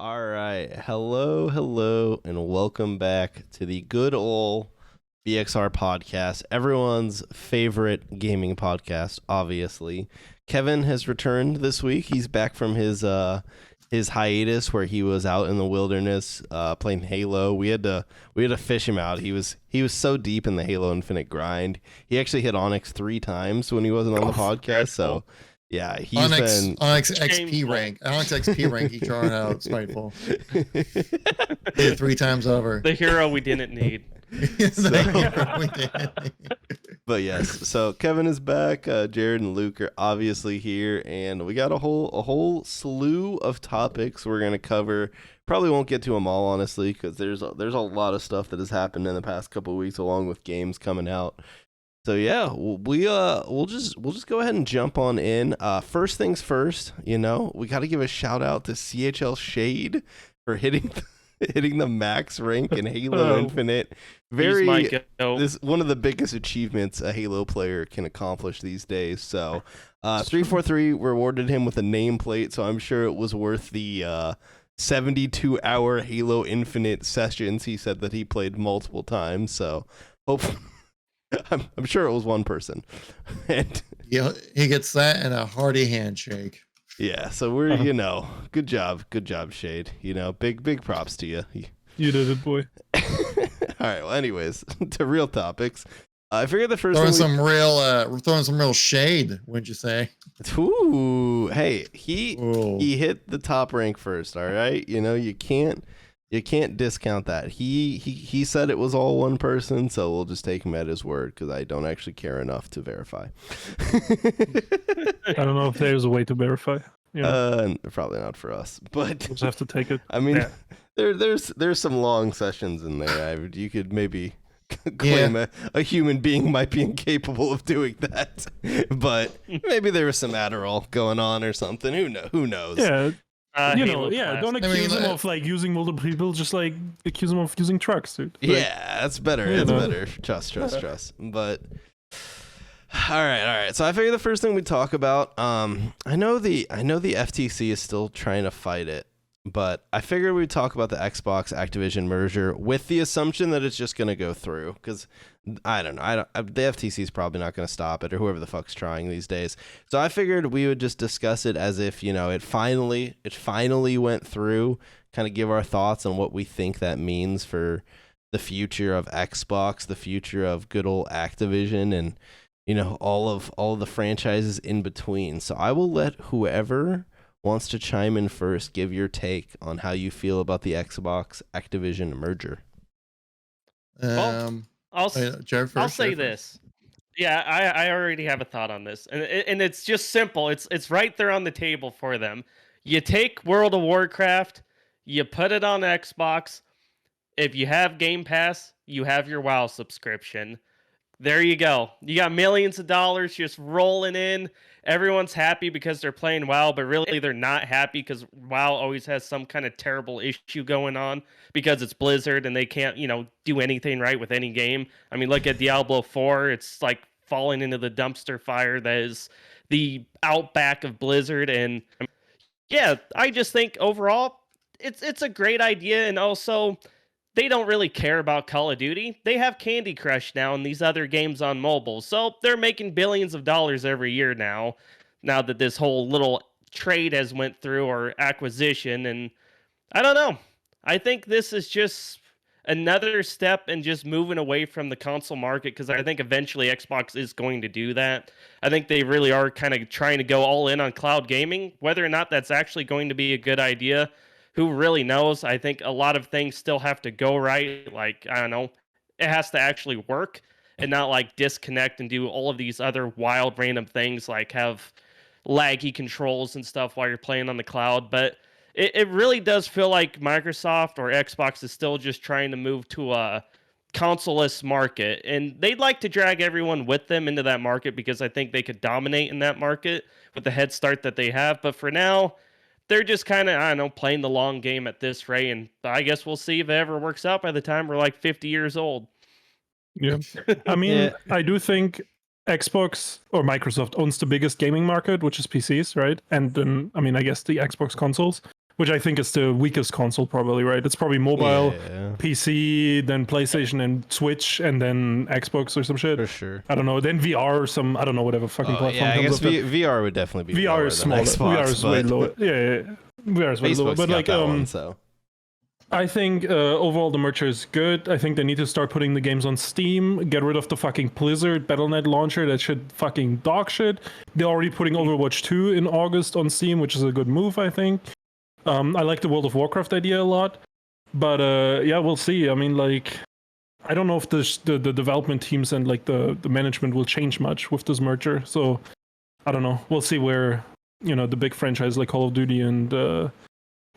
All right. Hello, and welcome back to the good old BXR Podcast, everyone's favorite gaming podcast, obviously. Kevin has returned this week. He's back from his hiatus where he was out in the wilderness playing Halo. We had to fish him out. He was so deep in the Halo Infinite grind. He actually hit Onyx 3 times when he wasn't on the podcast, so yeah, he's been Onyx XP rank. Onyx XP rank he drawn out. Spiteful. Did it 3 times over. The hero we didn't need. But yes, so Kevin is back. Jared and Luke are obviously here, and we got a whole slew of topics we're gonna cover. Probably won't get to them all, honestly, because there's a lot of stuff that has happened in the past couple of weeks, along with games coming out. So yeah, we'll just go ahead and jump on in. First things first, we got to give a shout out to CHL Shade for hitting the max rank in Halo Infinite. This one of the biggest achievements a Halo player can accomplish these days. So 343 rewarded him with a nameplate, so I'm sure it was worth the 72-hour Halo Infinite sessions he said that he played multiple times. So hopefully I'm sure it was one person. And yeah, he gets that and a hearty handshake. Yeah, so we're good job, Shade. Big props to you. You did it, boy. All right. Well, anyways, to real topics. I figured the first throwing some real shade, wouldn't you say? Ooh, hey, he hit the top rank first. All right, you can't discount that. He said it was all one person, so we'll just take him at his word because I don't actually care enough to verify. I don't know if there's a way to verify. Probably not for us, but we'll just have to take it. I mean, there's some long sessions in there. You could maybe claim a human being might be incapable of doing that, but maybe there was some Adderall going on or something. Who knows? Yeah. Don't accuse him of using multiple people. Just accuse him of using trucks, dude. That's better. It's better. Trust. But all right. So I figure the first thing we talk about. I know the FTC is still trying to fight it, but I figured we'd talk about the Xbox Activision merger with the assumption that it's just going to go through because I don't know. The FTC is probably not going to stop it, or whoever the fuck's trying these days. So I figured we would just discuss it as if it finally went through. Kind of give our thoughts on what we think that means for the future of Xbox, the future of good old Activision, and all of the franchises in between. So I will let whoever wants to chime in first give your take on how you feel about the Xbox Activision merger. I'll say this. Yeah, I already have a thought on this, and it's just simple. It's right there on the table for them. You take World of Warcraft, you put it on Xbox. If you have Game Pass, you have your WoW subscription. There you go. You got millions of dollars just rolling in. Everyone's happy because they're playing WoW, but really they're not happy because WoW always has some kind of terrible issue going on because it's Blizzard and they can't, do anything right with any game. I mean, look at Diablo IV. It's like falling into the dumpster fire that is the outback of Blizzard. And yeah, I just think overall it's a great idea. And also they don't really care about Call of Duty. They have Candy Crush now and these other games on mobile. So they're making billions of dollars every year now that this whole little trade has went through or acquisition. And I don't know. I think this is just another step in just moving away from the console market because I think eventually Xbox is going to do that. I think they really are kind of trying to go all in on cloud gaming. Whether or not that's actually going to be a good idea, who really knows? I think a lot of things still have to go right. Like, I don't know, it has to actually work and not disconnect and do all of these other wild random things like have laggy controls and stuff while you're playing on the cloud. But it really does feel like Microsoft or Xbox is still just trying to move to a console-less market. And they'd like to drag everyone with them into that market because I think they could dominate in that market with the head start that they have. But for now, they're just kind of, playing the long game at this rate. And I guess we'll see if it ever works out by the time we're 50 years old. Yeah. I mean, I do think Xbox or Microsoft owns the biggest gaming market, which is PCs, right? And then, I guess the Xbox consoles. which I think is the weakest console probably, right? It's probably mobile, PC, then PlayStation and Switch, and then Xbox or some shit. For sure. I don't know. Then VR or some, I don't know, whatever fucking platform I comes guess up. VR would definitely be VR is smaller. Xbox, VR is way lower. Yeah. VR is way lower. But like, so. I think overall the merger is good. I think they need to start putting the games on Steam, get rid of the fucking Blizzard Battle.net launcher, that shit fucking dog shit. They're already putting Overwatch 2 in August on Steam, which is a good move, I think. I like the World of Warcraft idea a lot. But yeah, we'll see. I mean, like, I don't know if the development teams and like the management will change much with this merger. So I don't know. We'll see where, the big franchise like Call of Duty and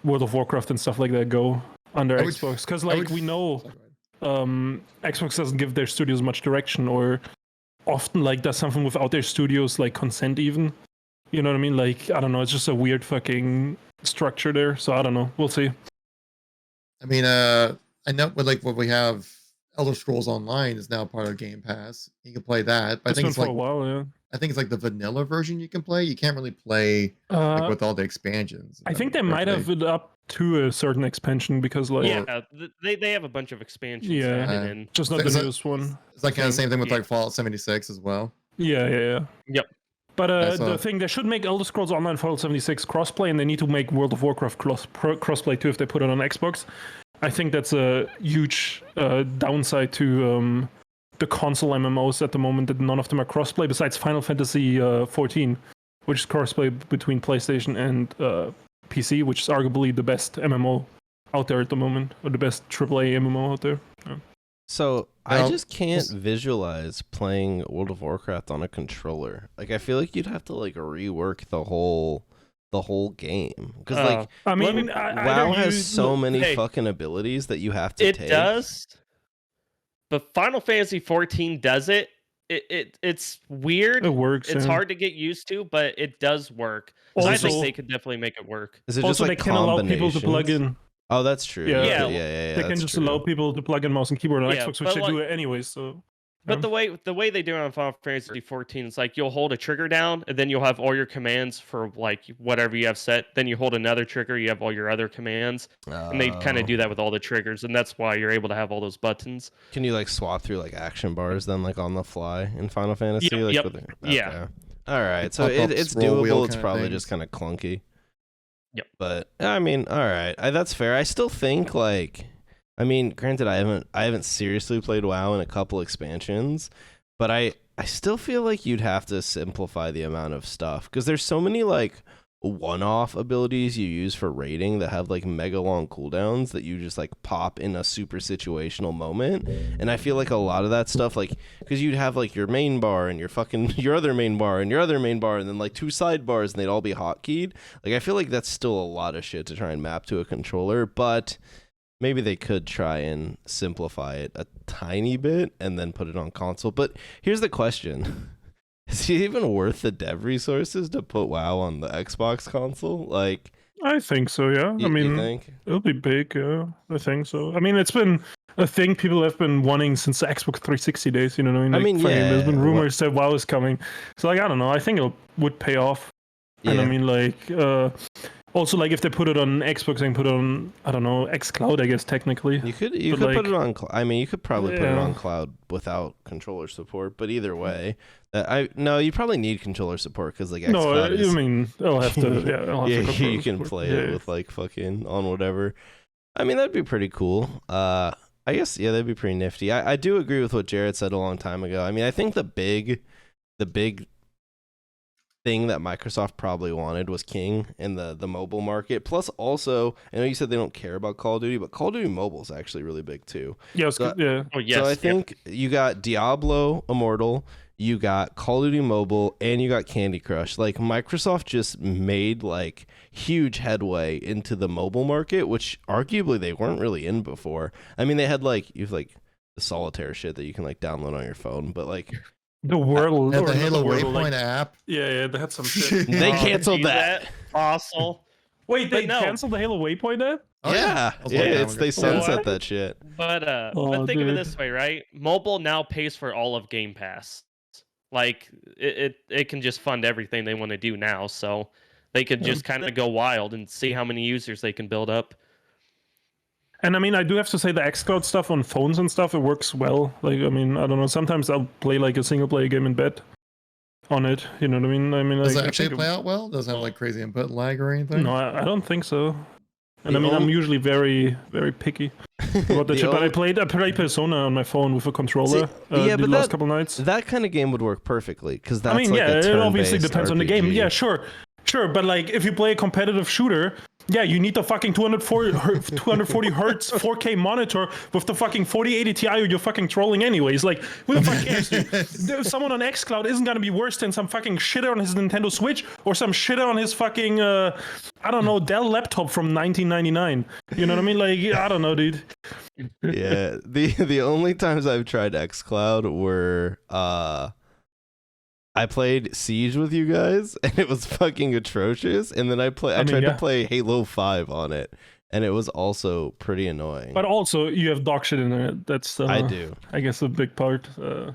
World of Warcraft and stuff like that go under Xbox, because we know Xbox doesn't give their studios much direction, or often like does something without their studios like consent even. You know what I mean? Like, I don't know, it's just a weird fucking structure there. So I don't know. We'll see. I mean, I know what we have, Elder Scrolls Online is now part of Game Pass. You can play that, but I think it's like, for a while, yeah. I think it's like the vanilla version you can play. You can't really play with all the expansions. I think they might have it up to a certain expansion, because like they have a bunch of expansions. Just not the newest one. It's like kind of the same thing with like Fallout 76 as well. Yeah. Yep. But the thing, they should make Elder Scrolls Online Fallout 76 crossplay, and they need to make World of Warcraft crossplay too if they put it on Xbox. I think that's a huge downside to the console MMOs at the moment, that none of them are crossplay besides Final Fantasy 14, which is crossplay between PlayStation and PC, which is arguably the best MMO out there at the moment, or the best AAA MMO out there. Yeah. So I just can't visualize playing World of Warcraft on a controller. Like, I feel like you'd have to like rework the whole game, because like I mean, WoW has so many fucking abilities that you have to take. It does, but Final Fantasy 14 does it. It's weird. It works. It's hard to get used to, but it does work. Also, I think they could definitely make it work. Is it also, just like they can allow people to plug in. Oh, that's true. Yeah. They can just allow people to plug in mouse and keyboard on Xbox, which they do it anyway. So. But the way they do it on Final Fantasy 14 is like you'll hold a trigger down, and then you'll have all your commands for like whatever you have set. Then you hold another trigger, you have all your other commands, and they kind of do that with all the triggers, and that's why you're able to have all those buttons. Can you like swap through like action bars then, like on the fly in Final Fantasy? Yep. Yeah. All right, so it's doable. It's probably just kind of clunky. Yep. But I mean, all right, that's fair. I still think like. I mean, granted, I haven't seriously played WoW in a couple expansions, but I still feel like you'd have to simplify the amount of stuff, because there's so many like one-off abilities you use for raiding that have like mega long cooldowns that you just like pop in a super situational moment, and I feel like a lot of that stuff, like, because you'd have like your main bar and your other main bar and your other main bar, and then like two sidebars, and they'd all be hotkeyed. Like, I feel like that's still a lot of shit to try and map to a controller, but maybe they could try and simplify it a tiny bit and then put it on console. But here's the question. Is it even worth the dev resources to put WoW on the Xbox console? Like, I think so, yeah. I mean, you think? It'll be big, yeah. I think so. I mean, it's been a thing people have been wanting since the Xbox 360 days, you know what I mean? Like, I mean, yeah. There's been rumors that WoW is coming. So, like, I don't know. I think it would pay off. Yeah. And I mean, like, also, like, if they put it on Xbox and put it on, I don't know, xCloud, I guess, technically. You could like, put it on, I mean, you could probably put it on cloud without controller support, but either way, you probably need controller support, because like xCloud I mean, I'll have to, you can play it with like fucking on whatever. I mean, that'd be pretty cool. I guess, that'd be pretty nifty. I do agree with what Jared said a long time ago. I mean, I think the big thing that Microsoft probably wanted was King in the mobile market. Plus, also, I know you said they don't care about Call of Duty, but Call of Duty Mobile is actually really big too. Yeah, yeah. Oh, yes. So I think you got Diablo Immortal, you got Call of Duty Mobile, and you got Candy Crush. Like, Microsoft just made like huge headway into the mobile market, which arguably they weren't really in before. I mean, they had like the solitaire shit that you can like download on your phone, but like. The World, the Halo Waypoint app. Yeah, they had some shit. They canceled that. Fossil. Wait, they canceled the Halo Waypoint app? Oh, yeah, they sunset that shit. But think of it this way, right? Mobile now pays for all of Game Pass. Like, it can just fund everything they want to do now. So they could just kind of go wild and see how many users they can build up. And I mean, I do have to say the xCloud stuff on phones and stuff, it works well. Like, I mean, I don't know. Sometimes I'll play like a single player game in bed on it. You know what I mean? Does like, it actually play out well? Doesn't have like crazy input lag or anything? No, I don't think so. And I mean, I'm usually very, very picky about that shit. But I played Persona on my phone with a controller. but the last couple nights. That kind of game would work perfectly because that's it obviously depends RPG. on the game. Yeah, sure. But like, if you play a competitive shooter, yeah, you need the fucking 240 hertz 4K monitor with the fucking 4080 Ti, or you're fucking trolling anyways. Like, who the fuck cares, dude? Someone on xCloud isn't gonna be worse than some fucking shitter on his Nintendo Switch or some shitter on his fucking, I don't know, Dell laptop from 1999. You know what I mean? Like, I don't know, dude. Yeah, the only times I've tried xCloud were I played Siege with you guys, and it was fucking atrocious. And then I tried to play Halo 5 on it, and it was also pretty annoying. But also, you have dog shit in it. That's I do. I guess a big part of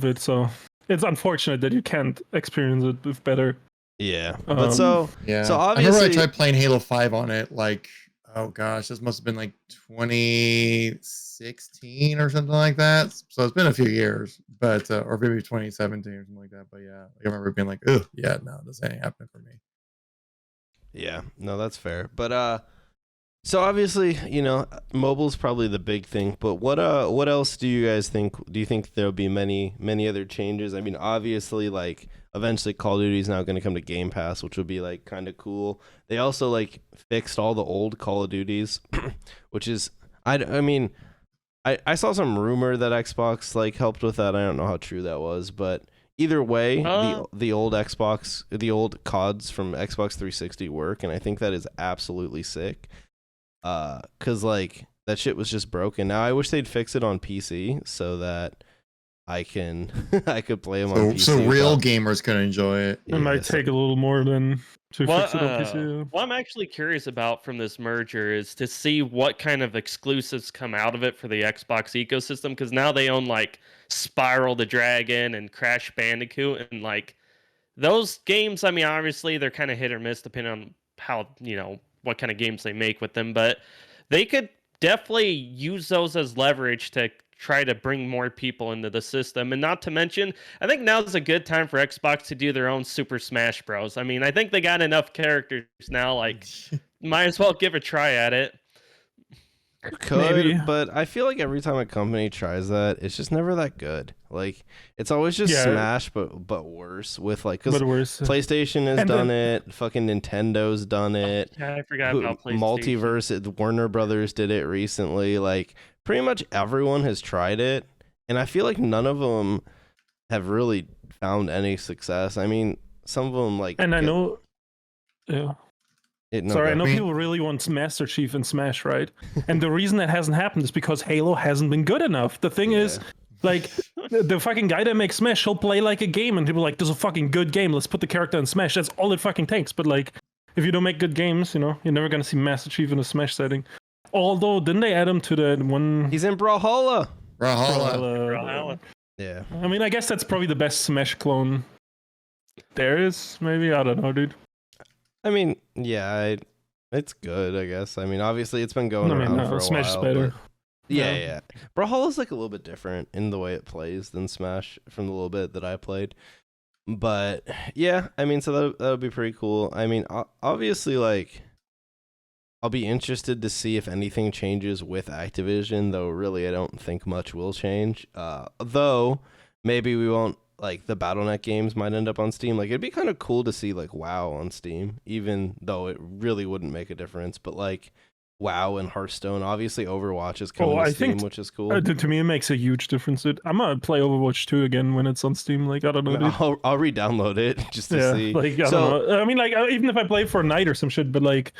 it. So it's unfortunate that you can't experience it with better. Yeah, but so obviously, I remember I tried playing Halo 5 on it. Like, oh gosh, this must have been like 2016 or something like that. So it's been a few years, but or maybe 2017 or something like that. But yeah, I remember being like, oh yeah, no, this ain't happening for me. Yeah, no, that's fair. But so obviously, you know, mobile's probably the big thing. But what else do you guys think? Do you think there'll be many other changes? I mean, obviously, like eventually Call of Duty is now going to come to Game Pass, which would be like kind of cool. They also like fixed all the old Call of Duties, which is I mean, I saw some rumor that Xbox like helped with that. I don't know how true that was, but either way, the old Xbox, the old CODs from Xbox 360 work, and I think that is absolutely sick. 'Cause like that shit was just broken. Now I wish they'd fix it on PC so that I could play them on PC. So real gamers can enjoy it. It might take a little more than to fix it on PC. What I'm actually curious about from this merger is to see what kind of exclusives come out of it for the Xbox ecosystem, because now they own like Spiral the Dragon and Crash Bandicoot, and like those games, I mean, obviously they're kind of hit or miss depending on how, you know, what kind of games they make with them, but they could definitely use those as leverage to try to bring more people into the system. And not to mention, I think now's a good time for Xbox to do their own Super Smash Bros. I mean, I think they got enough characters now, like might as well give a try at it. Maybe. But I feel like every time a company tries that, it's just never that good. Like it's always just Smash, but worse with like, because PlayStation has done it, fucking Nintendo's done it. Yeah, I forgot about PlayStation. Multiverse, Warner Brothers did it recently. Like pretty much everyone has tried it, and I feel like none of them have really found any success. I mean, some of them like, and I know, yeah. I know people really want Master Chief in Smash, right? And the reason that hasn't happened is because Halo hasn't been good enough. The thing is, like, the fucking guy that makes Smash, he'll play like a game, and people are like, "This is a fucking good game. Let's put the character in Smash." That's all it fucking takes. But like, if you don't make good games, you know, you're never gonna see Master Chief in a Smash setting. Although, didn't they add him to the one? He's in Brawlhalla. Brawlhalla. Yeah. I mean, I guess that's probably the best Smash clone there is. Maybe, I don't know, dude. I mean, yeah, it's good, I guess. I mean, obviously, it's been going around for a Smash while. Smash is better. Yeah. Brawlhalla's like a little bit different in the way it plays than Smash from the little bit that I played. But yeah, I mean, so that would be pretty cool. I mean, obviously, like, I'll be interested to see if anything changes with Activision, though really I don't think much will change. Though maybe we won't, like the Battle.net games might end up on Steam. Like it'd be kind of cool to see like WoW on Steam, even though it really wouldn't make a difference. But like WoW and Hearthstone, obviously Overwatch is coming to Steam, which is cool. To me, it makes a huge difference. I'm gonna play Overwatch 2 again when it's on Steam. Like I don't know. I'll re-download it just to see. Like I don't know. I mean, like even if I play for a night or some shit, but like.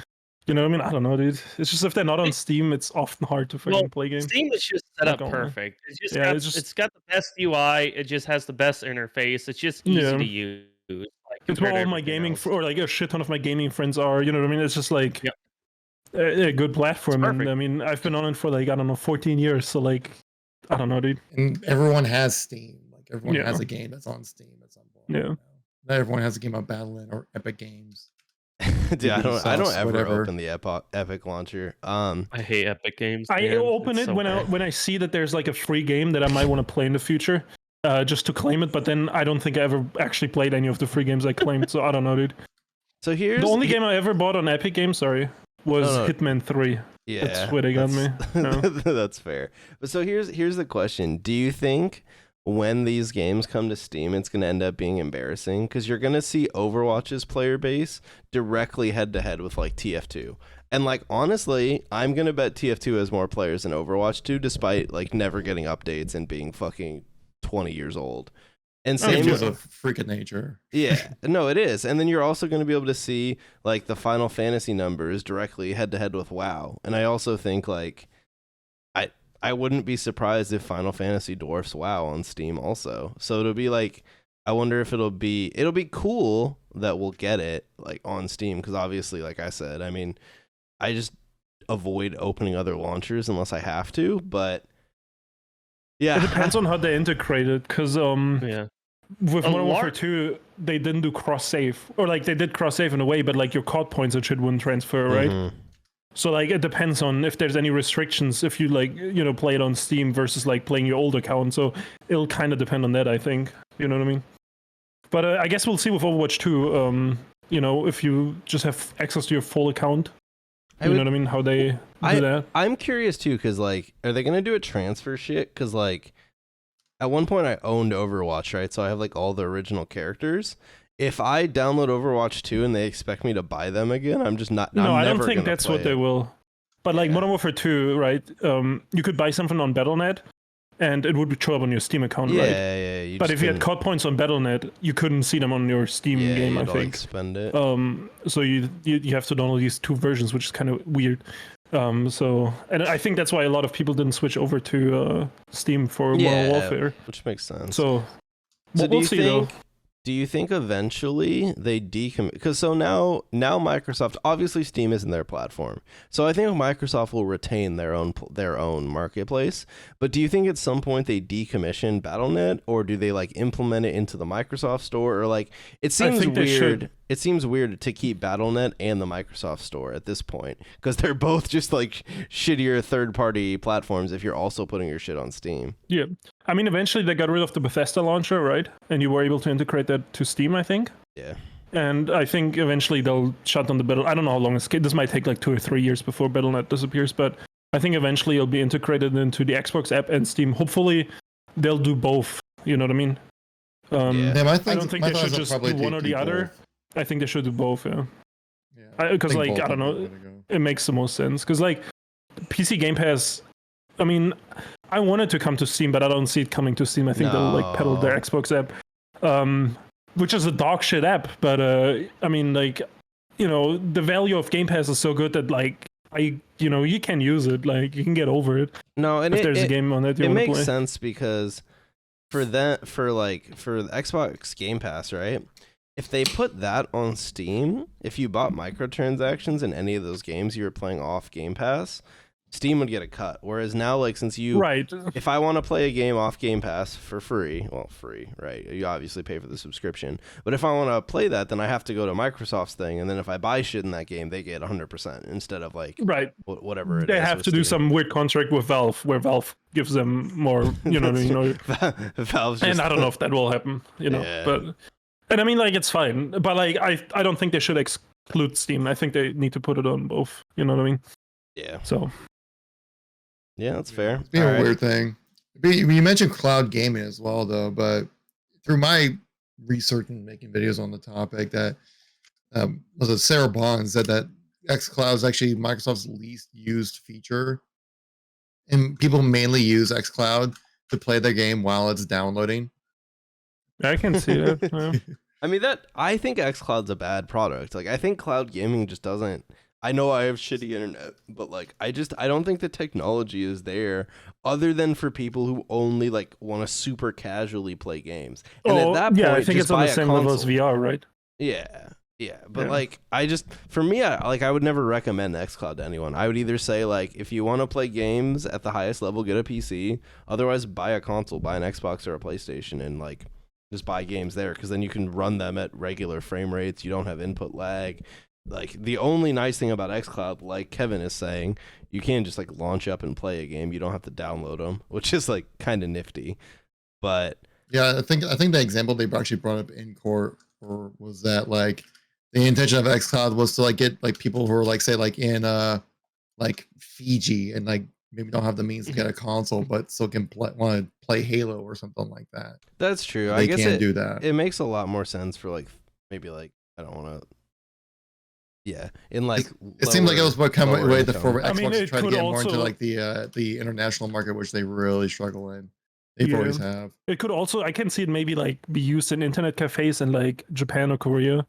You know what I mean? I don't know, dude. It's just if they're not on Steam, it's often hard to fucking play games. Steam is just set up perfect. It's got the best UI. It just has the best interface. It's just easy to use. Like, it's where all my gaming, or like a shit ton of my gaming friends are. You know what I mean? It's just like a good platform. And I mean, I've been on it for like, I don't know, 14 years. So like, I don't know, dude. And everyone has Steam. Like everyone has a game that's on Steam at some point. Yeah. Not everyone has a game on Battle.net or Epic Games. Dude, I don't ever whatever. open the Epic launcher. I hate Epic Games. I man. open It's it so when bad. I see that there's like a free game that I might want to play in the future, just to claim it. But then I don't think I ever actually played any of the free games I claimed, so I don't know, dude. So here's The only game I ever bought on Epic Games, was Hitman 3. Yeah, That's where they got me. No. That's fair. But so here's the question: do you think when these games come to Steam, it's going to end up being embarrassing? Because you're going to see Overwatch's player base directly head to head with like TF2. And like honestly, I'm going to bet TF2 has more players than Overwatch 2, despite like never getting updates and being fucking 20 years old. And same with a freak of nature. Yeah, no, it is. And then you're also going to be able to see like the Final Fantasy numbers directly head to head with WoW. And I also think like I wouldn't be surprised if Final Fantasy dwarfs WoW on Steam also. So it'll be like, I wonder if it'll be cool that we'll get it like on Steam, because obviously, like I said, I mean, I just avoid opening other launchers unless I have to. But yeah, It depends on how they integrate it, because Yeah. with A Modern Warfare lot- 2, they didn't do cross save, or like they did cross save in a way, but like your COD points and shit wouldn't transfer, right? Mhm. So like it depends on if there's any restrictions if you like play it on Steam versus like playing your old account. So it'll kind of depend on that, I think. You know what I mean? But I guess we'll see with Overwatch 2. If you just have access to your full account, know what I mean? How they do that. I'm curious too, because like, are they gonna do a transfer shit? Because like, at one point I owned Overwatch, right? So I have like all the original characters. If I download Overwatch 2 and they expect me to buy them again, I'm just not. No, I'm I don't never think gonna that's play what they it. will. But like Yeah. Modern Warfare 2, right? You could buy something on Battle.net, and it would show up on your Steam account, Yeah, right? yeah. But if you had COD points on Battle.net, you couldn't see them on your Steam game, I you'd, think. like, spend it. So you have to download these two versions, which is kind of weird. And I think that's why a lot of people didn't switch over to Steam for Modern Warfare. Which makes sense. So So we'll see though. Do you think eventually they decommit? Because so now Microsoft, obviously Steam isn't their platform, so I think Microsoft will retain their own marketplace. But do you think at some point they decommission Battle.net, or do they like implement it into the Microsoft store, or like it seems think they weird? should. It seems weird to keep Battle.net and the Microsoft store at this point, because they're both just like shittier third-party platforms if you're also putting your shit on Steam. Yeah. I mean, eventually they got rid of the Bethesda launcher, right? And you were able to integrate that to Steam, I think. Yeah. And I think eventually they'll shut down the Battle. I don't know how long this might take, like 2 or 3 years before Battle.net disappears, but I think eventually it'll be integrated into the Xbox app and Steam. Hopefully they'll do both. You know what I mean? Yeah. I don't think they should just do one or the other. I think they should do both, yeah. Because, think like, both I don't are the know, way to go. it makes the most sense. Because, like, PC Game Pass, I mean, I want it to come to Steam, but I don't see it coming to Steam. I think they'll, like, pedal their Xbox app, which is a dog shit app. But, I mean, like, the value of Game Pass is so good that, like, you can use it. Like, you can get over it. No, and if there's a game on that you it want to makes play. sense because for the Xbox Game Pass, right? If they put that on Steam, if you bought microtransactions in any of those games you were playing off Game Pass, Steam would get a cut. Whereas now, like, since you, right, if I want to play a game off Game Pass for free, right? You obviously pay for the subscription. But if I want to play that, then I have to go to Microsoft's thing, and then if I buy shit in that game, they get 100% instead of like right. whatever it is. They have to do some weird contract with Valve, where Valve gives them more. Valve's and just, I don't know if that will happen. Yeah. But. And I mean, like, it's fine, but like, I don't think they should exclude Steam. I think they need to put it on both. You know what I mean? Yeah. So. Yeah, that's fair. It's been a weird thing. You mentioned cloud gaming as well, though. But through my research and making videos on the topic, that was it Sarah Bond said that xCloud is actually Microsoft's least used feature, and people mainly use xCloud to play their game while it's downloading. I can see that. Yeah. I mean, I think xCloud's a bad product. Like, I think cloud gaming just doesn't. I know I have shitty internet, but like, I don't think the technology is there other than for people who only like want to super casually play games. And at that point, I think just it's on buy the a same level as console. VR, right? Yeah. But Yeah. like, for me, I would never recommend xCloud to anyone. I would either say like, if you want to play games at the highest level, get a PC. Otherwise, buy a console, buy an Xbox or a PlayStation, and like, just buy games there, because then you can run them at regular frame rates. You don't have input lag. Like, the only nice thing about xCloud, like Kevin is saying, you can just like launch up and play a game. You don't have to download them, which is like kind of nifty. But yeah, I think the example they actually brought up in court was that like the intention of xCloud was to like get like people who are like, say, like in like Fiji and like maybe don't have the means to get a console, but still can want to play Halo or something like that. that's true. They I guess can do that. It makes a lot more sense for like maybe like I don't want to. Yeah, in like it seemed like it was what way the income. former I mean, Xbox it tried to could get more into also- like the international market, which they really struggle in. They Yeah. always have. It could also, I can see it maybe like be used in internet cafes in like Japan or Korea,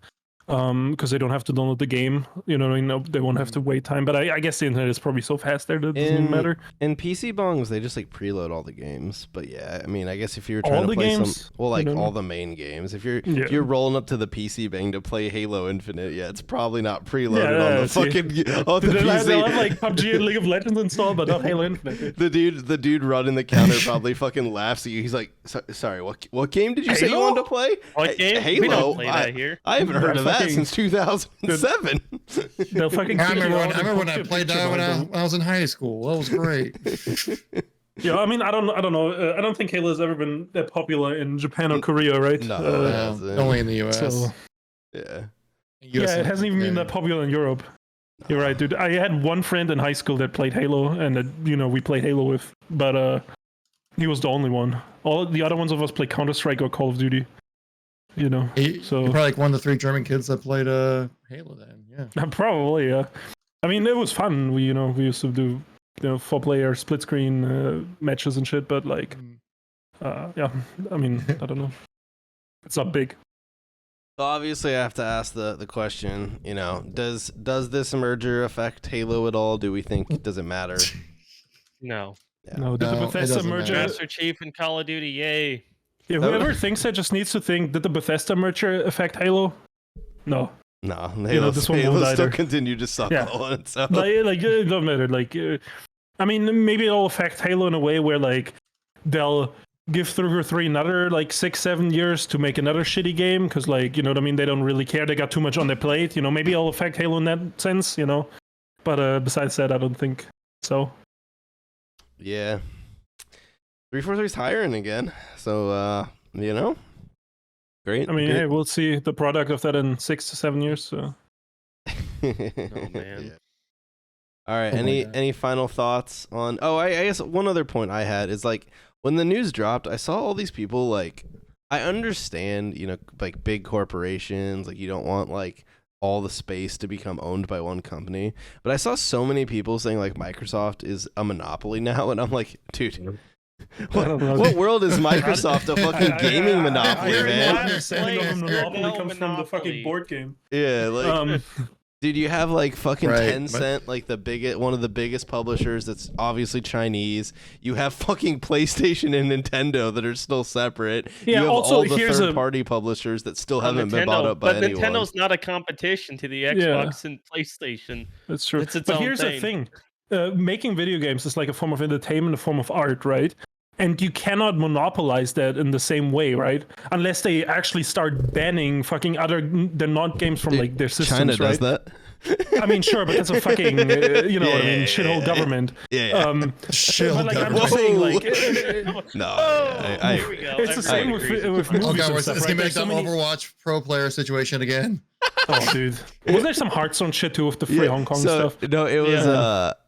because they don't have to download the game. You know, they won't have to wait time. But I guess the internet is probably so fast there that it doesn't even matter. In PC bongs, they just like preload all the games. But yeah, I mean, I guess if you're All trying to the play games? some, well, like You know? all the main games. If you're Yeah. if you're rolling up to the PC bang to play Halo Infinite, yeah, it's probably not preloaded Yeah, on the see. fucking on the They'll have PC. like PUBG and League of Legends installed, but not Halo Infinite. The dude running the counter probably fucking laughs at you. He's like, "Sorry, what game did you say you Halo? wanted to play? What game? Halo. We don't play that here. I haven't heard That of that fucking- since 2007." They'll fucking. I kick you remember out and when I post a played picture that of when I was in high school. That was great. Yeah, I mean, I don't know. I don't think Halo has ever been that popular in Japan or Korea, right? No. Only in the US. So, Yeah. yeah, it hasn't even been that popular in Europe. You're right, dude. I had one friend in high school that played Halo, and that we played Halo with, but he was the only one. All the other ones of us played Counter-Strike or Call of Duty. So You're probably like one of the 3 German kids that played Halo then. Yeah. probably, yeah. I mean, it was fun. We used to do 4-player split screen matches and shit, but like, yeah. I mean, I don't know. It's not big. So obviously, I have to ask the question. Does this merger affect Halo at all? Do we think does it matter? No. Yeah. No, did the No, it Bethesda doesn't merger? matter. Master Chief and Call of Duty, yay. Yeah, whoever thinks that just needs to think, did the Bethesda merger affect Halo? No. No, this one Halo won't still either. continue to suck Yeah. on itself. Like it don't matter. Like, I mean, maybe it'll affect Halo in a way where like they'll give 3 another like 6-7 years to make another shitty game because like what I mean, they don't really care. They got too much on their plate. Maybe it'll affect Halo in that sense. But besides that, I don't think so. Yeah. 343's hiring again. So great. I mean, good. hey, we'll see the product of that in 6 to 7 years. So. Oh, man. Yeah. All right. Oh my God. Any final thoughts on? Oh, I guess one other point I had is like when the news dropped, I saw all these people like. I understand, like big corporations, like you don't want like all the space to become owned by one company, but I saw so many people saying like Microsoft is a monopoly now, and I'm like, dude. What world is Microsoft a fucking gaming monopoly, You're man? not- understanding of monopoly no comes from the fucking monopoly. board game. Yeah, like dude, you have like fucking Right, Tencent, like one of the biggest publishers that's obviously Chinese. You have fucking PlayStation and Nintendo that are still separate. Yeah, you have also, all the here's a- third-party publishers that still Well, haven't been bought up by but anyone. Nintendo's not a competition to the Xbox and PlayStation. That's true. It's its but own here's the thing. thing. Making video games is like a form of entertainment, a form of art, right? And you cannot monopolize that in the same way, right? Unless they actually start banning fucking the not games from like their systems, China right? does that. I mean, sure, but that's a fucking, shithole government. Yeah. Shill But like, I'm government. just saying, like, No, Here we go. it's the same with Everybody agrees. movies Oh god, and it's stuff, gonna right? be like There's so that many- Overwatch pro player situation again. Oh, dude. Wasn't there some Hearthstone shit too with the free Hong Kong stuff? No, it was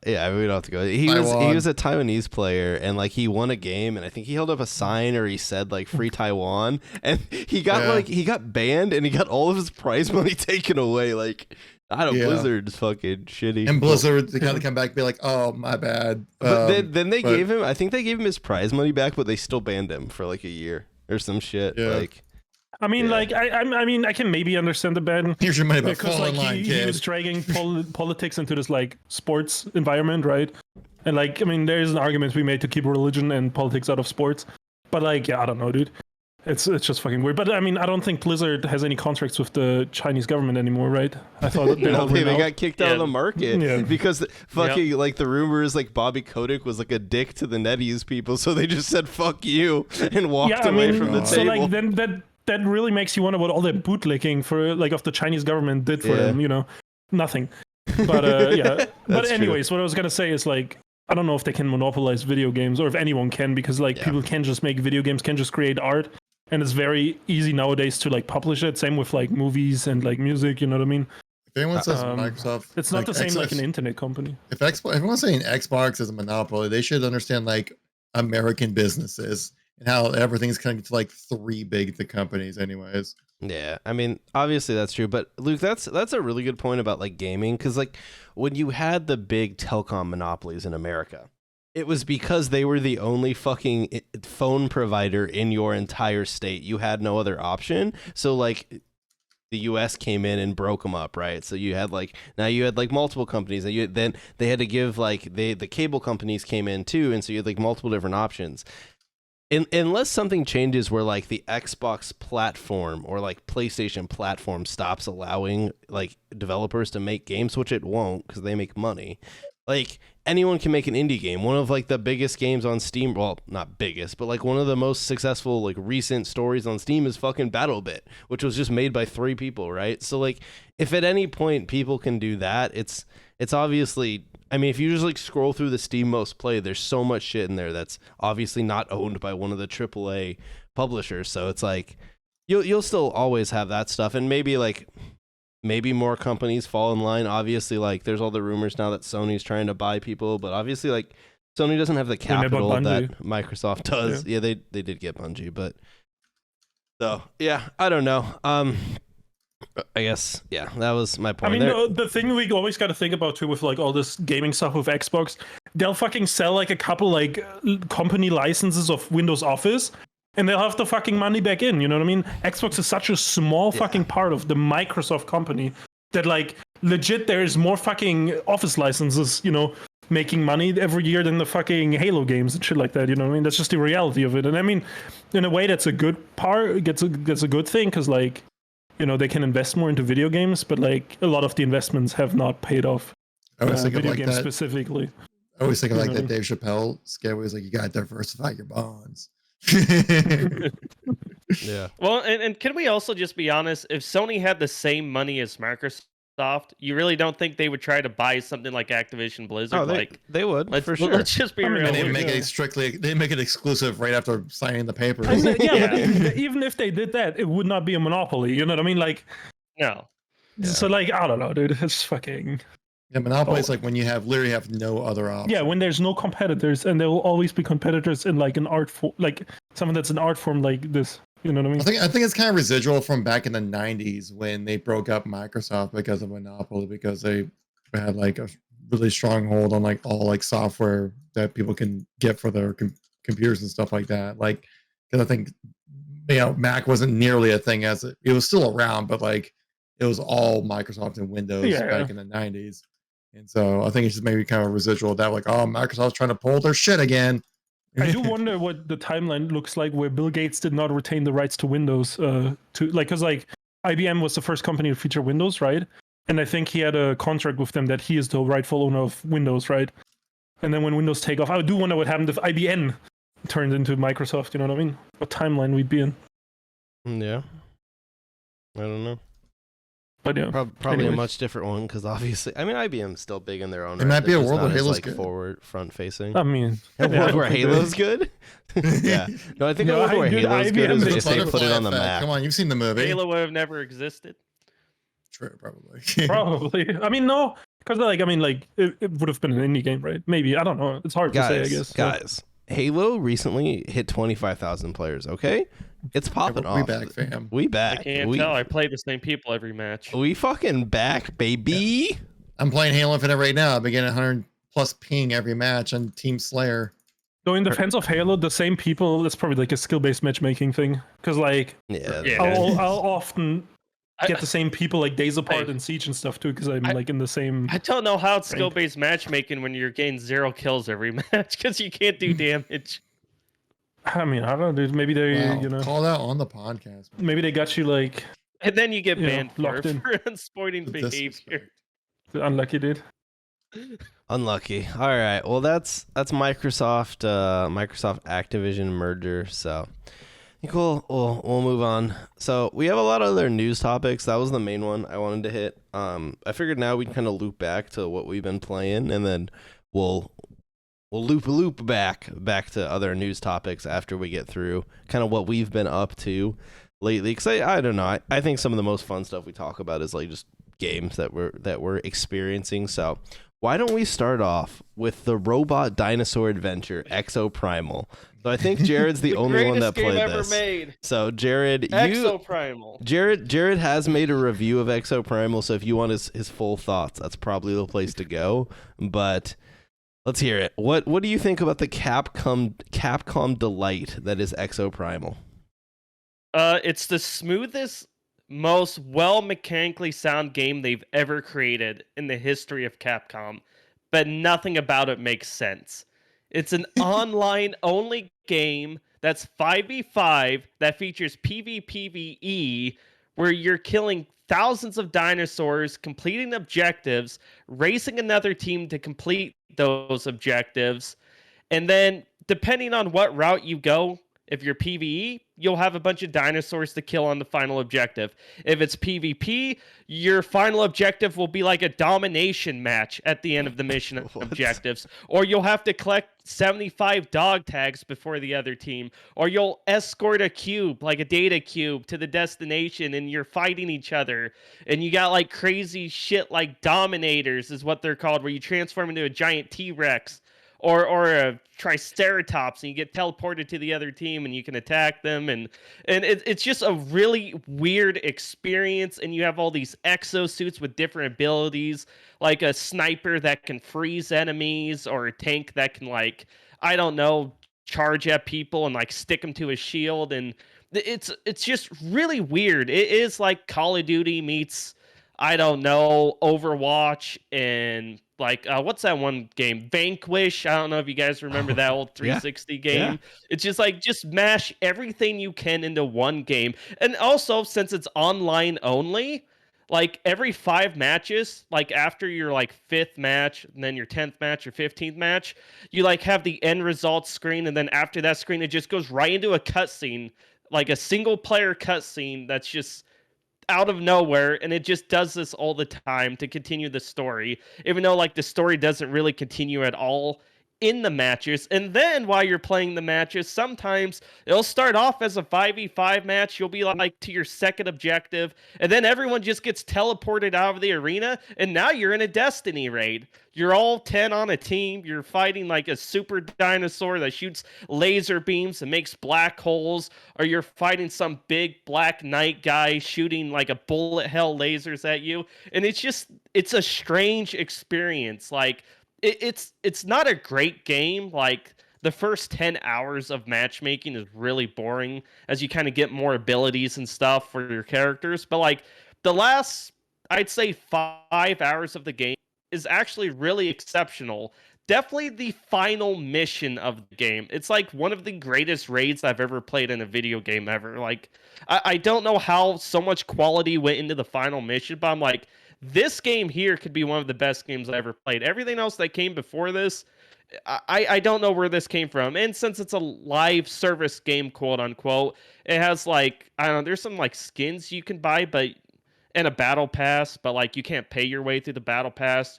Yeah. we don't have to go. He Taiwan. was a Taiwanese player, and like he won a game, and I think he held up a sign or he said like "Free Taiwan," and he got banned, and he got all of his prize money taken away. Like I don't, Yeah. Blizzard's fucking shitty. And Blizzard, they kind of come back and be like, "Oh, my bad." But then they but- gave him. I think they gave him his prize money back, but they still banned him for like a year or some shit. Yeah. Like I mean, Yeah. like, I mean, I can maybe understand the ban. Here's your money, but Because fall like in line, he kid. was dragging politics into this like sports environment, right? And like, I mean, there is an argument we made to keep religion and politics out of sports, but like, yeah, I don't know, dude. It's just fucking weird. But I mean, I don't think Blizzard has any contracts with the Chinese government anymore, right? I thought that they got kicked out of the market because fucking like the rumor is like Bobby Kotick was like a dick to the NetEase people, so they just said fuck you and walked away from the table. So like then that really makes you wonder what all that bootlicking for like of the Chinese government did for them. You know, nothing. But yeah. But anyways, what I was gonna say is like, I don't know if they can monopolize video games or if anyone can, because like people can just make video games, can just create art. And it's very easy nowadays to like publish it. Same with like movies and like music. You know what I mean? If anyone says Microsoft, it's not the same like an internet company. If everyone's saying Xbox is a monopoly, they should understand like American businesses and how everything's connected to like three big companies, anyways. Yeah, I mean, obviously that's true, but Luke, that's a really good point about like gaming, because like when you had the big telecom monopolies in America, it was because they were the only fucking phone provider in your entire state. You had no other option. So like the US came in and broke them up, right? So you had like multiple companies, and then they had to give like the cable companies came in too, and so you had like multiple different options. Unless something changes where like the Xbox platform or like PlayStation platform stops allowing like developers to make games, which it won't because they make money. Like anyone can make an indie game. One of like the biggest games on Steam, well, not biggest, but like one of the most successful like recent stories on Steam is fucking BattleBit, which was just made by 3 people, right? So like if at any point people can do that, it's obviously, I mean, if you just like scroll through the Steam most played, there's so much shit in there that's obviously not owned by one of the AAA publishers. So it's like you'll still always have that stuff, and maybe more companies fall in line. Obviously, like there's all the rumors now that Sony's trying to buy people, but obviously like Sony doesn't have the capital that Microsoft does. Yeah, they did get Bungie, but so yeah, I don't know. I guess that was my point. I mean, the thing we always got to think about too with like all this gaming stuff with Xbox, they'll fucking sell like a couple like company licenses of Windows Office, and they'll have the fucking money back in. You know what I mean? Xbox is such a small fucking part of the Microsoft company that like legit there is more fucking Office licenses, you know, making money every year than the fucking Halo games and shit like that. You know what I mean? That's just the reality of it. And I mean, in a way, that's a good part. That's a good thing, because like, you know, they can invest more into video games, but like a lot of the investments have not paid off. I always think video of like games that specifically. I always think of like that Dave Chappelle skit where he's like, you gotta diversify your bonds. Yeah. Well, and can we also just be honest? If Sony had the same money as Microsoft, you really don't think they would try to buy something like Activision Blizzard? Oh, they would, for sure. Let's just be real. And they make it they make it exclusive right after signing the papers. But even if they did that, it would not be a monopoly. You know what I mean? Like, no. Yeah. So like, I don't know, dude. It's fucking. Yeah, monopoly is like when you literally have no other option. Yeah, when there's no competitors, and there will always be competitors in like an art form, like something that's an art form like this. You know what I mean? I think it's kind of residual from back in the 90s when they broke up Microsoft because of monopoly, because they had like a really strong hold on like all like software that people can get for their computers and stuff like that. Like, because I think, you know, Mac wasn't nearly a thing as it was still around, but like it was all Microsoft and Windows back in the 90s. And so I think it's just maybe kind of a residual of that, like, oh, Microsoft's trying to pull their shit again. I do wonder what the timeline looks like where Bill Gates did not retain the rights to Windows, to like, because like IBM was the first company to feature Windows, right? And I think he had a contract with them that he is the rightful owner of Windows, right? And then when Windows take off, I do wonder what happened if IBM turned into Microsoft. You know what I mean? What timeline we'd be in? Yeah, I don't know. But yeah, probably a much different one, because obviously, I mean, IBM's still big in their own. It might be a world where Halo's like good. Forward, front facing. I mean, a world where Halo's good. Yeah, no, I think a world where Halo's good is if they put it on the map. Come on, you've seen the movie. Halo would have never existed. True, probably. Probably. I mean, no, because like, I mean, like it would have been an indie game, right? Maybe, I don't know. It's hard to say, I guess. Guys, Halo recently hit 25,000 players. Okay, it's popping off. We back, fam. We back. I can't tell. I play the same people every match. We fucking back, baby. Yeah. I'm playing Halo Infinite right now. I've been getting 100 plus ping every match on Team Slayer. So in defense of Halo, the same people, it's probably like a skill-based matchmaking thing. Because like, I'll often get the same people like days apart in Siege and stuff too, because I'm like in the same. I don't know how it's skill-based matchmaking when you're getting 0 kills every match, because you can't do damage. I mean, I don't know, dude. Maybe they, Wow, call that on the podcast. Man. maybe they got you like, And then you get banned locked in. for unsporting behavior. Unlucky, dude. Unlucky. All right. Well, that's Microsoft Activision merger. So cool. We'll move on. So we have a lot of other news topics. That was the main one I wanted to hit. I figured now we'd kind of loop back to what we've been playing, and then we'll loop back to other news topics after we get through kind of what we've been up to lately. Because I don't know. I think some of the most fun stuff we talk about is like just games that we're experiencing. So why don't we start off with the robot dinosaur adventure Exoprimal? So I think Jared's the only one that played ever this. Made. So Jared, Exoprimal. Jared has made a review of Exoprimal. So if you want his full thoughts, that's probably the place to go. But let's hear it. What do you think about the Capcom delight that is Exoprimal? It's the smoothest, most mechanically sound game they've ever created in the history of Capcom, but nothing about it makes sense. It's an online-only game that's 5v5 that features PvPvE, where you're killing thousands of dinosaurs, completing objectives, racing another team to complete those objectives, and then depending on what route you go, if you're PvE, you'll have a bunch of dinosaurs to kill on the final objective. If it's PvP, your final objective will be like a domination match at the end of the mission objectives. Or you'll have to collect 75 dog tags before the other team. Or you'll escort a cube, like a data cube, to the destination and you're fighting each other. And you got like crazy shit like Dominators is what they're called, where you transform into a giant T-Rex. Or a Triceratops, and you get teleported to the other team, and you can attack them, and it's just a really weird experience. And you have all these exosuits with different abilities, like a sniper that can freeze enemies, or a tank that can charge at people and like stick them to a shield, and it's just really weird. It is like Call of Duty meets Overwatch and what's that one game? Vanquish. I don't know if you guys remember that old 360 game. Yeah. It's just mash everything you can into one game. And also, since it's online only, like every 5 matches, like after your 5th match, and then your 10th match or 15th match, you have the end results screen, and then after that screen, it just goes right into a cutscene, like a single player cutscene that's just out of nowhere, and it just does this all the time to continue the story, even though the story doesn't really continue at all in the matches. And then while you're playing the matches, sometimes it'll start off as a 5v5 match. You'll be to your second objective, and then everyone just gets teleported out of the arena, and now you're in a Destiny raid. You're all 10 on a team. You're fighting a super dinosaur that shoots laser beams and makes black holes, or you're fighting some big Black Knight guy shooting a bullet hell lasers at you. And it's a strange experience. It's not a great game. The first 10 hours of matchmaking is really boring as you kind of get more abilities and stuff for your characters. But the last, I'd say 5 hours of the game is actually really exceptional. Definitely the final mission of the game. It's one of the greatest raids I've ever played in a video game ever. I don't know how so much quality went into the final mission, but I'm this game here could be one of the best games I ever played. Everything else that came before this, I don't know where this came from. And since it's a live service game, quote unquote, it has I don't know, there's some skins you can buy, and a battle pass, but you can't pay your way through the battle pass.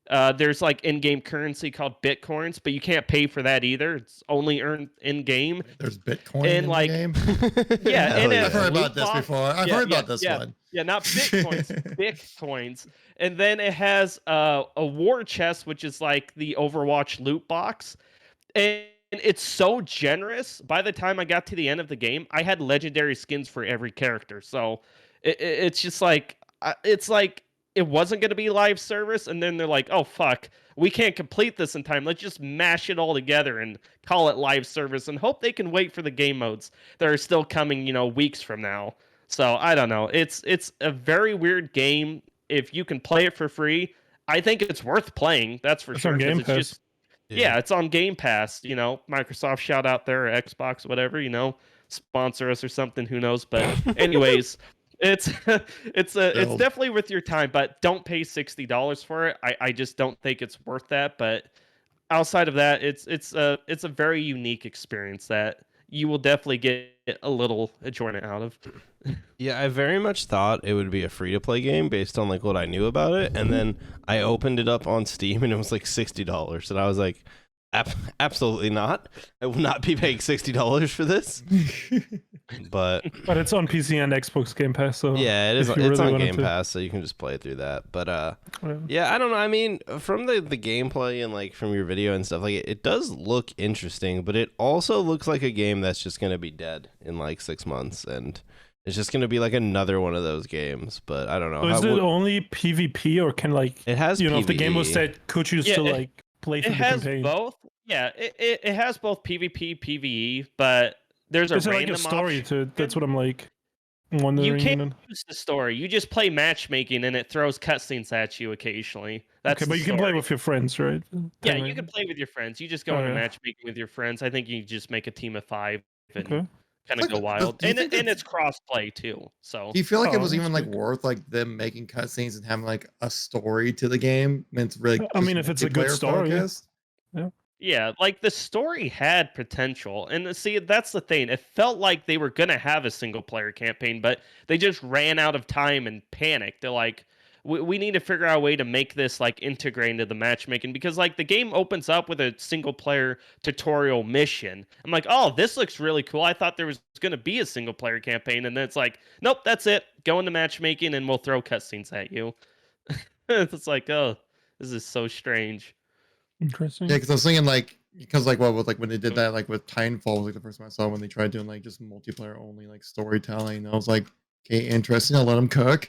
There's in-game currency called bitcoins, but you can't pay for that either. It's only earned in-game. There's Bitcoin in the game? Yeah, and I've heard about this before. I've heard about this one. Yeah, not bitcoins, bitcoins. And then it has a war chest, which is the Overwatch loot box. And it's so generous. By the time I got to the end of the game, I had legendary skins for every character. So it's just it wasn't going to be live service, and then they're oh fuck, we can't complete this in time. Let's just mash it all together and call it live service and hope they can wait for the game modes that are still coming, weeks from now. So I don't know. It's a very weird game. If you can play it for free, I think it's worth playing. That's for sure. Game Pass. Yeah, it's on Game Pass. Microsoft shout out there, or Xbox, whatever. Sponsor us or something. Who knows? But anyways, it's it's definitely worth your time. But don't pay $60 for it. I just don't think it's worth that. But outside of that, it's a very unique experience that you will definitely get a little enjoyment out of. Yeah, I very much thought it would be a free-to-play game based on like what I knew about it, and then I opened it up on Steam and it was like $60, and I was like, absolutely not. I will not be paying $60 for this. But it's on PC and Xbox Game Pass, so yeah, it is. It's on Game Pass, so you can just play it through that. But yeah, I don't know. I mean, from the gameplay and like from your video and stuff, like it does look interesting, but it also looks like a game that's just gonna be dead in like 6 months, and it's just gonna be like another one of those games. But I don't know. So is it only PvP, or can like it has? If the game was dead, could you still like play through the campaign? It has both. Yeah, it has both PvP, PvE, but there's a random like a story option. to it. That's what I'm like wondering. You can't use the story. You just play matchmaking, and it throws cutscenes at you occasionally. That's okay, but you can play with your friends, right? Yeah, you can play with your friends. You just go into matchmaking with your friends. I think you just make a team of 5 and kind of go wild. And it's cross-play too. So do you feel like it was even like worth like them making cutscenes and having like a story to the game? I mean, it's really. I mean, if it's a good story. Yeah, like the story had potential. And see, that's the thing. It felt like they were going to have a single player campaign, but they just ran out of time and panicked. They're like, we need to figure out a way to make this like integrate into the matchmaking, because like the game opens up with a single player tutorial mission. I'm like, oh, this looks really cool. I thought there was going to be a single player campaign. And then it's like, nope, that's it. Go into matchmaking and we'll throw cutscenes at you. It's like, oh, this is so strange. Interesting. Yeah, because I was thinking with like when they did that like with Titanfall was like the first time I saw when they tried doing like just multiplayer only like storytelling. I was like, okay, interesting. I'll let them cook,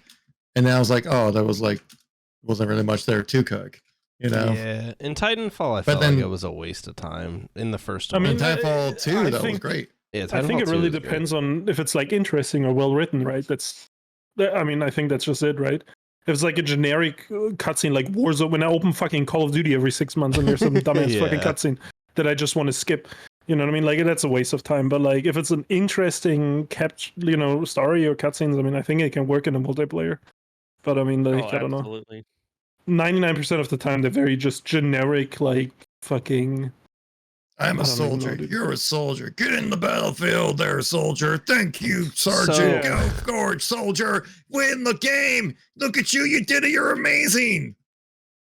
and then I was like, oh, that was like wasn't really much there to cook, Yeah, in Titanfall, I felt like it was a waste of time in the first one. I mean, Titanfall 2 that was great. Yeah, I think it really depends on if it's like interesting or well written, right? I think that's just it, right? If it's like a generic cutscene like Warzone, when I open fucking Call of Duty every 6 months and there's some dumbass fucking cutscene that I just want to skip, you know what I mean? Like that's a waste of time. But like if it's an interesting story or cutscenes, I mean, I think it can work in a multiplayer. But I mean, like I don't know. 99% of the time they're very just generic, like fucking. I'm a soldier. You're a soldier. Get in the battlefield there, soldier. Thank you, Sergeant. Go forward, soldier. Win the game. Look at you. You did it. You're amazing.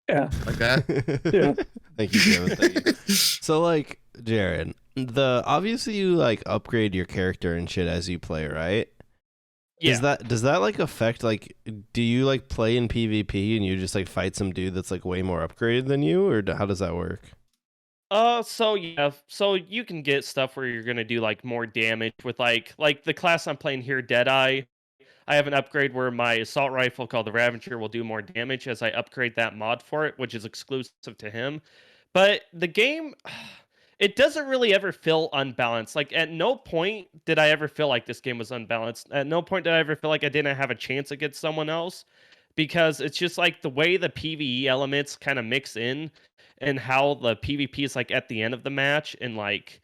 Yeah. Like that? Yeah. Thank you, Kevin. Thank you. So, like, Jared, obviously you, like, upgrade your character and shit as you play, right? Yeah. Does that, like, affect, like, do you, like, play in PvP and you just, like, fight some dude that's, like, way more upgraded than you, or how does that work? So you can get stuff where you're gonna do like more damage with like the class I'm playing here, Deadeye. I have an upgrade where my assault rifle called the Ravager will do more damage as I upgrade that mod for it, which is exclusive to him. But the game, it doesn't really ever feel unbalanced. Like at no point did I ever feel like this game was unbalanced. At no point did I ever feel like I didn't have a chance against someone else, because it's just like the way the PvE elements kind of mix in and how the PvP is like at the end of the match, and like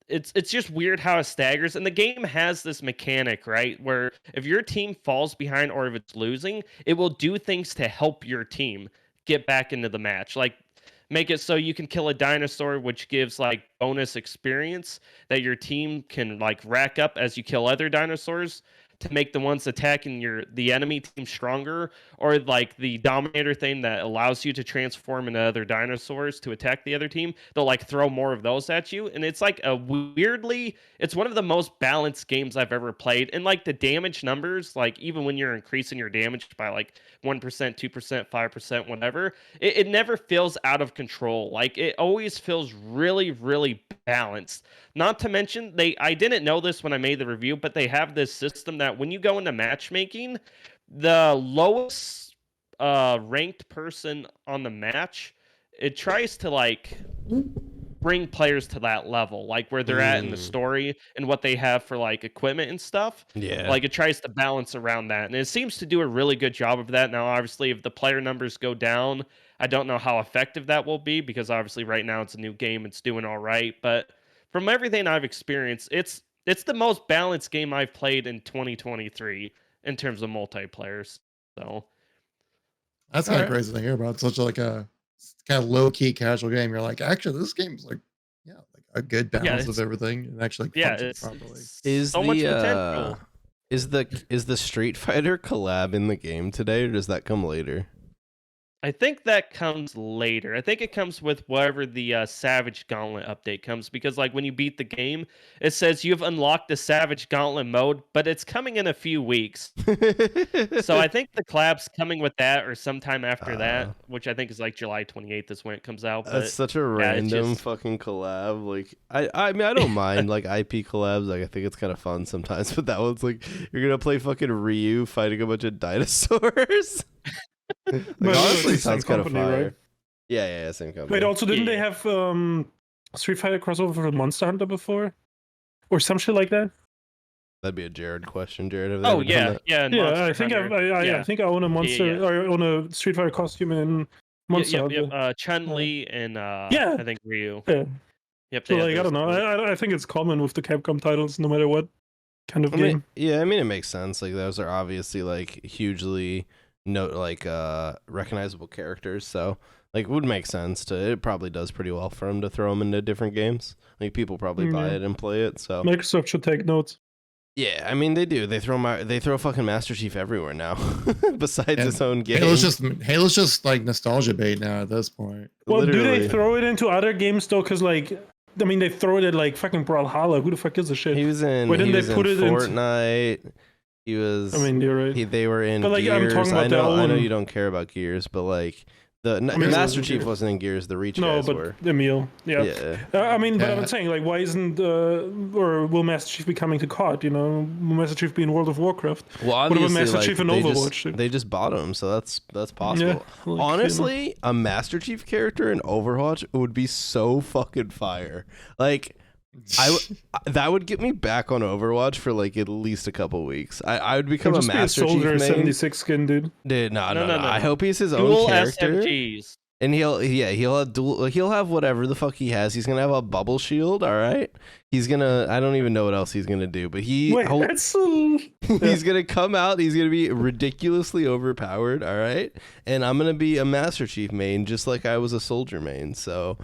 it's just weird how it staggers. And the game has this mechanic, right, where if your team falls behind or if it's losing, it will do things to help your team get back into the match. Like make it so you can kill a dinosaur, which gives like bonus experience that your team can like rack up as you kill other dinosaurs to make the ones attacking the enemy team stronger, or like the Dominator thing that allows you to transform into other dinosaurs to attack the other team. They'll like throw more of those at you, and it's like it's one of the most balanced games I've ever played. And like the damage numbers, like even when you're increasing your damage by like 1%, 2%, 5%, whatever, it never feels out of control. Like it always feels really, really balanced. Not to mention, I didn't know this when I made the review, but they have this system that when you go into matchmaking, the lowest ranked person on the match, it tries to like bring players to that level, like where they're at in the story and what they have for like equipment and stuff. Yeah. Like it tries to balance around that, and it seems to do a really good job of that. Now, obviously, if the player numbers go down, I don't know how effective that will be, because obviously right now it's a new game, it's doing all right. But from everything I've experienced, it's the most balanced game I've played in 2023 in terms of multiplayer. So that's kind of crazy to hear about. Such like a kind of low key casual game. You're like, actually, this game's like, like a good balance of everything and actually functions properly. Is so much potential. Is the Street Fighter collab in the game today, or does that come later? I think that comes later. I think it comes with whatever the Savage Gauntlet update comes, because like when you beat the game, it says you've unlocked the Savage Gauntlet mode, but it's coming in a few weeks. So I think the collab's coming with that or sometime after that, which I think is like July 28th is when it comes out. That's such a random fucking collab. Like I mean, I don't mind like IP collabs. Like I think it's kind of fun sometimes, but that one's like you're gonna play fucking Ryu fighting a bunch of dinosaurs. Like, honestly, sounds kind of fire. Right? Yeah, same company. Wait, also didn't they have Street Fighter crossover with Monster Hunter before, or some shit like that? That'd be a Jared question. Jared, have they ever done that? I think I own a Monster or own a Street Fighter costume in Monster Hunter. Chun-Li and I think Ryu. Yeah. Yep. So like I don't know. I think it's common with the Capcom titles, no matter what kind of game. I mean it makes sense. Like those are obviously like hugely recognizable characters, so like it would make sense to. It probably does pretty well for them to throw them into different games. Like people probably buy it and play it. So Microsoft should take notes. Yeah, I mean they do. They throw fucking Master Chief everywhere now, besides its own game. Halo's just like nostalgia bait now at this point. Well, literally. Do they throw it into other games though? Because like, I mean, they throw it at like fucking Brawlhalla. Who the fuck gives a shit? He was in. Why didn't they put it in Fortnite? He was. I mean, you're right. They were in. But like, Gears. I'm talking about I know you don't care about Gears, but like. Master Chief wasn't in Gears. The Reach guys were. Emil, yeah. I mean, but I'm saying, like, why isn't or will Master Chief be coming to COD? You know, will Master Chief be in World of Warcraft? Well, obviously, what about Master Chief in Overwatch? They just bought him, so that's possible. Yeah, like, honestly, a Master Chief character in Overwatch would be so fucking fire. Like. That would get me back on Overwatch for like at least a couple weeks. I would become a Master Chief main. 76 skin, dude. No. I hope he's his own character. SMGs. And he'll have whatever the fuck he has. He's gonna have a bubble shield. All right. He's gonna. I don't even know what else he's gonna do. But he's gonna come out. He's gonna be ridiculously overpowered. All right. And I'm gonna be a Master Chief main, just like I was a soldier main. So.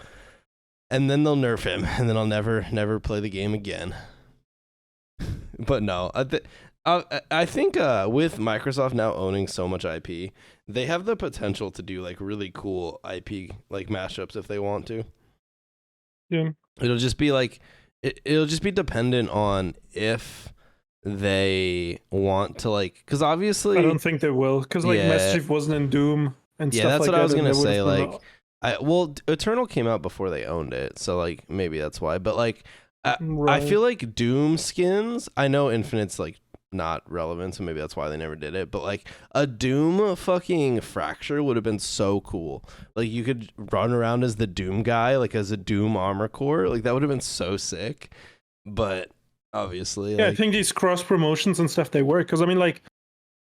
And then they'll nerf him, and then I'll never play the game again. But no, I think with Microsoft now owning so much IP, they have the potential to do like really cool IP like mashups if they want to. Yeah, it'll just be like it'll just be dependent on if they want to like, because obviously I don't think they will, because like Master Chief wasn't in Doom and stuff like that. Yeah, that's what I was gonna say. Like. Eternal came out before they owned it, so like maybe that's why. But like, I feel like Doom skins. I know Infinite's like not relevant, so maybe that's why they never did it. But like a Doom fucking Fracture would have been so cool. Like you could run around as the Doom guy, like as a Doom armor core. Like that would have been so sick. But obviously, I think these cross promotions and stuff they work, because I mean like.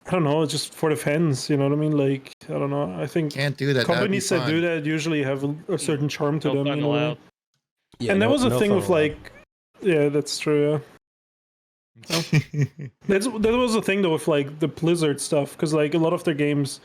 I don't know, it's just for the fans, you know what I mean? Like, I don't know. I think can't do that. Companies that do that usually have a certain charm to them. You know? Yeah, and that was a thing with like, yeah, that's true. Yeah. that was a thing though with like the Blizzard stuff, because like a lot of their games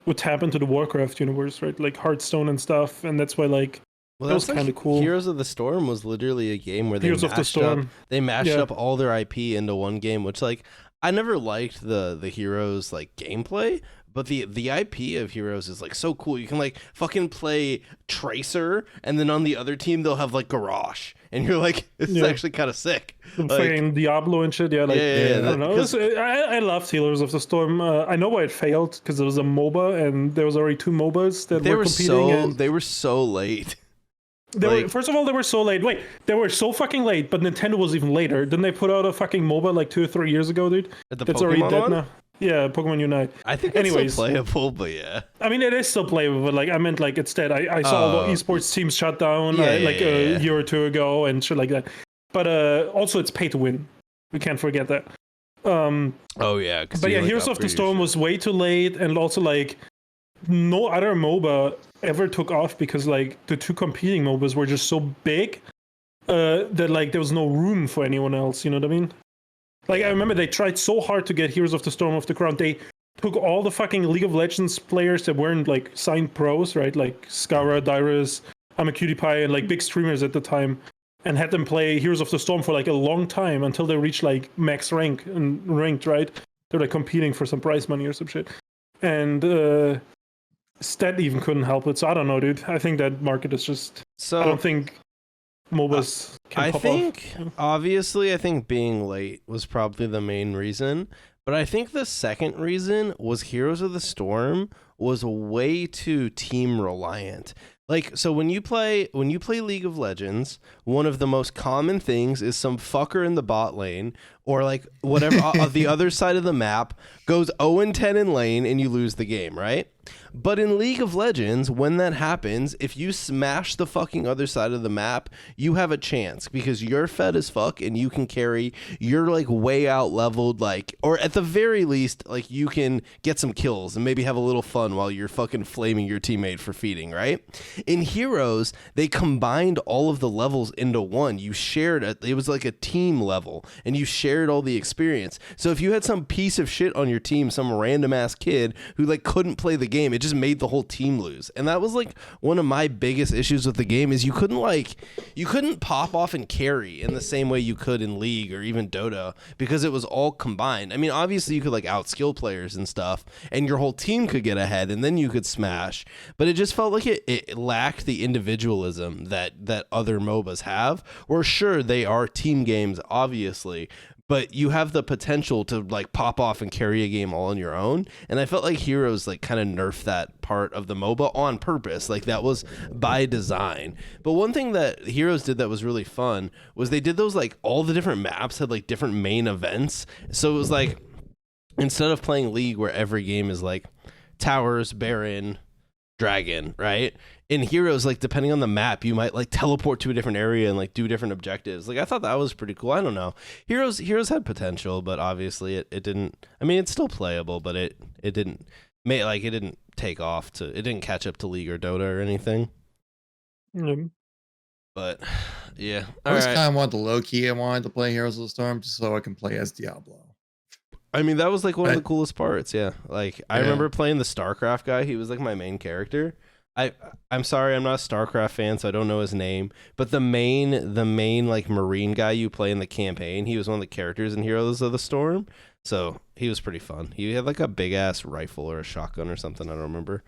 would tap into the Warcraft universe, right? Like Hearthstone and stuff, and that's why like. Well, that was kind of cool. Heroes of the Storm was literally a game where they mashed up all their IP into one game, which like. I never liked the Heroes like gameplay, but the IP of Heroes is like so cool. You can like fucking play Tracer, and then on the other team they'll have like Garrosh, and you're like, this is actually kind of sick. Playing Diablo and shit, I don't know. I loved Heroes of the Storm. I know why it failed, because it was a MOBA, and there was already 2 MOBAs that were competing. They were so late. First of all, they were so late. Wait, they were so fucking late, but Nintendo was even later. Didn't they put out a fucking MOBA like 2 or 3 years ago, dude? That's Pokemon already dead now. Yeah, Pokemon Unite. I think it's still playable, but yeah. I mean, it is still playable, but like I meant like it's dead. I saw all the esports teams shut down a year or two ago and shit like that. But also it's pay to win. We can't forget that. Oh yeah. But yeah, Heroes of the Storm was way too late, and also like no other MOBA ever took off because like the two competing MOBAs were just so big that like there was no room for anyone else. You know what I mean? Like, I remember they tried so hard to get Heroes of the Storm off the ground. They took all the fucking League of Legends players that weren't, like, signed pros, right? Like, Skara, Dyrus, AmaCutiePie, and, like, big streamers at the time, and had them play Heroes of the Storm for, like, a long time until they reached, like, max ranked, right? They're, like, competing for some prize money or some shit. And Stat even couldn't help it. So I don't know, dude. I think that market is just... So I don't think... MOBAs can pop off. Obviously, I think being late was probably the main reason, but I think the second reason was Heroes of the Storm was way too team reliant. Like, so when you play League of Legends, one of the most common things is some fucker in the bot lane or like whatever the other side of the map goes 0-10 in lane and you lose the game, right? But in League of Legends, when that happens, if you smash the fucking other side of the map, you have a chance because you're fed as fuck and you can carry, you're like way out leveled, like, or at the very least, like you can get some kills and maybe have a little fun while you're fucking flaming your teammate for feeding, right? In Heroes, they combined all of the levels into one. You shared it was like a team level and you shared all the experience. So if you had some piece of shit on your team, some random ass kid who like couldn't play the game, it just made the whole team lose. And that was like one of my biggest issues with the game is you couldn't pop off and carry in the same way you could in League or even Dota because it was all combined. I mean, obviously you could like outskill players and stuff and your whole team could get ahead and then you could smash, but it just felt like it lacked the individualism that other MOBAs have. Or sure, they are team games, obviously, but you have the potential to like pop off and carry a game all on your own. And I felt like Heroes like kind of nerfed that part of the MOBA on purpose. Like that was by design. But one thing that Heroes did that was really fun was they did those like all the different maps had like different main events. So it was like instead of playing League where every game is like towers, Baron, Dragon, right? In Heroes, like depending on the map, you might like teleport to a different area and like do different objectives. Like I thought that was pretty cool. I don't know. Heroes had potential, but obviously it didn't. I mean, it's still playable, but it didn't take off it didn't catch up to League or Dota or anything. Mm. But yeah, I just kind of want the low key. I wanted to play Heroes of the Storm just so I can play as Diablo. I mean, that was like one of the coolest parts. Yeah, like I remember playing the StarCraft guy. He was like my main character. I'm sorry, I'm not a StarCraft fan, so I don't know his name. But the main like Marine guy you play in the campaign, he was one of the characters in Heroes of the Storm. So he was pretty fun. He had like a big ass rifle or a shotgun or something. I don't remember.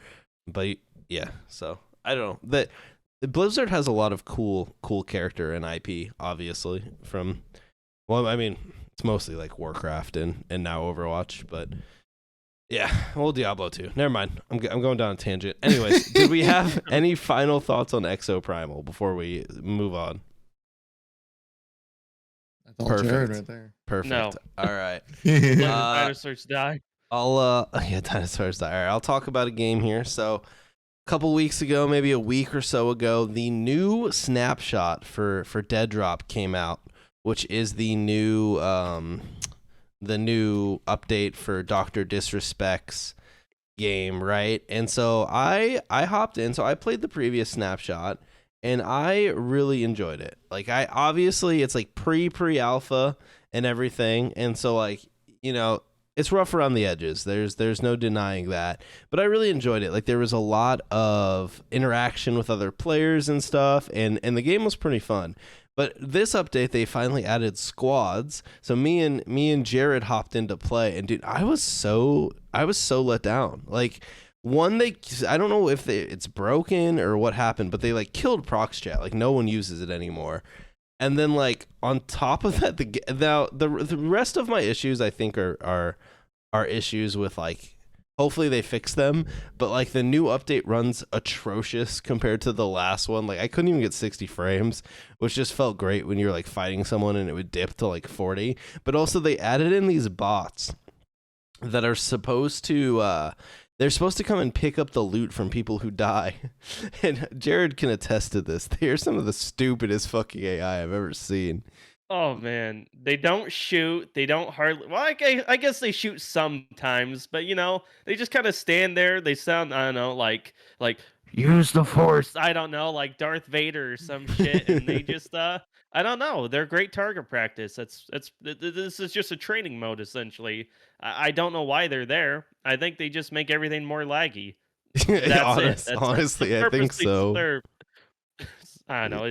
But yeah, so I don't know. Blizzard has a lot of cool character and IP, obviously. I mean, it's mostly like Warcraft and now Overwatch, but. Yeah, well, Diablo 2. Never mind. I'm going down a tangent. Anyways, did we have any final thoughts on Exoprimal before we move on? That's all Jared right there. Perfect. No. All right. Let dinosaurs die. Dinosaurs die. All right, I'll talk about a game here. So, a couple weeks ago, maybe a week or so ago, the new snapshot for Deadrop came out, which is the new update for Dr. Disrespect's game, right? And so I hopped in. So I played the previous snapshot and I really enjoyed it. Like obviously it's like pre-alpha and everything. And so like, you know, it's rough around the edges. There's no denying that. But I really enjoyed it. Like there was a lot of interaction with other players and stuff, and the game was pretty fun. But this update, they finally added squads. So me and Jared hopped into play, and dude, I was so let down. Like I don't know if it's broken or what happened, but they like killed Prox Chat. Like no one uses it anymore. And then like on top of that, the rest of my issues I think are issues with like. Hopefully they fix them, but like the new update runs atrocious compared to the last one. Like I couldn't even get 60 frames, which just felt great when you're like fighting someone and it would dip to like 40. But also they added in these bots. that are supposed to they're supposed to come and pick up the loot from people who die. And Jared can attest to this. They're some of the stupidest fucking AI I've ever seen. Oh man, they don't shoot. They don't hardly. Well, I guess they shoot sometimes, but they just kind of stand there. They sound, I don't know, like use the force. I don't know, like Darth Vader or some shit, and they just I don't know. They're great target practice. This is just a training mode essentially. I don't know why they're there. I think they just make everything more laggy. That's honestly, I think so. I don't know.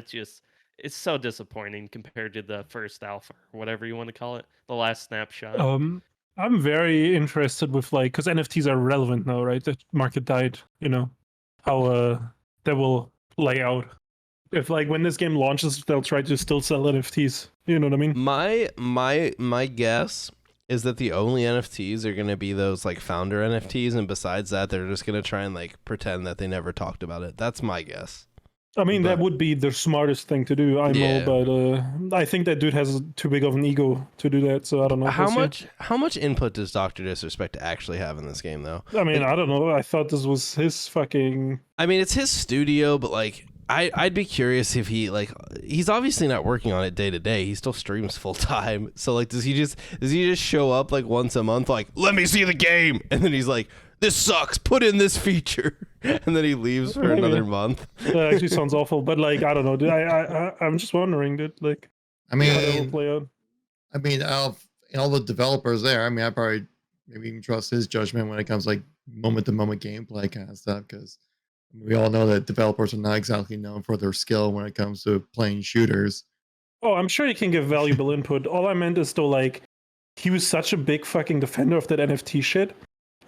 It's so disappointing compared to the first alpha or whatever you want to call it, the last snapshot. I'm very interested with because NFTs are relevant now, right? The market died, how that will lay out. If when this game launches, they'll try to still sell NFTs. You know what I mean? My guess is that the only NFTs are going to be those founder NFTs, and besides that, they're just going to try and pretend that they never talked about it. That's my guess. I mean, that would be the smartest thing to do, I know, but I think that dude has too big of an ego to do that, so I don't know. How much input does Dr. Disrespect actually have in this game, though? I mean, I don't know. I thought this was his fucking... I mean, it's his studio, but, I'd be curious if he, he's obviously not working on it day to day. He still streams full time. So, does he just show up, once a month, let me see the game? And then he's like, this sucks, put in this feature. And then he leaves for another month. That actually sounds awful, but I don't know, dude. I'm just wondering, dude. I mean, how that will play out. I mean, all the developers there. I mean, I probably maybe even trust his judgment when it comes moment to moment gameplay kind of stuff, because we all know that developers are not exactly known for their skill when it comes to playing shooters. Oh, I'm sure you can give valuable input. All I meant is though, he was such a big fucking defender of that NFT shit.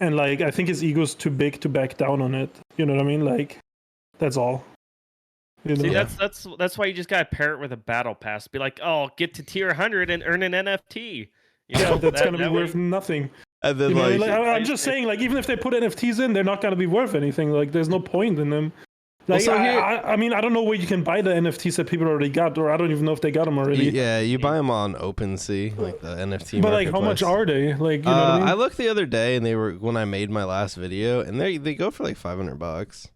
And I think his ego's too big to back down on it. You know what I mean? That's all. See, that's why you just gotta pair it with a battle pass. Be like, oh, get to tier 100 and earn an NFT. That's gonna be worth nothing. And then I'm just saying, even if they put NFTs in, they're not gonna be worth anything. There's no point in them. I mean, I don't know where you can buy the NFTs that people already got, or I don't even know if they got them already. Yeah, you buy them on OpenSea, the NFT. But how much are they? You know what I mean? I looked the other day, and they were when I made my last video, and they go for $500.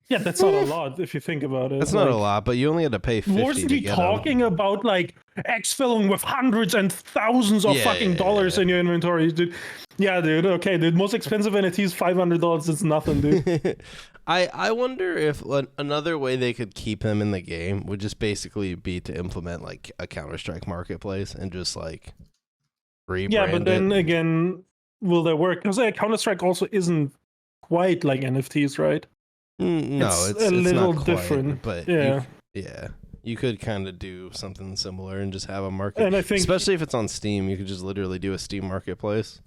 Yeah, that's not a lot if you think about it. That's not a lot, but you only had to pay $50. Wasn't he talking about exfilling with hundreds and thousands of fucking dollars in your inventory, dude? Yeah, dude. Okay, dude. Most expensive NFTs, $500. It's nothing, dude. I wonder if another way they could keep him in the game would just basically be to implement a Counter-Strike marketplace and just rebrand. Yeah, but then again, will that work? Because Counter-Strike also isn't quite like NFTs, right? No, it's a little not quite, different. But you could kind of do something similar and just have a market. And I think, especially if it's on Steam, you could just literally do a Steam marketplace.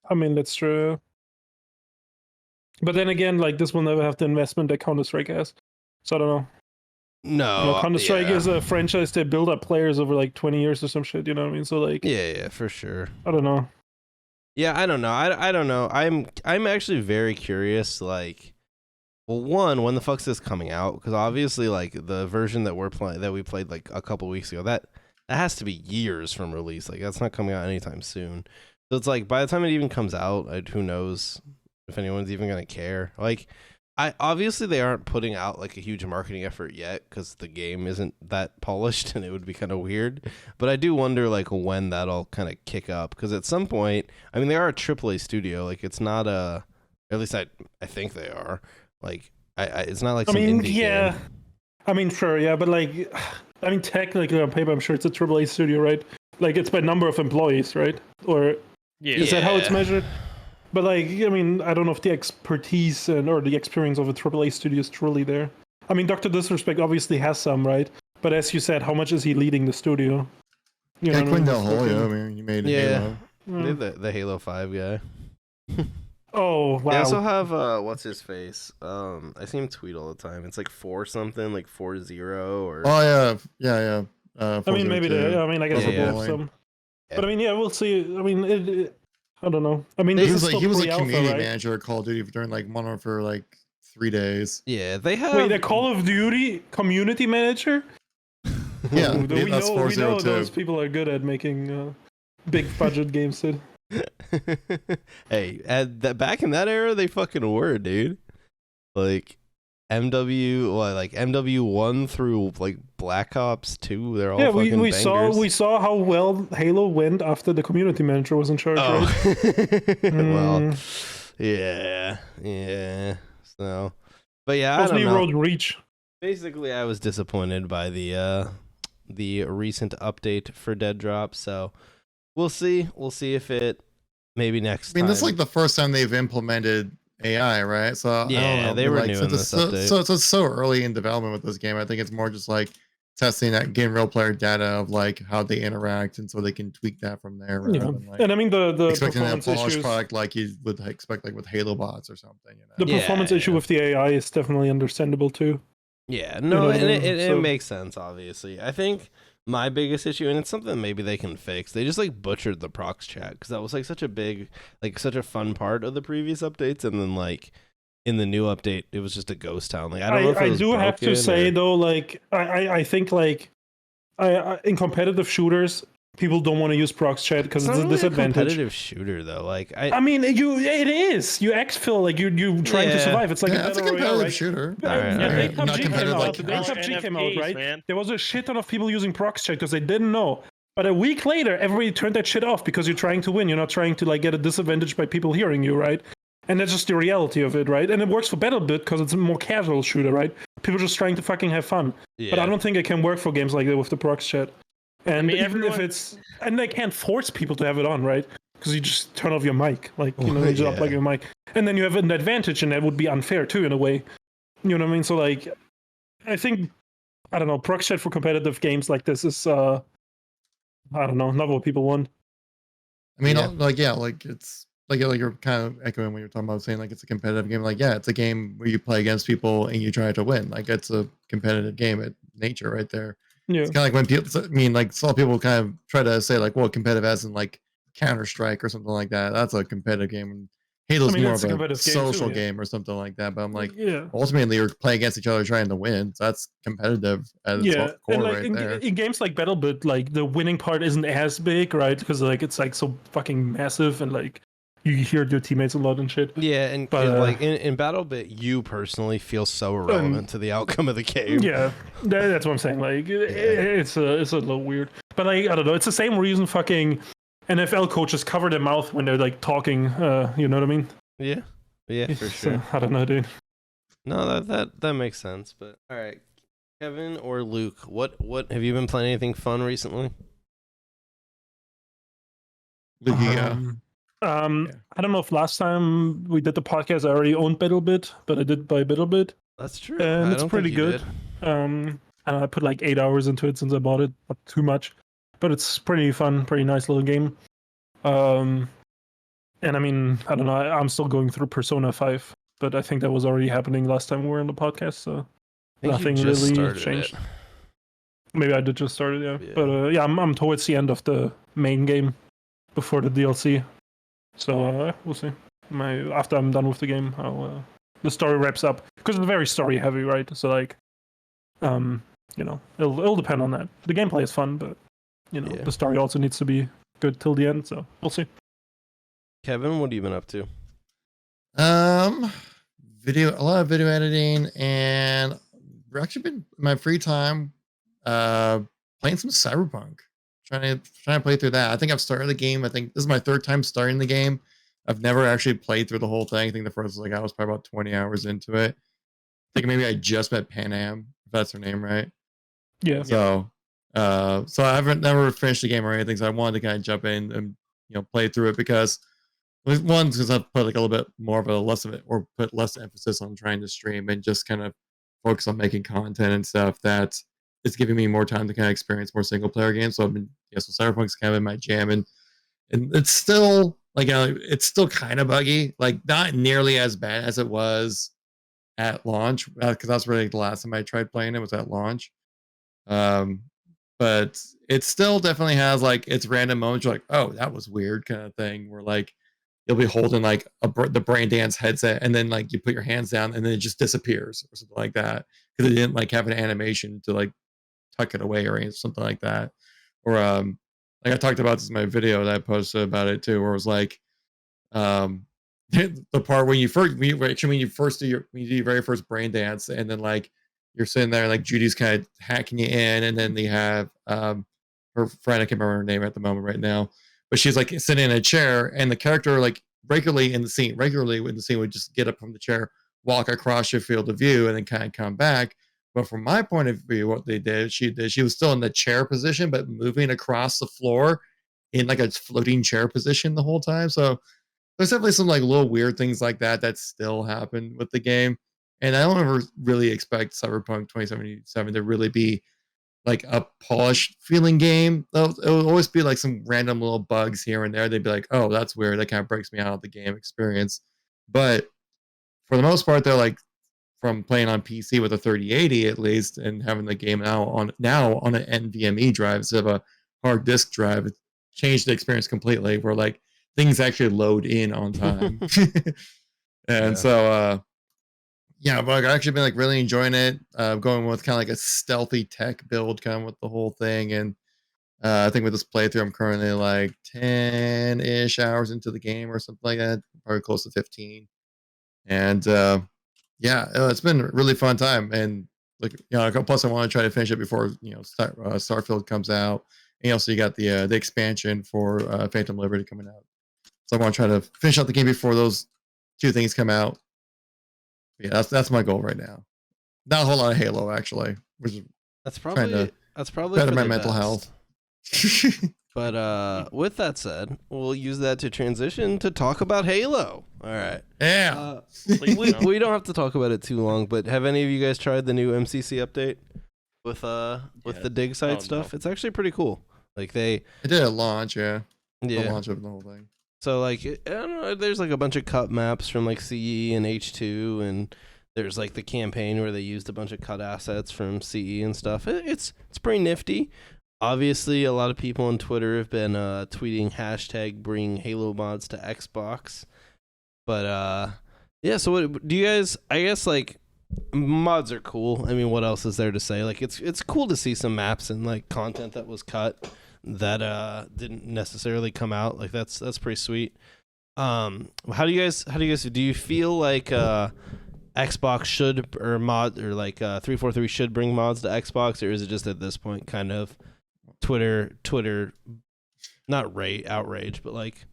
I mean, that's true. But then again, this will never have the investment that Counter-Strike has. So I don't know. No, Counter-Strike is a franchise that build up players over 20 years or some shit. You know what I mean? So yeah, for sure. I don't know. Yeah, I don't know. I don't know. I'm actually very curious. Well, one, when the fuck's this coming out? Because obviously, the version that we played a couple weeks ago, that has to be years from release. That's not coming out anytime soon. So it's by the time it even comes out, who knows if anyone's even gonna care. Obviously they aren't putting out a huge marketing effort yet because the game isn't that polished, and it would be kind of weird. But I do wonder when that'll kind of kick up, because at some point, I mean, they are a AAA studio. It's not a, at least I think they are. It's not some indie game. I mean, sure, yeah, but I mean, technically on paper, I'm sure it's a AAA studio, right? It's by number of employees, right? Or is that how it's measured? But I mean, I don't know if the expertise or the experience of a AAA studio is truly there. I mean, Dr. Disrespect obviously has some, right? But as you said, how much is he leading the studio? Quinn Del Holio, I mean, you made Halo. The Halo 5 guy. Oh, wow. They also have what's his face? I see him tweet all the time. It's 4 something, 40 or. Oh yeah. I mean, maybe I guess they have some. But I mean, yeah, we'll see. I mean, I don't know. I mean, he was a community manager at Call of Duty during one for 3 days. Yeah, they have. Wait, a Call of Duty community manager? Yeah, we know those people are good at making big budget games. Hey, back in that era, they fucking were, dude. Like MW1 through like Black Ops 2, they're all fucking we bangers. saw how well Halo went after the community manager was in charge, right? Well, yeah. So, but yeah, I don't know. Road Reach. Basically, I was disappointed by the recent update for Deadrop. So we'll see. We'll see if it maybe next time. I mean, this is like the first time they've implemented AI, right? So yeah, I don't know. they were like, new in this update. So it's so early in development with this game. I think it's more just like testing that, getting real player data of like how they interact, and so they can tweak that from there. Rather than, like, and I mean the expecting that performance polished issues, product like you would expect, like with Halo bots or something. You know? The performance issue with the AI is definitely understandable too. Yeah, no, and it makes sense. Obviously, I think my biggest issue, and it's something maybe they can fix, they just like butchered the procs chat, because that was like such a big, like such a fun part of the previous updates, and then like in the new update, it was just a ghost town. Like I don't know if it was broken have to say or... though, like I think like I in competitive shooters, people don't want to use procs chat because it's a disadvantage. A competitive shooter though, like I mean, it is. You exfil like you trying to survive. It's like it's a competitive shooter. PUBG came out, right? Man. There was a shit ton of people using procs chat because they didn't know. But a week later, everybody turned that shit off because you're trying to win. You're not trying to like get a disadvantage by people hearing you, right? And that's just the reality of it, right? And it works for BattleBit because it's a more casual shooter, right? People just trying to fucking have fun. Yeah. But I don't think it can work for games like that with the procs chat. And I mean, even if it's... And they can't force people to have it on, right? Because you just turn off your mic. Like, you know, you just unplug your mic. And then you have an advantage, and that would be unfair, too, in a way. You know what I mean? So, like, I think... I don't know. Procs chat for competitive games like this is... I don't know. Not what people want. I mean, it's... Like you're kind of echoing what you're talking about, saying like it's a competitive game. Like, yeah, it's a game where you play against people and you try to win. Like, it's a competitive game at nature right there. Yeah. It's kind of like when people, I mean, like some people kind of try to say like, well, competitive as in like Counter-Strike or something like that. That's a competitive game. And Halo's more of a social game or something like that. But I'm like, ultimately you're playing against each other trying to win. So that's competitive at its core, and like right there. In games like BattleBit, like the winning part isn't as big, right? Because like it's like so fucking massive and like you hear your teammates a lot and shit. Yeah, and like in BattleBit, you personally feel so irrelevant to the outcome of the game. Yeah, that's what I'm saying. Like, it's a little weird. But like, I don't know. It's the same reason fucking NFL coaches cover their mouth when they're like talking. You know what I mean? Yeah, for sure. So, I don't know, dude. No, that makes sense. But all right, Kevin or Luke, what have you been playing anything fun recently? Luke, I don't know if last time we did the podcast I already owned BattleBit, but I did buy BattleBit. That's true. And it's pretty good. I put like 8 hours into it since I bought it, not too much. But it's pretty fun, pretty nice little game. And I mean, I don't know, I'm still going through Persona 5, but I think that was already happening last time we were on the podcast, so nothing really changed. Maybe I did just start it, yeah. But I'm towards the end of the main game before the DLC. So we'll see. After I'm done with the game, the story wraps up because it's very story heavy, right? So like, you know, it'll depend on that. The gameplay is fun, but you know, the story also needs to be good till the end. So we'll see. Kevin, what have you been up to? A lot of video editing, and we've actually been in my free time playing some CyberPunk. Trying to play through that. I think I've started the game. I think this is my third time starting the game. I've never actually played through the whole thing. I think the first I was probably about 20 hours into it. I think maybe I just met Panam, if that's her name, right? Yeah. So I haven't never finished the game or anything. So I wanted to kind of jump in and play through it because because I've put like a little bit more of put less emphasis on trying to stream and just kind of focus on making content and stuff that it's giving me more time to kind of experience more single player games. So I've been, so Cyberpunk's kind of in my jam, and it's still like, it's still kind of buggy, like not nearly as bad as it was at launch, because that's really the last time I tried playing it was at launch. But it still definitely has like its random moments, you're like, oh, that was weird kind of thing, where like you'll be holding like the brain dance headset, and then like you put your hands down, and then it just disappears or something like that, because it didn't like have an animation to like tuck it away or something like that. Or like I talked about this in my video that I posted about it too, where it was like, the part when you first do your very first brain dance, and then like you're sitting there, like Judy's kind of hacking you in, and then they have her friend, I can't remember her name at the moment right now, but she's like sitting in a chair, and the character like regularly in the scene would just get up from the chair, walk across your field of view, and then kind of come back. But from my point of view, what she was still in the chair position, but moving across the floor in like a floating chair position the whole time. So there's definitely some like little weird things like that still happen with the game. And I don't ever really expect Cyberpunk 2077 to really be like a polished feeling game. It'll always be like some random little bugs here and there. They'd be like, oh, that's weird. That kind of breaks me out of the game experience. But for the most part, they're like, from playing on PC with a 3080 at least, and having the game now on an NVMe drive instead of a hard disk drive, it changed the experience completely. Where like things actually load in on time, and so yeah, but I've actually been like really enjoying it. Going with kind of like a stealthy tech build, kind of with the whole thing, and I think with this playthrough, I'm currently like 10-ish hours into the game or something like that, probably close to 15, and yeah, it's been a really fun time, and like plus I want to try to finish it before Starfield comes out, and also you got the expansion for Phantom Liberty coming out, so I want to try to finish out the game before those two things come out. But yeah, that's my goal right now. Not a whole lot of Halo actually, which is that's probably better my mental health. But with that said, we'll use that to transition to talk about Halo. All right. Yeah. We don't have to talk about it too long, but have any of you guys tried the new MCC update with the dig site stuff? No. It's actually pretty cool. Like they did a launch, yeah. The launch of the whole thing. So like I don't know, there's like a bunch of cut maps from like CE and H2, and there's like the campaign where they used a bunch of cut assets from CE and stuff. It's pretty nifty. Obviously, a lot of people on Twitter have been tweeting hashtag bring Halo mods to Xbox. But yeah, so what do you guys, I guess like mods are cool. I mean, what else is there to say? Like it's cool to see some maps and like content that was cut that didn't necessarily come out. Like that's pretty sweet. How do you guys do you feel like Xbox should or mod or like 343 should bring mods to Xbox, or is it just at this point kind of Twitter not outrage, but like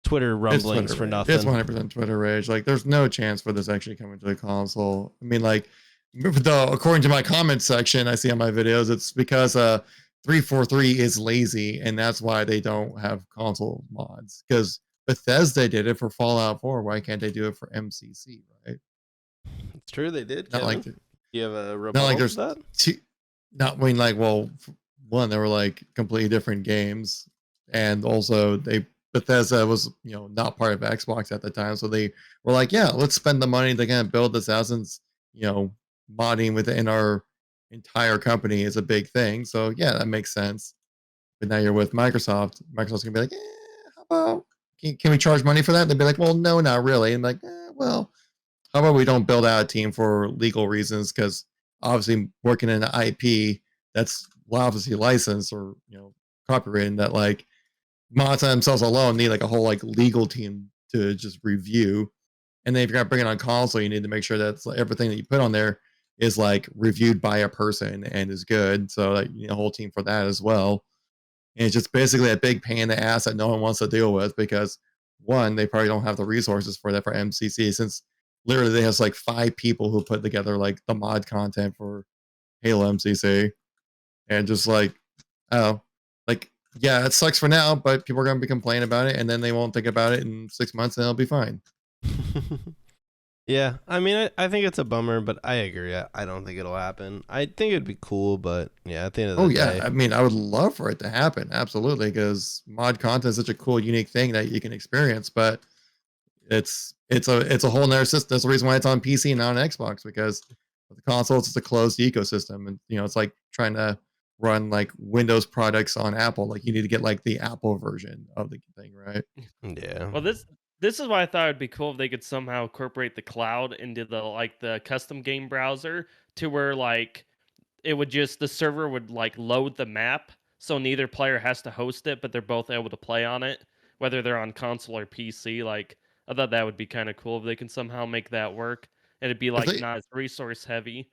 Twitter rumblings for nothing? It's 100% Twitter rage. Like there's no chance for this actually coming to the console. I mean, like according to my comments section I see on my videos, it's because 343 is lazy, and that's why they don't have console mods. Because Bethesda did it for Fallout 4, why can't they do it for MCC, right? It's true, they did. Not Kevin. like Do you have a rebuttal not like there's to that? not I mean like, well, one, they were like completely different games, and also Bethesda was not part of Xbox at the time, so they were like, yeah, let's spend the money to kind of build this out, since modding within our entire company is a big thing. So yeah, that makes sense. But now you're with Microsoft. Microsoft's gonna be like, how about can we charge money for that? They'd be like, well, no, not really. And like, well, how about we don't build out a team for legal reasons? Because obviously working in an IP that's obviously licensed or copyrighted, that like mods themselves alone need like a whole like legal team to just review. And then if you're gonna bring it on console, you need to make sure that everything that you put on there is like reviewed by a person and is good. So like a whole team for that as well. And it's just basically a big pain in the ass that no one wants to deal with, because one, they probably don't have the resources for that for MCC, since literally they have like 5 people who put together like the mod content for Halo MCC. And just like, oh, like, yeah, it sucks for now, but people are going to be complaining about it, and then they won't think about it in 6 months, and it'll be fine. Yeah, I mean, I think it's a bummer, but I agree. I don't think it'll happen. I think it'd be cool, but yeah, at the end of the day. I mean, I would love for it to happen, absolutely, because mod content is such a cool, unique thing that you can experience. But it's a whole nother system. That's the reason why it's on PC and not on Xbox, because the console is a closed ecosystem, and it's like trying to run like Windows products on Apple. Like you need to get like the Apple version of the thing, right? Yeah. Well, this is why I thought it'd be cool if they could somehow incorporate the cloud into the custom game browser, to where like it would just, the server would like load the map so neither player has to host it, but they're both able to play on it, whether they're on console or PC. Like, I thought that would be kind of cool if they can somehow make that work, and it'd be If like they not as resource heavy.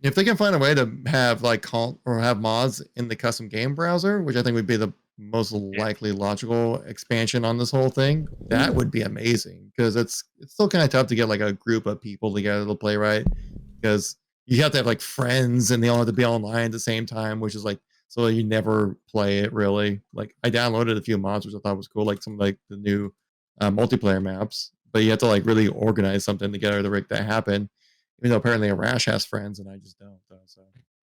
if they can find a way to have like have mods in the custom game browser, which I think would be the most likely logical expansion on this whole thing, that would be amazing, because it's still kind of tough to get like a group of people together to play, right? Because you have to have like friends and they all have to be online at the same time, which is like, so you never play it really. Like, I downloaded a few mods which I thought was cool, like some like the new multiplayer maps, but you have to like really organize something together to make that happen. Even though apparently Arash has friends and I just don't. So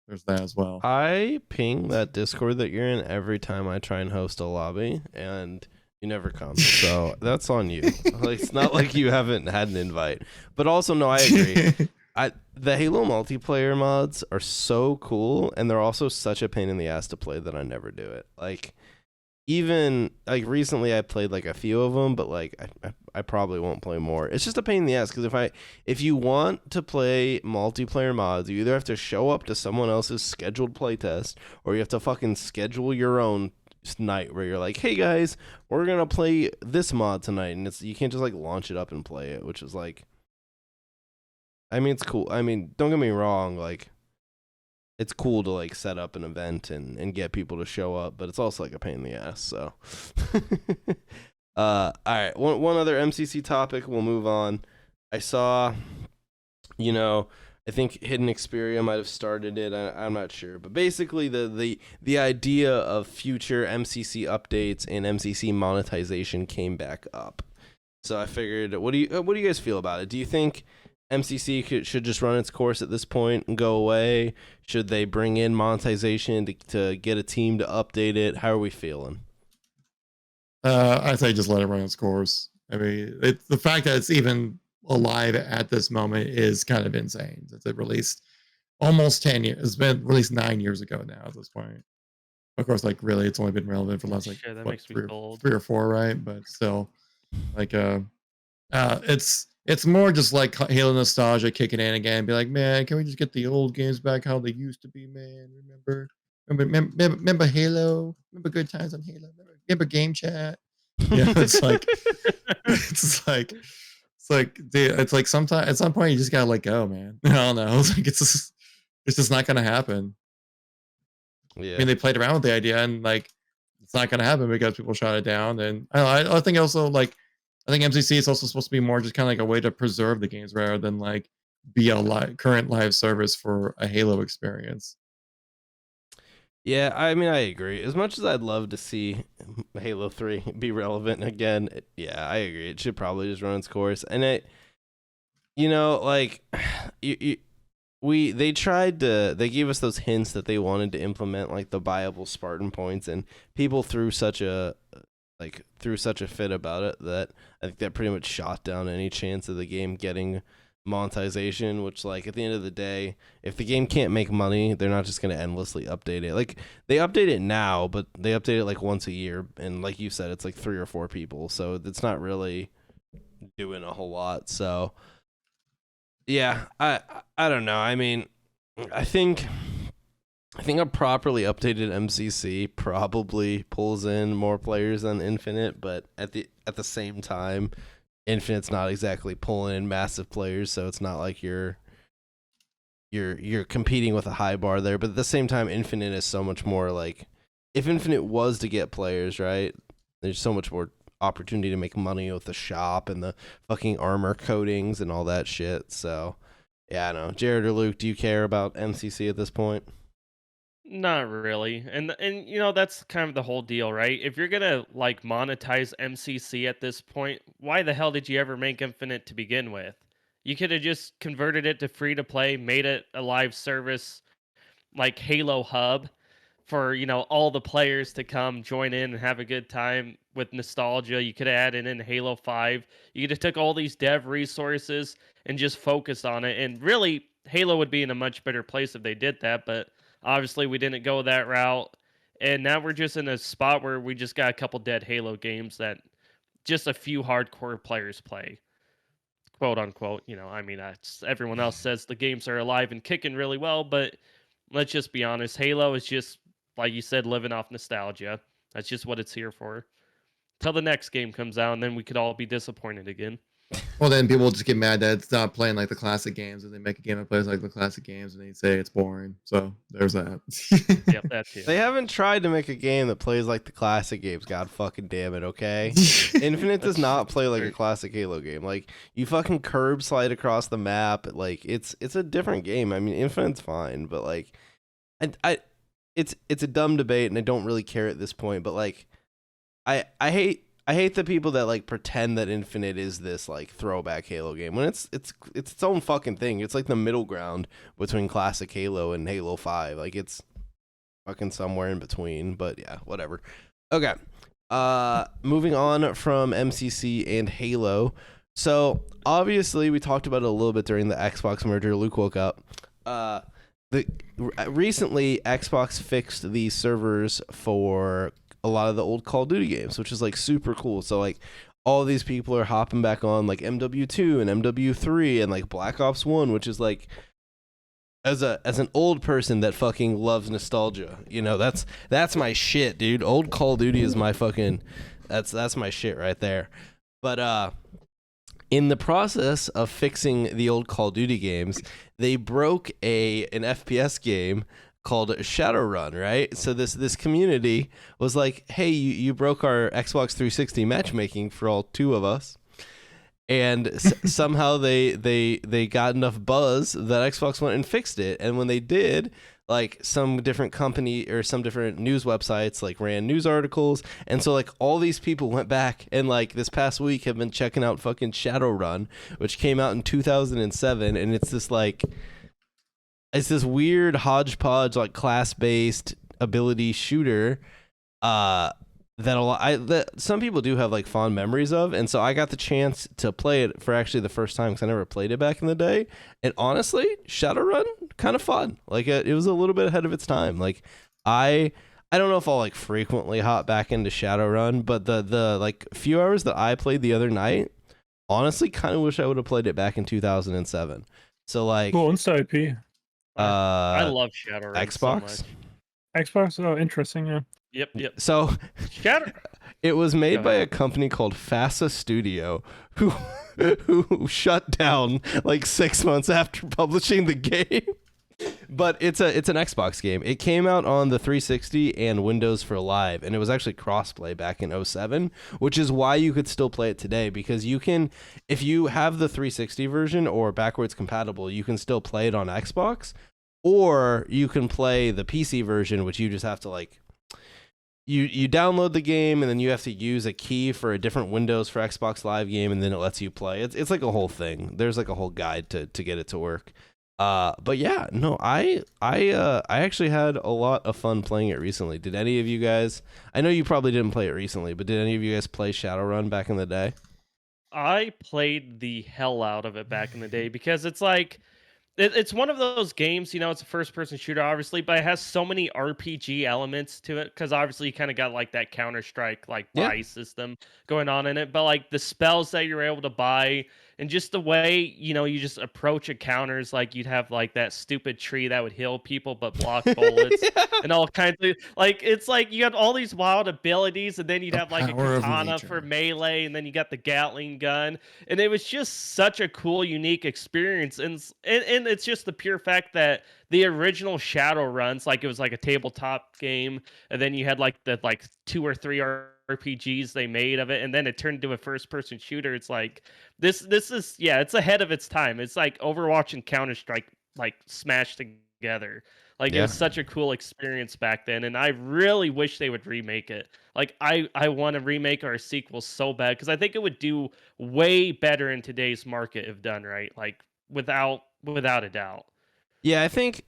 there's that as well. I ping that Discord that you're in every time I try and host a lobby, and you never come. So that's on you. Like, it's not like you haven't had an invite. But also, no, I agree. The Halo multiplayer mods are so cool, and they're also such a pain in the ass to play that I never do it. Like, even like recently I played like a few of them, but like I probably won't play more. It's just a pain in the ass, because if you want to play multiplayer mods, you either have to show up to someone else's scheduled playtest, or you have to fucking schedule your own night where you're like, hey guys, we're gonna play this mod tonight, and you can't just like launch it up and play it, which is like, I mean, it's cool. I mean, don't get me wrong, like, it's cool to like set up an event and get people to show up, but it's also like a pain in the ass. So, all right, one other MCC topic. We'll move on. I saw, I think Hidden Xperia might have started it. I'm not sure, but basically the idea of future MCC updates and MCC monetization came back up. So I figured, what do you guys feel about it? Do you think MCC should just run its course at this point and go away? Should they bring in monetization to get a team to update it? How are we feeling? I say just let it run its course. I mean, the fact that it's even alive at this moment is kind of insane. That it released almost 10 years. It's been released 9 years ago now at this point. Of course, like, really, it's only been relevant for the last, like, That what, makes me bold. 3 or 4, right? But still, like, it's more just like Halo nostalgia kicking in again and be like, man, can we just get the old games back how they used to be, man? Remember Halo? Remember good times on Halo? Remember game chat? Yeah, it's like dude, it's like sometimes at some point you just gotta let go, man. I don't know. It's like it's just not gonna happen. Yeah. I mean, they played around with the idea and like it's not gonna happen because people shot it down. And I think also, like, I think MCC is also supposed to be more just kind of like a way to preserve the games rather than like be a current live service for a Halo experience. Yeah, I mean, I agree. As much as I'd love to see Halo 3 be relevant again, yeah, I agree. It should probably just run its course. And like, they gave us those hints that they wanted to implement like the viable Spartan points, and people threw such a fit about it that I think that pretty much shot down any chance of the game getting monetization, which, like, at the end of the day, if the game can't make money, they're not just going to endlessly update it. Like, they update it now, but they update it like once a year, and like you said, it's like 3 or 4 people, so it's not really doing a whole lot. So yeah, I don't know. I mean, I think a properly updated MCC probably pulls in more players than Infinite, but at the same time, Infinite's not exactly pulling in massive players, so it's not like you're competing with a high bar there. But at the same time, Infinite is so much more like, if Infinite was to get players, right, there's so much more opportunity to make money with the shop and the fucking armor coatings and all that shit. So yeah, I don't know. Jared or Luke, do you care about MCC at this point? Not really. And that's kind of the whole deal, right? If you're gonna like monetize MCC at this point, why the hell did you ever make Infinite to begin with? You could have just converted it to free to play, made it a live service like Halo Hub for, all the players to come join in and have a good time with nostalgia. You could have added in Halo 5. You could have took all these dev resources and just focused on it. And really, Halo would be in a much better place if they did that, but obviously, we didn't go that route, and now we're just in a spot where we just got a couple dead Halo games that just a few hardcore players play, quote unquote. I mean, everyone else says the games are alive and kicking really well, but let's just be honest, Halo is just like you said, living off nostalgia. That's just what it's here for. Till the next game comes out, and then we could all be disappointed again. Well, then people just get mad that it's not playing like the classic games, and they make a game that plays like the classic games, and they say it's boring. So there's that. Yep, that too. They haven't tried to make a game that plays like the classic games. God fucking damn it, okay? Infinite does not play like a classic Halo game. Like, you fucking curb slide across the map. Like, it's a different game. I mean, Infinite's fine, but like, it's a dumb debate, and I don't really care at this point. But like, I hate the people that like pretend that Infinite is this like throwback Halo game when it's its own fucking thing. It's like the middle ground between classic Halo and Halo 5. Like, it's fucking somewhere in between, but yeah, whatever. Okay. Moving on from MCC and Halo. So obviously we talked about it a little bit during the Xbox merger. Luke woke up. Recently Xbox fixed the servers for a lot of the old Call of Duty games, which is like super cool. So like all these people are hopping back on like MW2 and MW3 and like Black Ops 1, which is like, as an old person that fucking loves nostalgia, you know, that's my shit, dude. Old Call of Duty is my fucking, that's my shit right there. But in the process of fixing the old Call of Duty games, they broke an FPS game called Shadowrun, right? So this community was like, hey, you broke our Xbox 360 matchmaking for all two of us. And somehow they got enough buzz that Xbox went and fixed it. And when they did, like some different company or some different news websites like ran news articles. And so like all these people went back and like this past week have been checking out fucking Shadowrun, which came out in 2007. And it's this like, it's this weird hodgepodge, like class-based ability shooter that some people do have like fond memories of. And so I got the chance to play it for actually the first time because I never played it back in the day. And honestly, Shadowrun, kind of fun. Like it was a little bit ahead of its time. Like I don't know if I'll like frequently hop back into Shadowrun, but the like few hours that I played the other night, honestly, kind of wish I would have played it back in 2007. So like, Cool, what's the IP? I love Shadowrun. Xbox. So much. Xbox. Oh, interesting. Yeah. Yep. So Shadow. It was made by a company called FASA Studio, who shut down like 6 months after publishing the game. But it's an Xbox game. It came out on the 360 and Windows for Live, and it was actually crossplay back in 2007, which is why you could still play it today, because you can, if you have the 360 version or backwards compatible, you can still play it on Xbox, or you can play the PC version, which you just have to like, you download the game and then you have to use a key for a different Windows for Xbox Live game, and then it lets you play. It's like a whole thing. There's like a whole guide to get it to work. But yeah, no, I actually had a lot of fun playing it recently. Did any of you guys? I know you probably didn't play it recently, but did any of you guys play Shadowrun back in the day? I played the hell out of it back in the day because it's like it's one of those games, you know, it's a first-person shooter, obviously, but it has so many RPG elements to it because obviously you kind of got like that Counter-Strike like buy system going on in it, but like the spells that you're able to buy and just the way, you know, you just approach encounters, like you'd have like that stupid tree that would heal people but block bullets and all kinds of like, it's like you got all these wild abilities, and then you'd have like a katana for melee, and then you got the Gatling gun, and it was just such a cool, unique experience. And it's just the pure fact that the original Shadowruns, like it was like a tabletop game, and then you had like the 2 or 3 RPGs they made of it, and then it turned into a first-person shooter. It's like this is it's ahead of its time. It's like Overwatch and Counter-Strike like smashed together. Like it was such a cool experience back then, and I really wish they would remake it. Like I want to remake or a sequel so bad because I think it would do way better in today's market if done right. Like without a doubt. Yeah, I think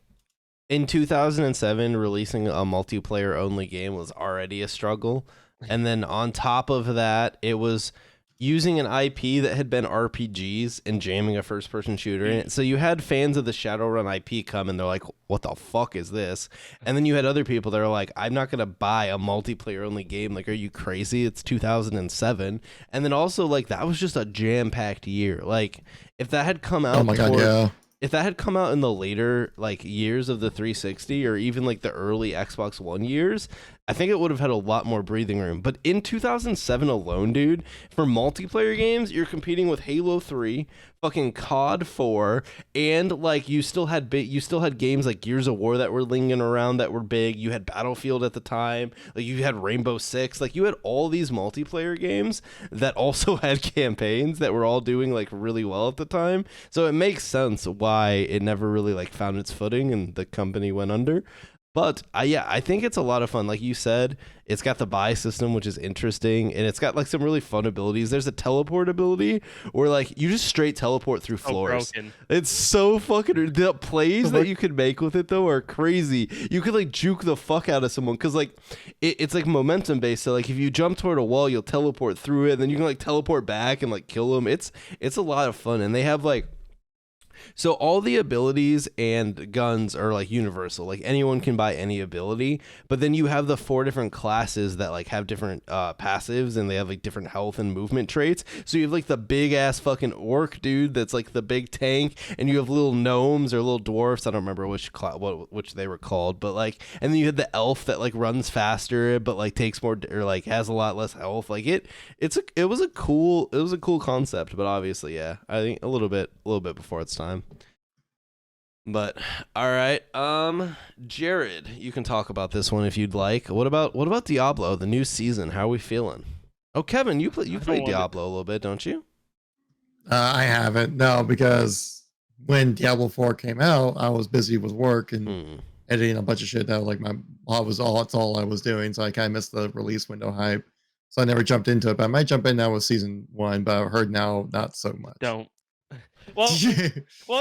in 2007, releasing a multiplayer only game was already a struggle. And then on top of that, it was using an IP that had been RPGs and jamming a first-person shooter in it. So you had fans of the Shadowrun IP come and they're like, what the fuck is this? And then you had other people that are like, I'm not going to buy a multiplayer-only game. Like, are you crazy? It's 2007. And then also, like, that was just a jam-packed year. Like, if that had come out if that had come out in the later like years of the 360 or even like the early Xbox One years, I think it would have had a lot more breathing room. But in 2007 alone, dude, for multiplayer games, you're competing with Halo 3, fucking COD 4, and like you still had games like Gears of War that were lingering around that were big. You had Battlefield at the time, like you had Rainbow Six, like you had all these multiplayer games that also had campaigns that were all doing like really well at the time. So it makes sense why it never really like found its footing and the company went under. But I think it's a lot of fun. Like you said, it's got the buy system, which is interesting, and it's got like some really fun abilities. There's a teleport ability where like you just straight teleport through floors. Broken. It's so fucking. The plays that you can make with it though are crazy. You could like juke the fuck out of someone because like it's like momentum based. So like if you jump toward a wall, you'll teleport through it, and then you can like teleport back and like kill them. It's a lot of fun, and they have like. So all the abilities and guns are like universal. Like anyone can buy any ability, but then you have the 4 different classes that like have different passives, and they have like different health and movement traits. So you have like the big ass fucking orc dude that's like the big tank, and you have little gnomes or little dwarfs. I don't remember which they were called, but like, and then you had the elf that like runs faster but like takes more or like has a lot less health. Like it was a cool concept, but obviously I think a little bit before its time. But all right, Jared, you can talk about this one if you'd like. What about Diablo, the new season? How are we feeling? Oh, Kevin, you played Diablo a little bit, don't you? I haven't, no, because when Diablo 4 came out, I was busy with work and editing a bunch of shit that like that's all I was doing. So I kind of missed the release window hype. So I never jumped into it. But I might jump in now with season 1, but I've heard now not so much. Don't. Well,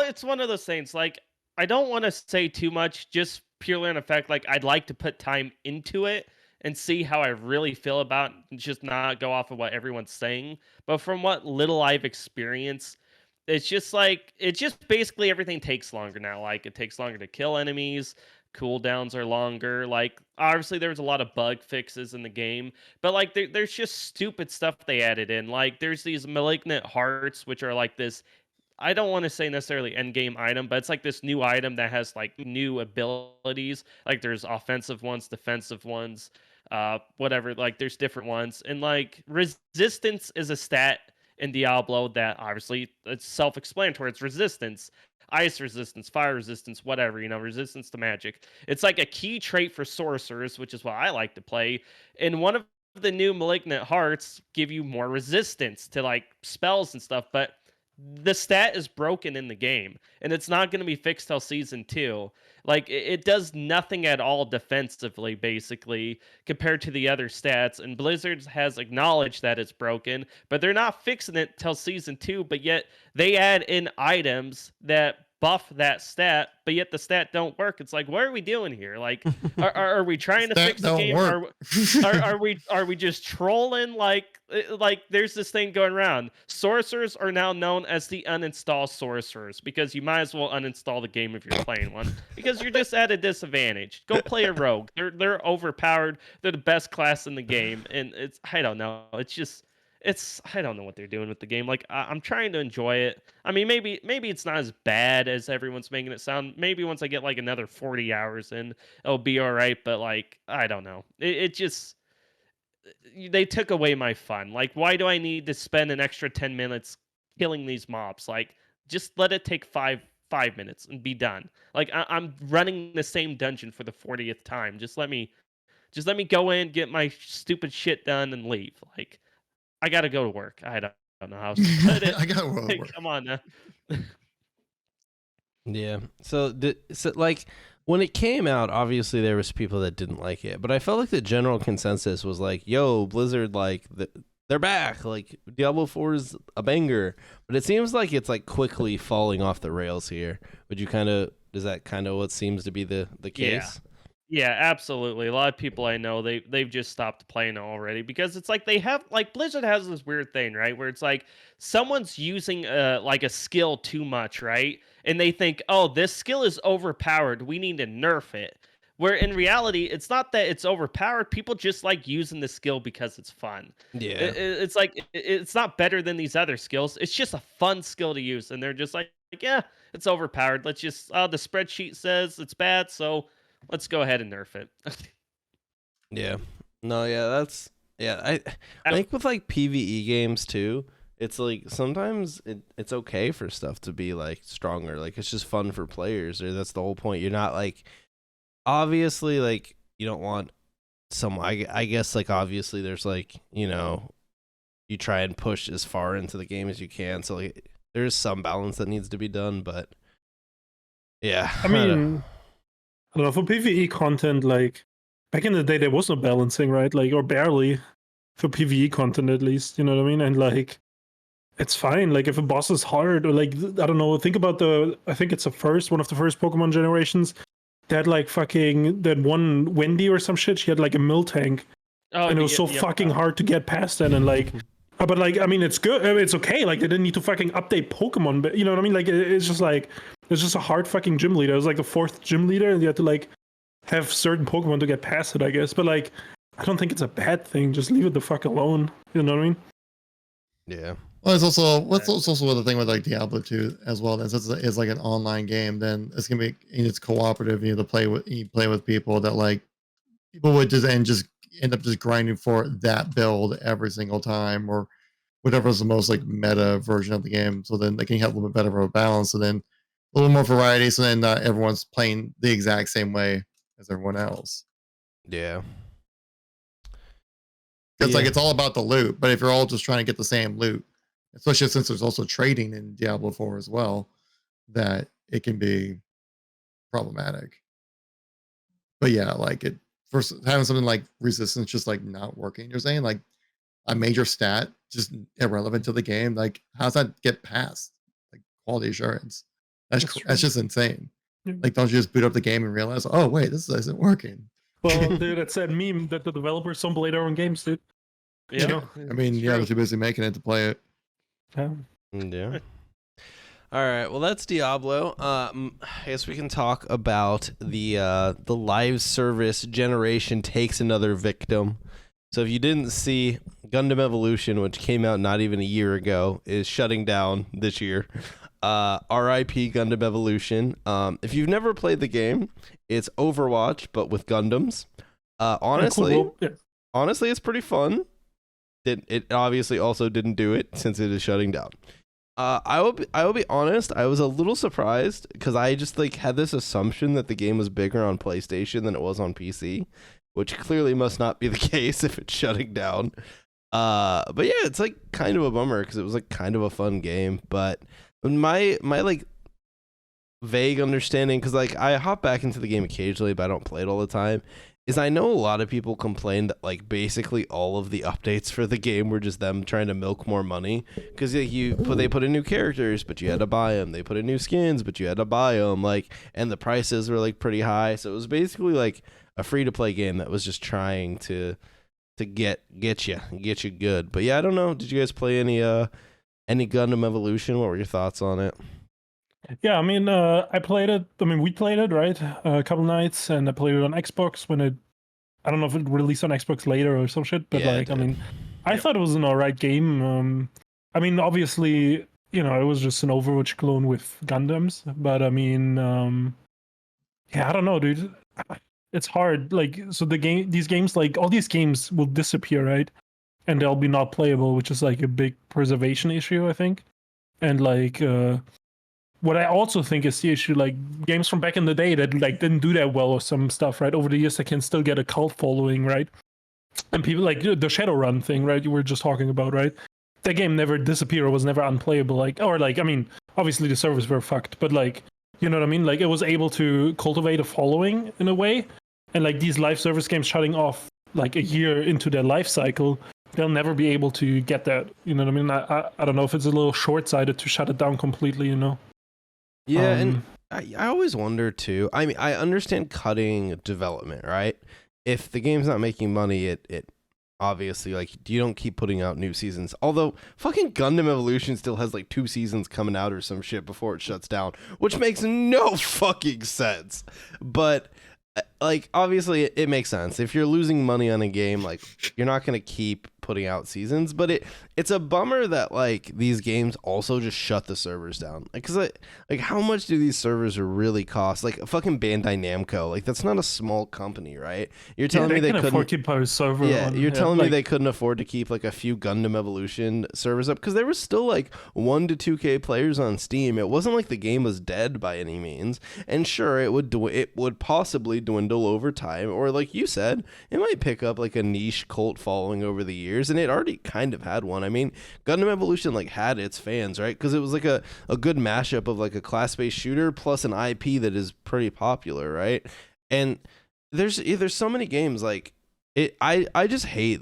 it's one of those things. Like, I don't want to say too much, just purely on the fact like I'd like to put time into it and see how I really feel about it, and just not go off of what everyone's saying. But from what little I've experienced, it's just basically everything takes longer now. Like it takes longer to kill enemies, cooldowns are longer. Like obviously there was a lot of bug fixes in the game, but like there's just stupid stuff they added in. Like there's these malignant hearts, which are like this, I don't want to say necessarily end game item, but it's like this new item that has like new abilities. Like there's offensive ones, defensive ones, whatever. Like there's different ones, and like resistance is a stat in Diablo that obviously it's self-explanatory. It's resistance, ice resistance, fire resistance, whatever, resistance to magic. It's like a key trait for sorcerers, which is what I like to play. And one of the new malignant hearts give you more resistance to like spells and stuff, but the stat is broken in the game, and it's not going to be fixed till season 2. Like it does nothing at all defensively, basically, compared to the other stats. And Blizzard has acknowledged that it's broken, but they're not fixing it till season 2. But yet they add in items that buff that stat, but yet the stat don't work. It's like, what are we doing here? Like, are we trying to fix the game? Are we just trolling? Like there's this thing going around. Sorcerers are now known as the uninstall sorcerers, because you might as well uninstall the game if you're playing one, because you're just at a disadvantage. Go play a rogue. They're overpowered. They're the best class in the game, and I don't know. I don't know what they're doing with the game. Like I'm trying to enjoy it. I mean, maybe it's not as bad as everyone's making it sound. Maybe once I get like another 40 hours in, it'll be all right. But like, I don't know. It just, they took away my fun. Like, why do I need to spend an extra 10 minutes killing these mobs? Like, just let it take five minutes and be done. Like I'm running the same dungeon for the 40th time. Just let me go in, get my stupid shit done, and leave. Like, I gotta go to work. I don't know how else to put it. I gotta go to work. Come on now. Yeah. So like when it came out, obviously there was people that didn't like it, but I felt like the general consensus was like, "Yo, Blizzard, like they're back. Like Diablo 4 is a banger." But it seems like it's like quickly falling off the rails here. Is that kind of what seems to be the case? Yeah, absolutely. A lot of people I know, they've just stopped playing it already, because it's like they have, like, Blizzard has this weird thing, right? Where it's like someone's using like a skill too much, right? And they think, "Oh, this skill is overpowered. We need to nerf it." Where in reality, it's not that it's overpowered. People just like using the skill because it's fun. Yeah. It's like it's not better than these other skills. It's just a fun skill to use, and they're just like, yeah, it's overpowered. Let's just the spreadsheet says it's bad, so let's go ahead and nerf it. Yeah. No, yeah, that's I think with like PvE games too, it's like sometimes it's okay for stuff to be like stronger. Like it's just fun for players, or that's the whole point. You're not like obviously like you don't want some I guess like obviously there's like, you know, you try and push as far into the game as you can. So like there's some balance that needs to be done, but yeah. I mean, I don't know, for PvE content, like back in the day there was no balancing, right? Like, or barely for PvE content at least, you know what I mean? And like it's fine. Like if a boss is hard, or like I don't know, think about I think it's one of the first Pokemon generations. That like fucking that one Wendy or some shit, she had like a mill tank. Oh, and it was so fucking hard to get past that, and like but like I mean it's good, it's okay, like they didn't need to fucking update Pokemon, but you know what I mean, like it's just like it's just a hard fucking gym leader. It was like the 4th gym leader, and you had to like have certain Pokemon to get past it, I guess. But like I don't think it's a bad thing, just leave it the fuck alone, you know what I mean? Yeah. Well, it's also the thing with like Diablo 2 as well. It's like an online game. Then it's gonna be, and it's cooperative. You have to play with people that like people would just end up just grinding for that build every single time, or whatever is the most like meta version of the game. So then they can have a little bit better of a balance. So then a little more variety. So then not everyone's playing the exact same way as everyone else. Yeah. It's like it's all about the loot. But if you're all just trying to get the same loot, especially since there's also trading in Diablo 4 as well, that it can be problematic. But yeah, like having something like resistance just like not working, you're saying like a major stat just irrelevant to the game. Like how's that get past? Like quality assurance. That's just insane. Yeah. Like don't you just boot up the game and realize, oh wait, this isn't working. Well, dude, it's that meme that the developers don't play their own games, dude. Yeah. You know? I mean, yeah, but you're busy making it to play it. Yeah. All right. Well, that's Diablo. I guess we can talk about the live service generation takes another victim. So if you didn't see, Gundam Evolution, which came out not even a year ago, is shutting down this year. R.I.P. Gundam Evolution. If you've never played the game, it's Overwatch but with Gundams. Honestly, it's pretty fun. It obviously also didn't do it since it is shutting down. I will be honest, I was a little surprised because I just like had this assumption that the game was bigger on PlayStation than it was on PC, which clearly must not be the case if it's shutting down. But yeah, it's like kind of a bummer because it was like kind of a fun game. But my like vague understanding, because like I hop back into the game occasionally, but I don't play it all the time, is I know a lot of people complained that like basically all of the updates for the game were just them trying to milk more money, because they put in new characters but you had to buy them, they put in new skins but you had to buy them, like, and the prices were like pretty high, so it was basically like a free to play game that was just trying to get you good. But yeah, I don't know, did you guys play any Gundam Evolution? What were your thoughts on it? Yeah, I mean, I played it. I mean, we played it, right? A couple nights, and I played it on Xbox when I don't know if it released on Xbox later or some shit, but yeah, like, I mean, I thought it was an alright game. I mean, obviously, you know, it was just an Overwatch clone with Gundams, but I mean, yeah, I don't know, dude. It's hard. Like, so these games, like, all these games will disappear, right? And they'll be not playable, which is like a big preservation issue, I think. And like, what I also think is the issue, like games from back in the day that like didn't do that well or some stuff, right? Over the years, they can still get a cult following, right? And people like the Shadowrun thing, right? You were just talking about, right? That game never disappeared or was never unplayable, like, or like, I mean, obviously the servers were fucked, but like, you know what I mean? Like it was able to cultivate a following in a way, and like these live service games shutting off like a year into their life cycle, they'll never be able to get that. You know what I mean? I don't know if it's a little short-sighted to shut it down completely, you know? Yeah, and I always wonder too. I mean, I understand cutting development, right? If the game's not making money, it obviously, like, you don't keep putting out new seasons. Although fucking Gundam Evolution still has like 2 seasons coming out or some shit before it shuts down, which makes no fucking sense. But like, obviously it makes sense. If you're losing money on a game, like, you're not going to keep putting out seasons, but it's a bummer that like these games also just shut the servers down. Because like how much do these servers really cost? Like fucking Bandai Namco, like that's not a small company, right? You're telling me they couldn't afford to keep a server. You're telling me they couldn't afford to keep like a few Gundam Evolution servers up, because there was still like 1 to 2K players on Steam. It wasn't like the game was dead by any means, and sure, it would possibly dwindle over time, or like you said, it might pick up like a niche cult following over the years, and it already kind of had one. I mean, Gundam Evolution like had its fans, right? Because it was like a good mashup of like a class-based shooter plus an IP that is pretty popular, right? And there's so many games like it. I just hate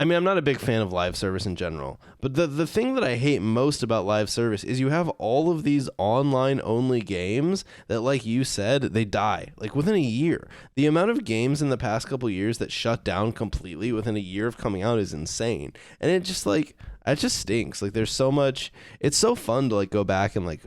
I'm not a big fan of live service in general, but the thing that I hate most about live service is you have all of these online only games that, like you said, they die like within a year. The amount of games in the past couple years that shut down completely within a year of coming out is insane. And it just stinks. Like there's so much, it's so fun to like go back and like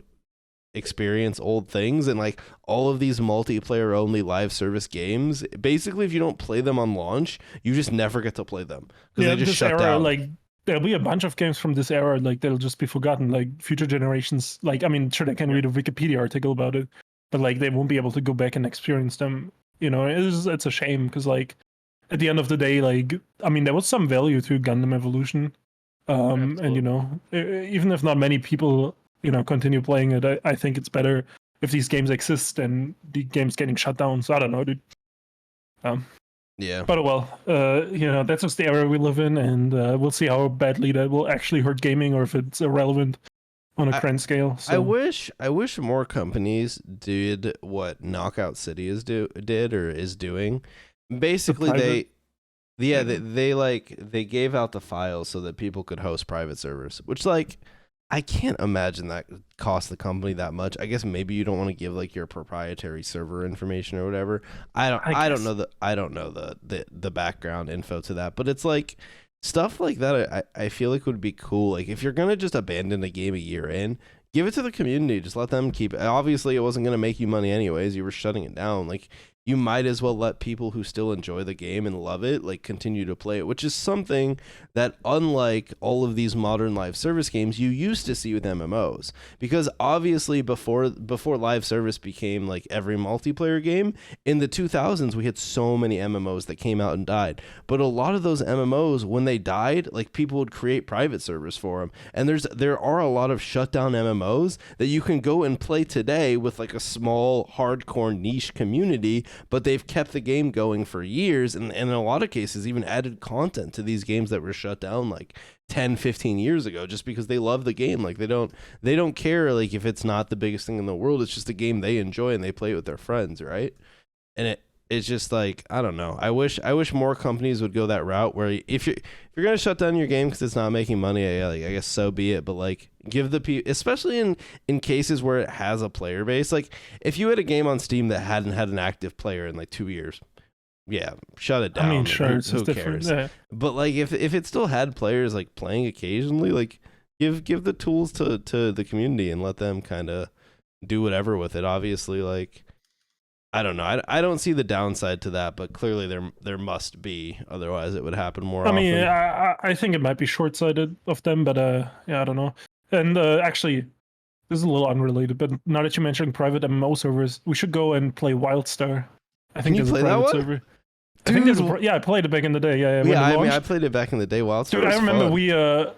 experience old things, and like all of these multiplayer only live service games, basically if you don't play them on launch, you just never get to play them because they just shut down. Like there'll be a bunch of games from this era, like they'll just be forgotten. Like future generations, like I mean, sure they can read a Wikipedia article about it, but like they won't be able to go back and experience them. You know, it's a shame, because like at the end of the day, like I mean, there was some value to Gundam Evolution, and you know, even if not many people continue playing it, I think it's better if these games exist and the games getting shut down. So I don't know, dude. Yeah. But well, that's just the era we live in, and we'll see how badly that will actually hurt gaming, or if it's irrelevant on a grand scale. So. I wish more companies did what Knockout City is doing. Basically, they gave out the files so that people could host private servers, which like I can't imagine that cost the company that much. I guess maybe you don't want to give like your proprietary server information or whatever. I don't know the background info to that, but it's like stuff like that. I feel like would be cool. Like if you're gonna just abandon a game a year in, give it to the community. Just let them keep it. Obviously, it wasn't gonna make you money anyways. You were shutting it down. Like you might as well let people who still enjoy the game and love it like continue to play it, which is something that, unlike all of these modern live service games, you used to see with MMOs. Because obviously before live service became like every multiplayer game, in the 2000s we had so many MMOs that came out and died. But a lot of those MMOs, when they died, like people would create private servers for them. And there are a lot of shutdown MMOs that you can go and play today with like a small hardcore niche community, but they've kept the game going for years, and in a lot of cases even added content to these games that were shut down like 10-15 years ago, just because they love the game. Like they don't care like if it's not the biggest thing in the world. It's just a game they enjoy and they play it with their friends, right? And it's just like, I don't know. I wish more companies would go that route, where if you're gonna shut down your game because it's not making money, I guess so be it. But like, give the people, especially in cases where it has a player base. Like if you had a game on Steam that hadn't had an active player in like 2 years, yeah, shut it down. I mean, sure, who cares? Yeah. But like if it still had players like playing occasionally, like give the tools to the community and let them kind of do whatever with it. Obviously, like, I don't know. I don't see the downside to that, but clearly there must be. Otherwise, it would happen more often. I mean, I think it might be short-sighted of them, but yeah, I don't know. And actually, this is a little unrelated, but now that you mentioned private MMO servers, we should go and play WildStar. I think there's a private server. Dude. I think there's I played it back in the day. I played it back in the day. WildStar. Dude, I remember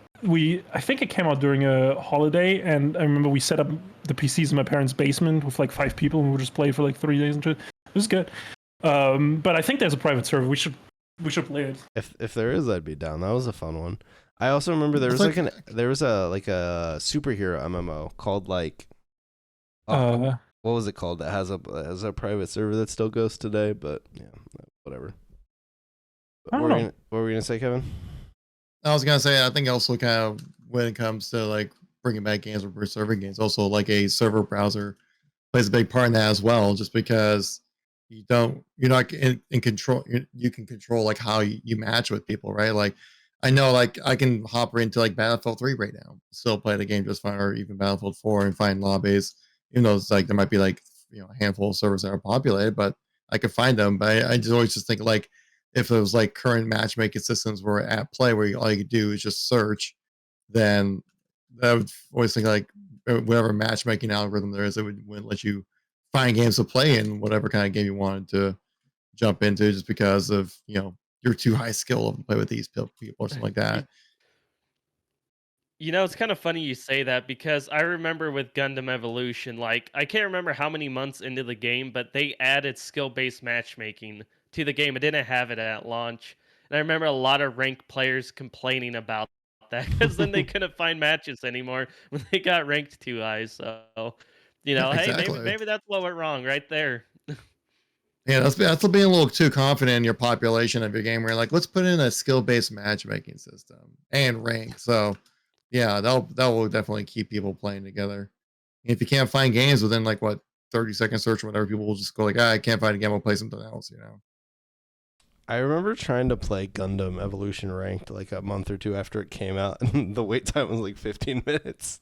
I think it came out during a holiday, and I remember we set up the PCs in my parents' basement with like 5 people, and we would just play for like 3 days and shit. It was good. But I think there's a private server. We should play it. If there is, I'd be down. That was a fun one. I also remember there was a superhero MMO called like what was it called? That has a private server that still goes today, but yeah, whatever. What were we gonna say, Kevin? I was gonna say, I think also kind of when it comes to like bringing back games or serving games, also like a server browser plays a big part in that as well. Just because you're not in control, you can control like how you match with people, right? Like I know, like I can hop right into like Battlefield 3 right now, still play the game just fine, or even Battlefield 4 and find lobbies. Even though it's like there might be like a handful of servers that are populated, but I could find them. But I just always just think like if it was like current matchmaking systems were at play where all you could do is just search, then I would always think like whatever matchmaking algorithm there is, it would let you find games to play in whatever kind of game you wanted to jump into, just because of you're too high skill to play with these people or something like that. It's kind of funny you say that, because I remember with Gundam Evolution, like, I can't remember how many months into the game, but they added skill-based matchmaking to the game. It didn't have it at launch. And I remember a lot of ranked players complaining about that, because then they couldn't find matches anymore when they got ranked too high. So, hey, maybe that's what went wrong right there. Yeah, that's being a little too confident in your population of your game. Where you're like, let's put in a skill-based matchmaking system and rank. So, yeah, that will definitely keep people playing together. And if you can't find games within 30-second search or whatever, people will just go like, I can't find a game. I'll play something else. I remember trying to play Gundam Evolution ranked like a month or two after it came out, and the wait time was like 15 minutes.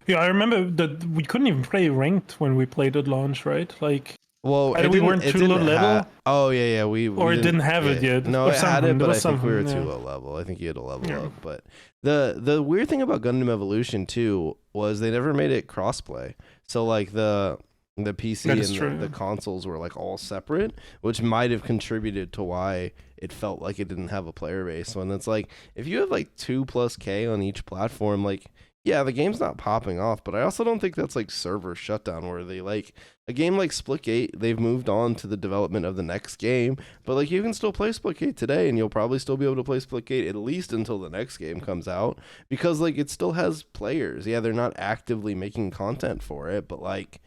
Yeah, I remember that we couldn't even play ranked when we played at launch, right? Like, well, we weren't too low level. Oh yeah, we didn't have it yet. No, it had it, but I think we were too low level. I think you had to level up. But the weird thing about Gundam Evolution too was they never made it crossplay. So like the PC and the consoles were like all separate, which might have contributed to why it felt like it didn't have a player base. So, and it's like if you have like 2,000+ on each platform, like, yeah, the game's not popping off, but I also don't think that's like server shutdown worthy. Like a game like Splitgate, they've moved on to the development of the next game, but like you can still play Splitgate today, and you'll probably still be able to play Splitgate at least until the next game comes out, because like it still has players. Yeah, they're not actively making content for it, but like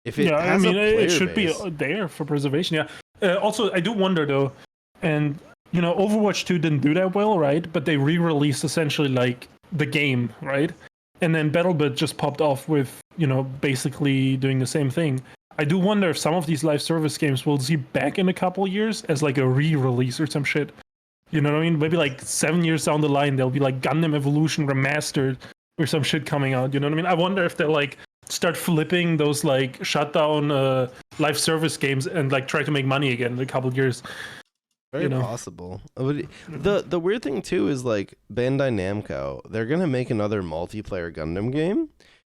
if it has a player it should base, be there for preservation. Yeah. Also, I do wonder though, and Overwatch 2 didn't do that well, right? But they re-released essentially like the game, right? And then BattleBit just popped off with, basically doing the same thing. I do wonder if some of these live service games we'll see back in a couple years as like a re-release or some shit. You know what I mean? Maybe like 7 years down the line, there'll be like Gundam Evolution Remastered or some shit coming out. You know what I mean? I wonder if they'll like start flipping those like shutdown live service games and like try to make money again in a couple years. Very possible. The weird thing too is like Bandai Namco, they're gonna make another multiplayer Gundam game.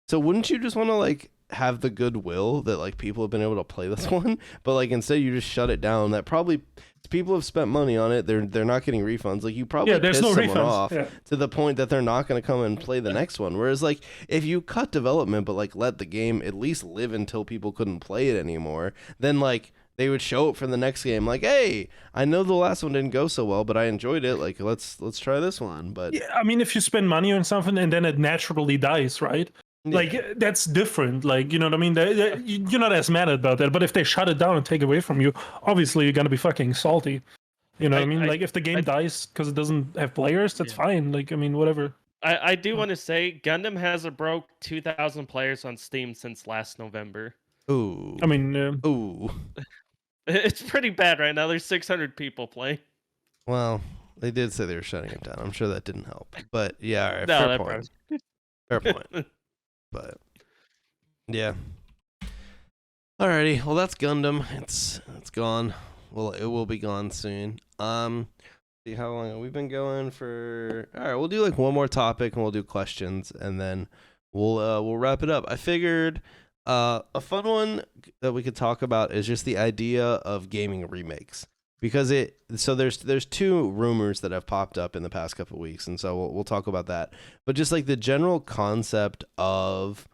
So wouldn't you just want to like have the goodwill that like people have been able to play this one, but like instead you just shut it down? That probably people have spent money on it. They're not getting refunds. Like you probably there's no someone refunds. off to the point that they're not going to come and play the next one. Whereas like if you cut development but like let the game at least live until people couldn't play it anymore, then like they would show up for the next game like, hey, I know the last one didn't go so well, but I enjoyed it. Like, let's try this one. But yeah, I mean, if you spend money on something and then it naturally dies, right? Yeah. Like, that's different. Like, you know what I mean? You're not as mad about that. But if they shut it down and take it away from you, obviously you're going to be fucking salty. You know what I mean? Like, if the game dies because it doesn't have players, that's fine. Like, I mean, whatever. I do want to say Gundam has broke 2,000 players on Steam since last November. Ooh. I mean, ooh. It's pretty bad right now. There's 600 people playing. Well, they did say they were shutting it down. I'm sure that didn't help. But yeah, all right, no, fair point. Fair point. But yeah. Alrighty. Well, that's Gundam. It's gone. Well, it will be gone soon. See how long we've been going for. All right, we'll do like one more topic and we'll do questions and then we'll wrap it up. I figured a fun one that we could talk about is just the idea of gaming remakes, because there's two rumors that have popped up in the past couple of weeks, and so we'll talk about that. But just like the general concept of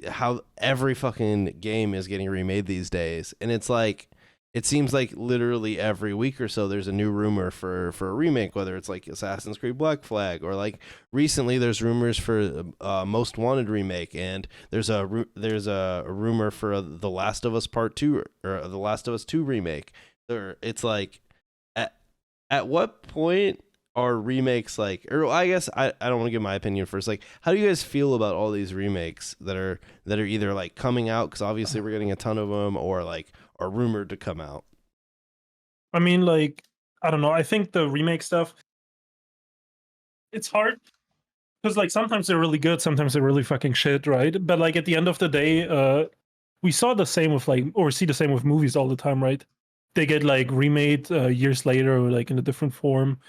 how every fucking game is getting remade these days, and it's like it seems like literally every week or so there's a new rumor for a remake, whether it's like Assassin's Creed Black Flag, or like recently there's rumors for Most Wanted remake, and there's a rumor for The Last of Us Part 2 or The Last of Us 2 remake. It's like at what point are remakes like, or I guess I don't want to give my opinion first. Like, how do you guys feel about all these remakes that are either like coming out, because obviously we're getting a ton of them, or like are rumored to come out? I mean, like, I don't know. I think the remake stuff, it's hard because like sometimes they're really good, sometimes they're really fucking shit, right? But like at the end of the day, we saw the same with see the same with movies all the time, right? they get like remade years later or like in a different form.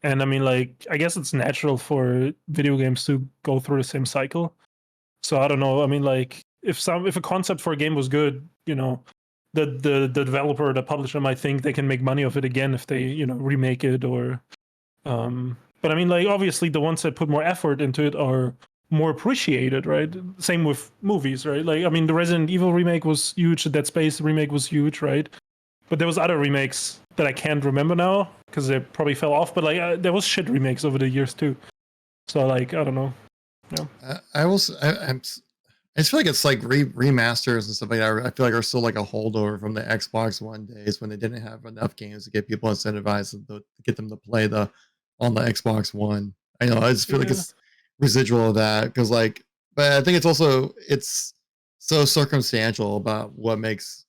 And I mean, like, I guess it's natural for video games to go through the same cycle. So I don't know. I mean, like, if a concept for a game was good, the developer, the publisher might think they can make money off it again if they remake it or. But I mean, like, obviously the ones that put more effort into it are more appreciated, right? Same with movies, right? Like, I mean, the Resident Evil remake was huge, the Dead Space remake was huge, right? But there was other remakes that I can't remember now because they probably fell off. But like, there was shit remakes over the years too. So like, I don't know. Yeah. I just feel like it's like remasters and stuff like that. I feel like are still like a holdover from the Xbox One days when they didn't have enough games to get people incentivized to get them to play on the Xbox One. I know. I just feel like it's residual of that because like, but I think it's so circumstantial about what makes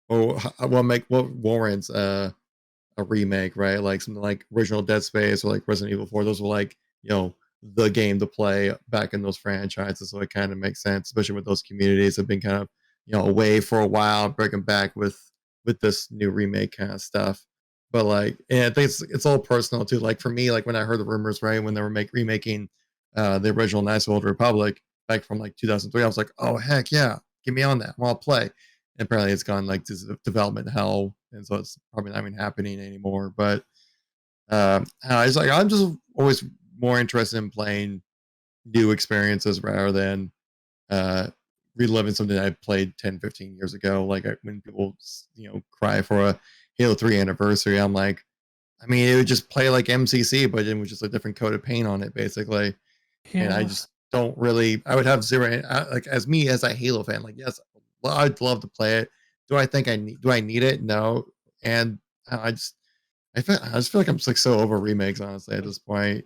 or what warrants a remake, right? Like something like original Dead Space or like Resident Evil 4. Those were like the game to play back in those franchises, so it kind of makes sense, especially with those communities have been kind of away for a while, breaking back with this new remake kind of stuff. But like, and I think it's all personal too. Like for me, like when I heard the rumors, right, when they were remaking the original Knights of the Old Republic back from like 2003, I was like, oh heck yeah, get me on that, I'll play. And apparently it's gone like to development hell, and so it's probably not even happening anymore. But I'm just always more interested in playing new experiences rather than reliving something I played 10, 15 years ago. Like when people, cry for a Halo 3 anniversary, I'm like, I mean, it would just play like MCC, but it was just a different coat of paint on it, basically. Yeah. And I just don't really, I would have zero, like as a Halo fan, like, yes, I'd love to play it. Do I think do I need it? No. And I just feel like I'm just like so over remakes, honestly, at this point.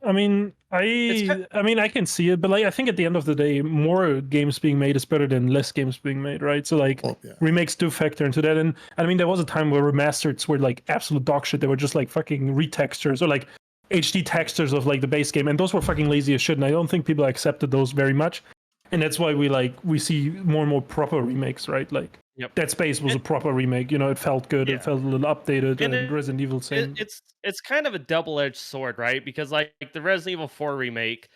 I mean, I can see it, but like I think at the end of the day, more games being made is better than less games being made, right? So like remakes do factor into that. And I mean, there was a time where remasters were like absolute dog shit. They were just like fucking retextures or like HD textures of like the base game, and those were fucking lazy as shit. And I don't think people accepted those very much. And that's why we see more and more proper remakes, right? Like Dead Space was a proper remake. It felt good. Yeah. It felt a little updated. And Resident Evil same. It's kind of a double-edged sword, right? Because like the Resident Evil 4 remake,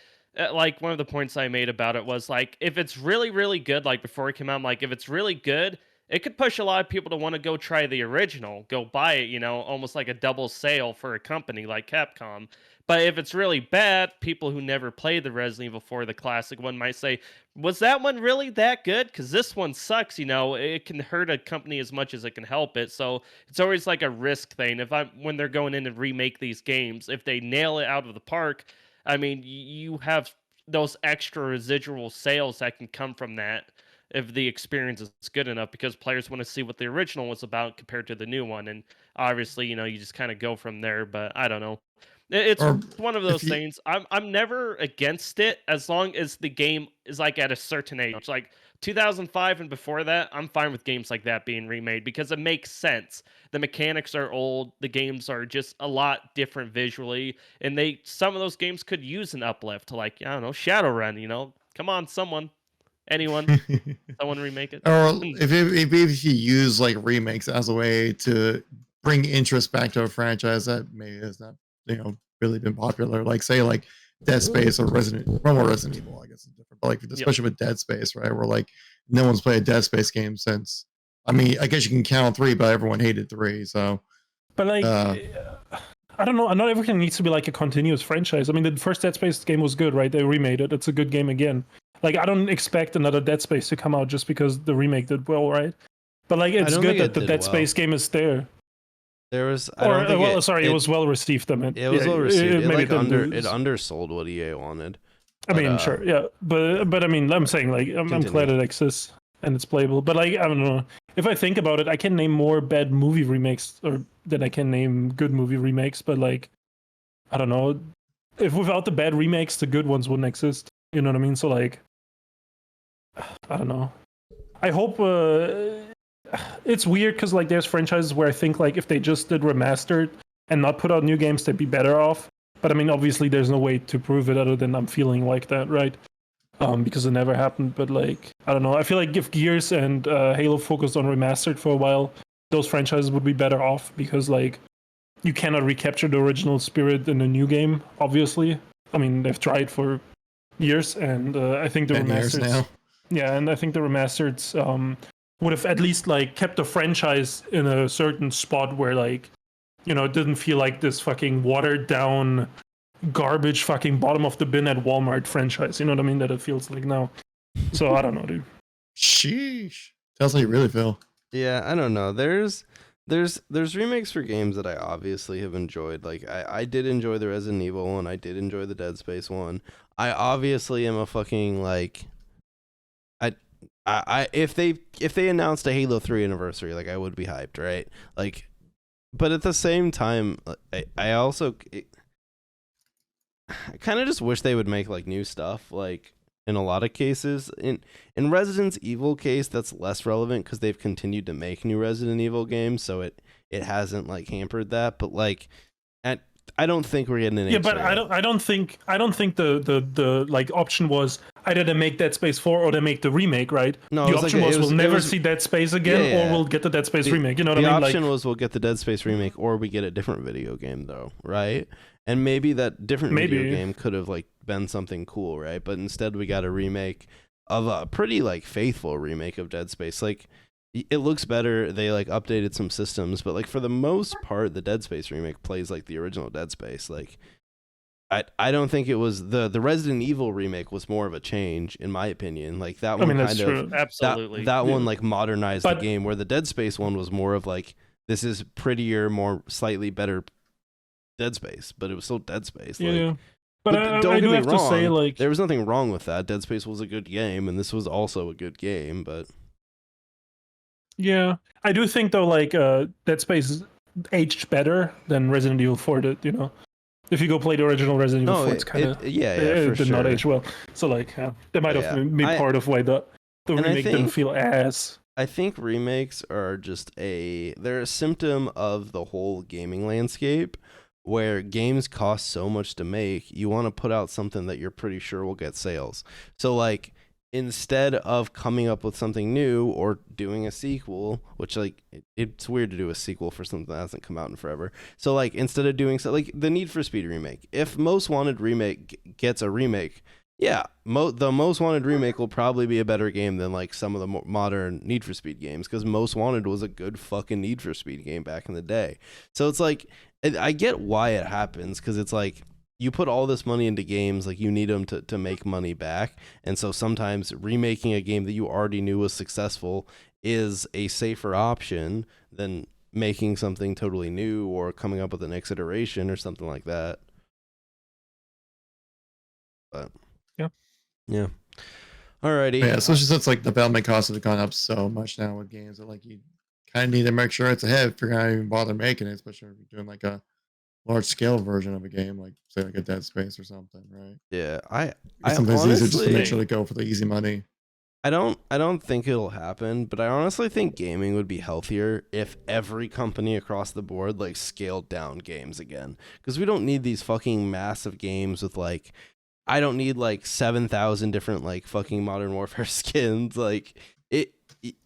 like one of the points I made about it was like if it's really, really good, like before it came out, I'm like if it's really good, it could push a lot of people to want to go try the original, go buy it, almost like a double sale for a company like Capcom. But if it's really bad, people who never played the Resident Evil 4, the classic one, might say, was that one really that good? Because this one sucks, it can hurt a company as much as it can help it. So it's always like a risk thing. When they're going in to remake these games, if they nail it out of the park, I mean, you have those extra residual sales that can come from that if the experience is good enough, because players want to see what the original was about compared to the new one. And obviously, you just kind of go from there, but I don't know. It's one of those things. I'm never against it as long as the game is like at a certain age. Like 2005 and before that, I'm fine with games like that being remade because it makes sense. The mechanics are old. The games are just a lot different visually, and some of those games could use an uplift to like, I don't know, Shadowrun. Come on, anyone remake it. Or if you use like remakes as a way to bring interest back to a franchise that maybe has not really been popular, like say like Dead Space or Resident Evil, I guess it's different, but like especially with Dead Space, right, where like no one's played a Dead Space game since, I mean, I guess you can count 3, but everyone hated 3, so. But like I don't know, not everything needs to be like a continuous franchise. I mean, the first Dead Space game was good, right? They remade it. It's a good game again. Like I don't expect another Dead Space to come out just because the remake did well, right? But like it's good that the Dead Space game is there. There was, it was well received. I mean, it was well received. It undersold what EA wanted. I mean, sure, yeah, but I mean, I'm saying like I'm glad it exists and it's playable. But like I don't know, if I think about it, I can name more bad movie remakes than I can name good movie remakes. But like, I don't know, if without the bad remakes, the good ones wouldn't exist. You know what I mean? So like, I don't know. I hope. It's weird because like there's franchises where I think like if they just did remastered and not put out new games, they'd be better off. But I mean, obviously there's no way to prove it other than I'm feeling like that, right? Because it never happened. But like I don't know. I feel like if Gears and Halo focused on remastered for a while, those franchises would be better off because like you cannot recapture the original spirit in a new game. Obviously, I mean they've tried for years, and I think the 10 years remastered, now. yeah, and I think the remastered would have at least like kept the franchise in a certain spot where like, you know, it didn't feel like this fucking watered down garbage fucking bottom of the bin at Walmart franchise. You know what I mean? That it feels like now. So I don't know, dude. Sheesh. Tells how you really feel. Yeah, I don't know. There's remakes for games that I obviously have enjoyed. Like I did enjoy the Resident Evil one. I did enjoy the Dead Space one. I obviously am a fucking like I if they announced a Halo 3 anniversary, like I would be hyped, right? Like, but at the same time, I also I kind of just wish they would make like new stuff. Like in a lot of cases, in Resident Evil case, that's less relevant because they've continued to make new Resident Evil games, so it hasn't like hampered that. But like I don't think we're getting an yeah, but I don't think the like option was either they make Dead Space 4 or they make the remake, right? No, the option was we'll never see Dead Space again, or we'll get the Dead Space remake. You know what I mean? The option was we'll get the Dead Space remake, or we get a different video game, though, right? And maybe that different video game could have like been something cool, right? But instead, we got a remake of a pretty like faithful remake of Dead Space. Like it looks better. They like updated some systems, but like for the most part, the Dead Space remake plays like the original Dead Space. Like I don't think it was the Resident Evil remake was more of a change in my opinion. Like that one kind of absolutely that one like modernized the game, where the Dead Space one was more of like this is prettier, more slightly better Dead Space, but it was still Dead Space. Like, yeah. But don't I get do me have wrong, to say, like, there was nothing wrong with that. Dead Space was a good game, and this was also a good game, but yeah, I do think though, like Dead Space aged better than Resident Evil 4 did. You know, if you go play the original Resident Evil 4, it's kind of it did not age well. So like, that might have been part of why the remake didn't feel as. I think remakes are just they're a symptom of the whole gaming landscape, where games cost so much to make, you want to put out something that you're pretty sure will get sales. So like instead of coming up with something new or doing a sequel, which like it's weird to do a sequel for something that hasn't come out in forever. So like instead of doing like the Need for Speed remake, if Most Wanted remake gets a remake, yeah, the Most Wanted remake will probably be a better game than like some of the modern Need for Speed games, because Most Wanted was a good fucking Need for Speed game back in the day. So it's like I get why it happens, because it's like you put all this money into games, like you need them to make money back, and so sometimes remaking a game that you already knew was successful is a safer option than making something totally new or coming up with the next iteration or something like that. But yeah. Alrighty. Yeah, especially since like development costs have gone up so much now with games that like you kind of need to make sure it's ahead if you're gonna even bother making it, especially if you're doing like a large scale version of a game, like say like a Dead Space or something, right? Yeah, I sometimes honestly, easier just to make sure to go for the easy money. I don't think it'll happen, but I honestly think gaming would be healthier if every company across the board like scaled down games again, because we don't need these fucking massive games with like, I don't need like 7,000 different like fucking Modern Warfare skins. Like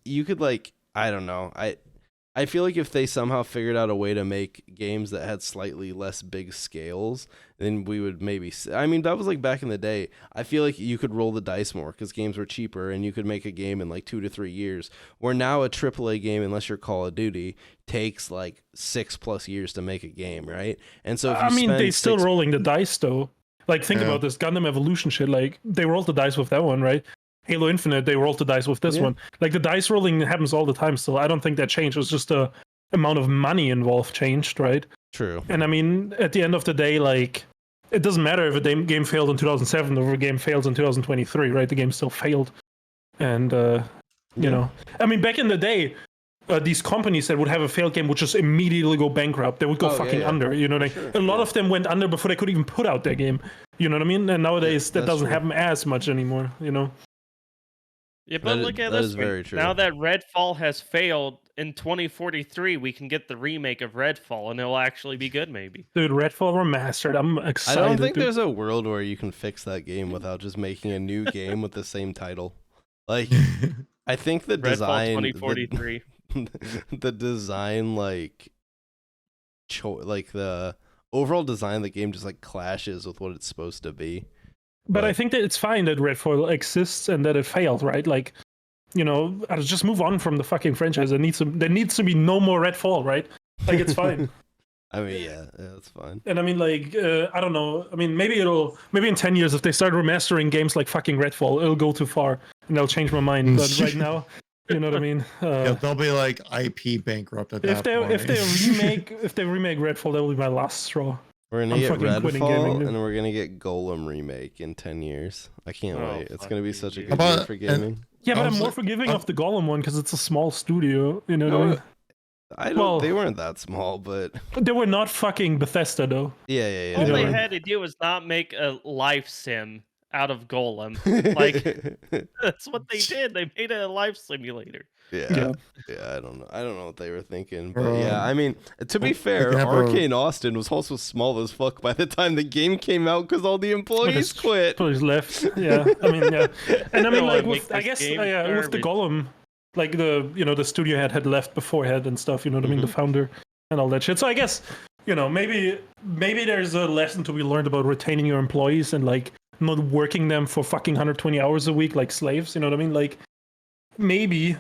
you could like, I don't know. I feel like if they somehow figured out a way to make games that had slightly less big scales, then we would maybe. I mean, that was like back in the day. I feel like you could roll the dice more because games were cheaper, and you could make a game in like 2 to 3 years. Where now a AAA game, unless you're Call of Duty, takes like 6+ years to make a game, right? And so, if you they're still rolling the dice though. Like, think about this Gundam Evolution shit. Like, they rolled the dice with that one, right? Halo Infinite, they rolled the dice with this one. Like, the dice rolling happens all the time still. I don't think that changed. It was just the amount of money involved changed, right? True. And I mean, at the end of the day, like, it doesn't matter if a game failed in 2007 or if a game fails in 2023, right? The game still failed. And, you know, I mean, back in the day, these companies that would have a failed game would just immediately go bankrupt. They would go under, you know what I mean? A lot of them went under before they could even put out their game. You know what I mean? And nowadays, that doesn't happen as much anymore, you know? Yeah, but look at this. Very true. Now that Redfall has failed, in 2043, we can get the remake of Redfall, and it'll actually be good, maybe. Dude, Redfall remastered. I'm excited. I don't think there's a world where you can fix that game without just making a new game with the same title. Like, I think the design... Redfall 2043. the design like the overall design of the game just like clashes with what it's supposed to be. But I think that it's fine that Redfall exists and that it failed, right? Like, I'll just move on from the fucking franchise. There needs to be no more Redfall, right? Like, it's fine. I mean, yeah, that's fine. And I mean, like, I don't know. I mean, maybe in 10 years, if they start remastering games like fucking Redfall, it'll go too far and they'll change my mind. But right now, you know what I mean? They'll be like IP bankrupt at that point. If they remake Redfall, that will be my last straw. We're gonna get Redfall, and we're gonna get Golem remake in 10 years. I can't wait. It's gonna be such a good year for gaming. Yeah, but I'm more forgiving of the Golem one because it's a small studio. You know what I mean? They weren't that small, but they were not fucking Bethesda though. Yeah. All they had to do was not make a life sim out of Golem. Like that's what they did. They made a life simulator. Yeah. I don't know what they were thinking, but yeah, I mean, to be fair, Arcane Austin was also small as fuck by the time the game came out because all the employees quit. Employees left. Yeah, I mean, yeah, and I mean, like, with the Golem, like the studio head had left beforehand and stuff. You know what I mean? The founder and all that shit. So I guess maybe there's a lesson to be learned about retaining your employees and like not working them for fucking 120 hours a week like slaves. You know what I mean? Like maybe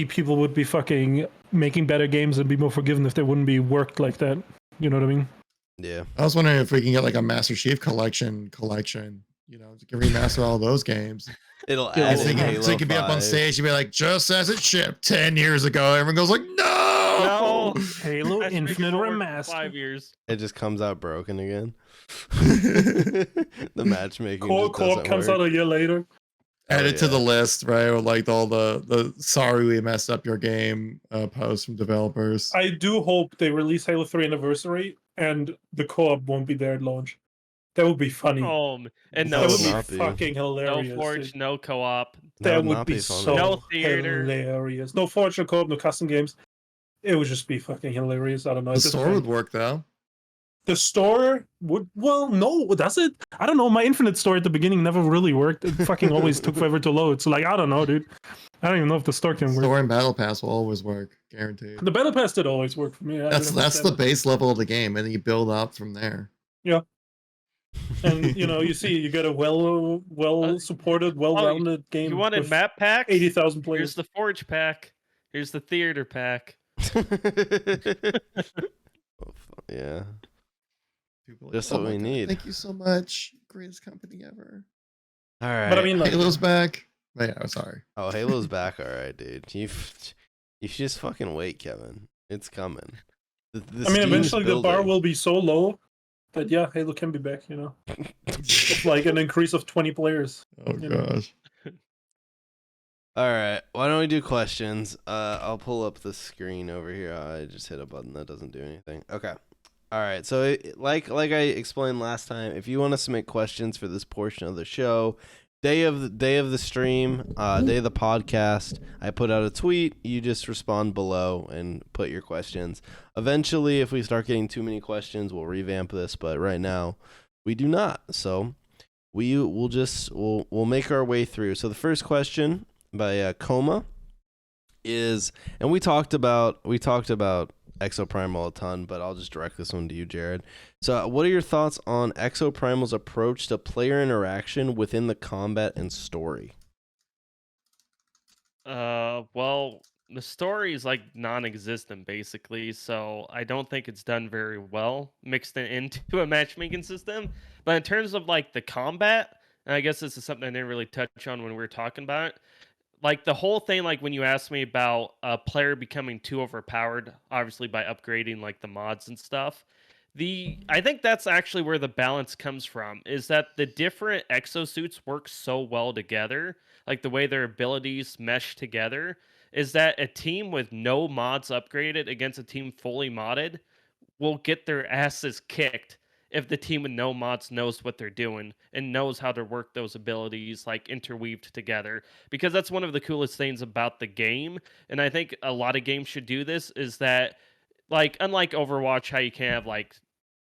people would be fucking making better games and be more forgiving if they wouldn't be worked like that. You know what I mean? Yeah. I was wondering if we can get like a Master Chief collection, to remaster all those games. It'll add so you can be up on stage and be like, just as it shipped 10 years ago. Everyone goes like, no! Halo Infinite Remastered. 5 years. It just comes out broken again. The matchmaking Core comes out a year later. Add it to the list, right? Or like all the sorry we messed up your game posts from developers. I do hope they release Halo 3 Anniversary and the co-op won't be there at launch. That would be funny. And that would be fucking hilarious. No Forge, no co-op. That would be so no theater. Hilarious. No Forge, no co-op, no custom games. It would just be fucking hilarious. I don't know. The store would work though. The store would, no, does it? I don't know. My Infinite store at the beginning never really worked. It fucking always took forever to load. So like, I don't know, dude. I don't even know if the store can work. Store and Battle Pass will always work, guaranteed. The Battle Pass did always work for me. That's the base level of the game, and then you build up from there. Yeah. And you get a well supported, well-rounded game. You wanted map pack? 80,000 players. Here's the Forge pack. Here's the theater pack. Yeah. Just what we need. Thank you so much. Greatest company ever. All right. But I mean, like, Halo's back. Oh, yeah, sorry. Oh, Halo's back. All right, dude. You should just fucking wait, Kevin. It's coming. Eventually the bar will be so low that Halo can be back. It's like an increase of 20 players. Oh gosh. All right. Why don't we do questions? I'll pull up the screen over here. I just hit a button that doesn't do anything. Okay. All right, so like I explained last time, if you want to submit questions for this portion of the show, day of the stream, day of the podcast, I put out a tweet. You just respond below and put your questions. Eventually, if we start getting too many questions, we'll revamp this. But right now, we do not. So we'll make our way through. So the first question by Coma is, and we talked about Exoprimal a ton, but I'll just direct this one to you, Jared. So what are your thoughts on Exoprimal's approach to player interaction within the combat and story? Well, the story is like non-existent basically, so I don't think it's done very well mixed into a matchmaking system. But in terms of like the combat, and I guess this is something I didn't really touch on when we were talking about it, like the whole thing, like when you asked me about a player becoming too overpowered, obviously by upgrading like the mods and stuff, I think that's actually where the balance comes from, is that the different exosuits work so well together, like the way their abilities mesh together, is that a team with no mods upgraded against a team fully modded will get their asses kicked if the team with no mods knows what they're doing and knows how to work those abilities like interweaved together. Because that's one of the coolest things about the game, and I think a lot of games should do this, is that like unlike Overwatch, how you can have like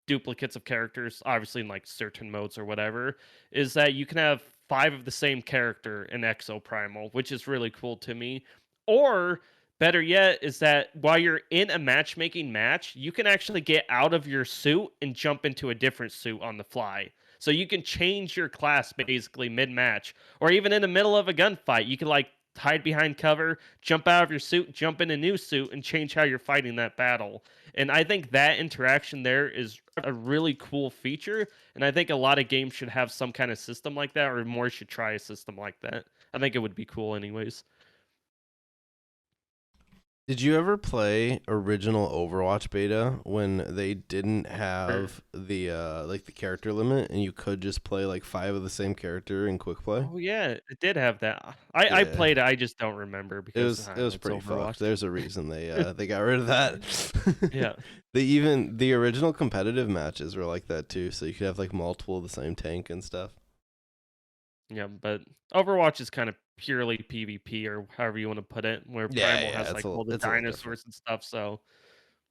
duplicates of characters, obviously in like certain modes or whatever, is that you can have 5 of the same character in Exoprimal, which is really cool to me. Or better yet is that while you're in a matchmaking match, you can actually get out of your suit and jump into a different suit on the fly. So you can change your class basically mid-match, or even in the middle of a gunfight. You can like hide behind cover, jump out of your suit, jump in a new suit, and change how you're fighting that battle. And I think that interaction there is a really cool feature. And I think a lot of games should have some kind of system like that, or more should try a system like that. I think it would be cool anyways. Did you ever play original Overwatch beta when they didn't have the like the character limit and you could just play like 5 of the same character in quick play? Oh yeah, it did have that. I played it. I just don't remember It because was it's pretty Overwatch. fucked. There's a reason they got rid of that. Yeah. The original competitive matches were like that too, so you could have like multiple of the same tank and stuff. Yeah, but Overwatch is kind of purely PvP or however you want to put it, where Primal has like all the dinosaurs and stuff. So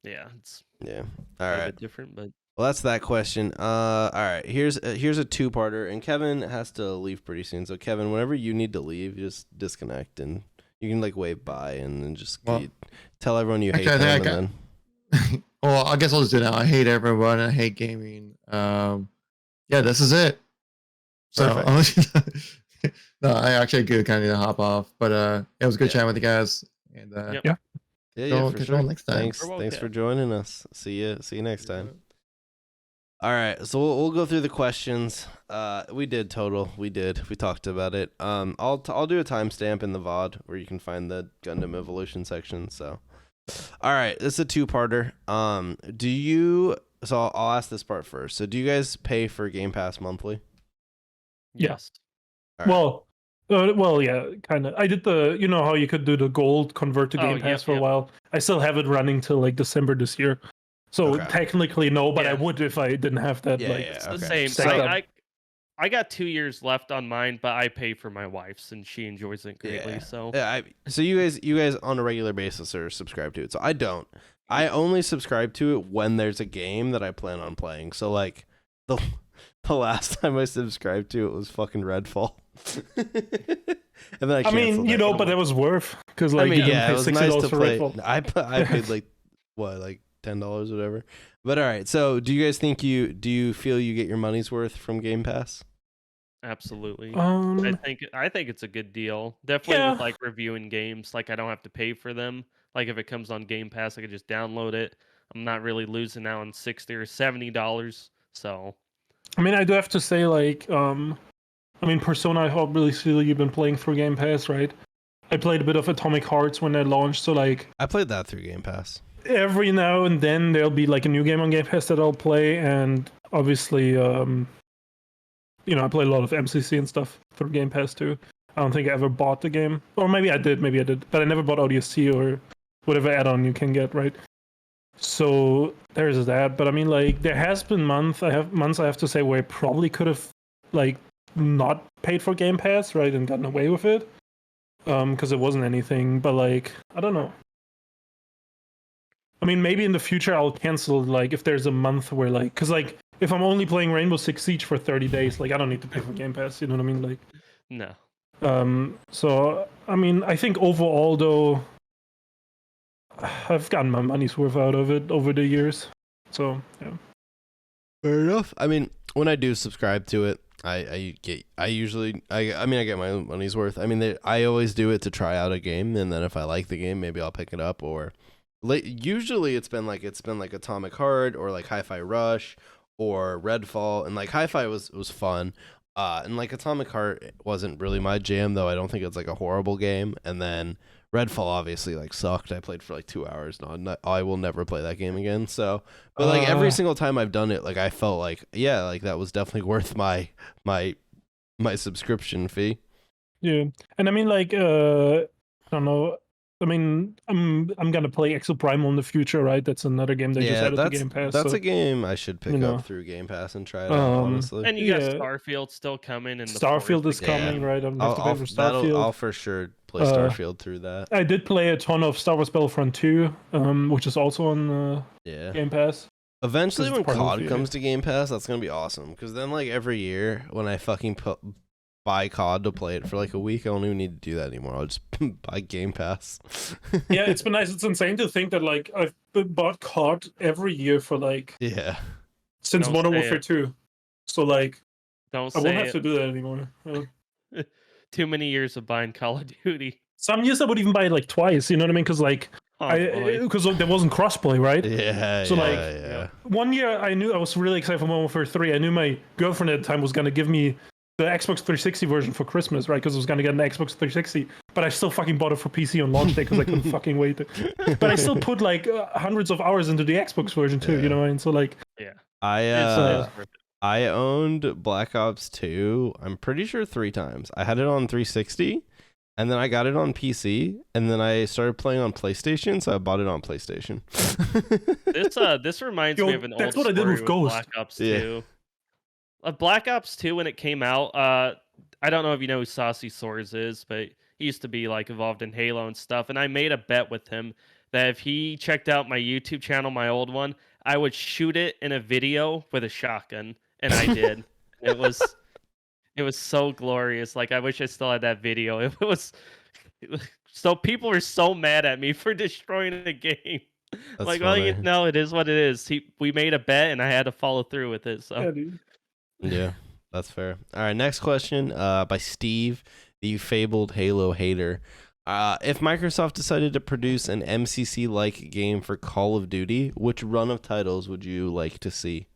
yeah, it's all a right. bit different, but Well, that's that question. All right. Here's a two-parter, and Kevin has to leave pretty soon. So Kevin, whenever you need to leave, just disconnect, and you can like wave bye, and then just tell everyone you hate them. Well, I guess I'll just do it now. I hate everyone. I hate gaming. Yeah, this is it. So no, I actually kind of need to hop off, but it was good chatting with you guys, and for sure. Next time. Thanks for joining us. See you next time. All right, so we'll go through the questions. We talked about it. I'll do a timestamp in the VOD where you can find the Gundam Evolution section. So, all right, this is a two-parter. So I'll ask this part first. So do you guys pay for Game Pass monthly? yes. Right. Well, yeah, kind of. I did how you could do the gold convert to Game Pass for a while. I still have it running till like December this year. So technically no, but I would if I didn't have that. It's the same. So I got 2 years left on mine, but I pay for my wife's and she enjoys it greatly. So so you guys on a regular basis are subscribed to it. So I don't. I only subscribe to it when there's a game that I plan on playing. So like the last time I subscribed to it was fucking Redfall. And then but it was worth because like you didn't pay $60 for Redfall. I paid like $10 or whatever. But all right, so do you guys think do you feel you get your money's worth from Game Pass? Absolutely. I think it's a good deal. Definitely with like reviewing games. Like I don't have to pay for them. Like if it comes on Game Pass, I could just download it. I'm not really losing out on $60 or $70. So I mean, I do have to say, like, Persona, I obviously you've been playing through Game Pass, right? I played a bit of Atomic Hearts when that launched, so like I played that through Game Pass. Every now and then there'll be like a new game on Game Pass that I'll play, and obviously, I play a lot of MCC and stuff through Game Pass too. I don't think I ever bought the game, or maybe I did, but I never bought ODST or whatever add-on you can get, right? So there's that, but I mean, like, there has been months I have to say where I probably could have like not paid for Game Pass, right, and gotten away with it, because it wasn't anything. But like, I don't know. I mean, maybe in the future I'll cancel, like, if there's a month where, like, because, like, if I'm only playing Rainbow Six Siege for 30 days, like, I don't need to pay for Game Pass, you know what I mean? Like, no. So, I mean, I think overall, though, I've gotten my money's worth out of it over the years. So, yeah. Fair enough. I mean, when I do subscribe to it, I get my money's worth. I mean, I always do it to try out a game, and then if I like the game, maybe I'll pick it up. Or usually it's been like Atomic Heart or like Hi-Fi Rush or Redfall, and like Hi-Fi was fun. And like Atomic Heart wasn't really my jam, though I don't think it's like a horrible game. And then Redfall obviously like sucked. I played for like 2 hours. I will never play that game again. So, but like every single time I've done it, like I felt like like that was definitely worth my subscription fee. Yeah, and I mean, like, I don't know. I mean, I'm gonna play Exoprimal in the future, right? That's another game they just added to Game Pass. That's a game I should pick up through Game Pass and try it out, honestly. And you got Starfield still coming. And Starfield is coming, right? I'm gonna have to pay for Starfield. I'll for sure play Starfield through that. I did play a ton of Star Wars Battlefront 2, which is also on Game Pass. Eventually, when COD comes to Game Pass, that's gonna be awesome. Because then, like every year, when I fucking buy COD to play it for like a week. I don't even need to do that anymore. I'll just buy Game Pass. Yeah, it's been nice. It's insane to think that like I've bought COD every year for like since Don't Modern say Warfare it. 2. So like Don't I say won't have it. to do that anymore. Too many years of buying Call of Duty. Some years I would even buy it like twice. You know what I mean? Because like because there wasn't crossplay, right? Yeah. So Yeah. one year I knew I was really excited for Modern Warfare 3. I knew my girlfriend at the time was gonna give me the Xbox 360 version for Christmas, right? Because I was gonna get an Xbox 360, but I still fucking bought it for PC on launch day because I couldn't fucking wait. But I still put like hundreds of hours into the Xbox version too. You know, and so like I owned Black Ops 2. I'm pretty sure 3 times. I had it on 360, and then I got it on PC, and then I started playing on PlayStation, so I bought it on PlayStation. This reminds me of an old story with Black Ops 2. Black Ops 2, when it came out, I don't know if you know who Saucy Swords is, but he used to be like involved in Halo and stuff. And I made a bet with him that if he checked out my YouTube channel, my old one, I would shoot it in a video with a shotgun, and I did. It was so glorious. Like I wish I still had that video. It was so people were so mad at me for destroying the game. That's like, funny. well, you know, it is what it is. We made a bet, and I had to follow through with it. So. Yeah, dude. Yeah, that's fair. All right, next question by Steve, the fabled Halo hater. If Microsoft decided to produce an MCC-like game for Call of Duty, which run of titles would you like to see?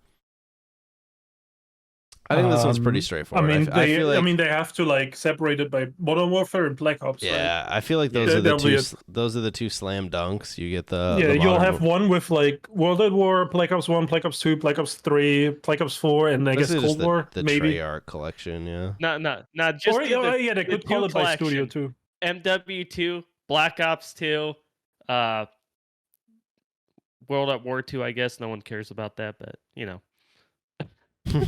I think this one's pretty straightforward. I mean, they have to like separate it by Modern Warfare and Black Ops. Yeah, right? I feel like those are the two. Those are the two slam dunks. You get the you'll have one with like World at War, Black Ops 1, Black Ops 2, Black Ops 3, Black Ops 4, and I guess Cold War. The maybe Treyarch collection. Yeah. Not just. They could call it by studio too. MW2, Black Ops 2, World at War 2. I guess no one cares about that, but you know.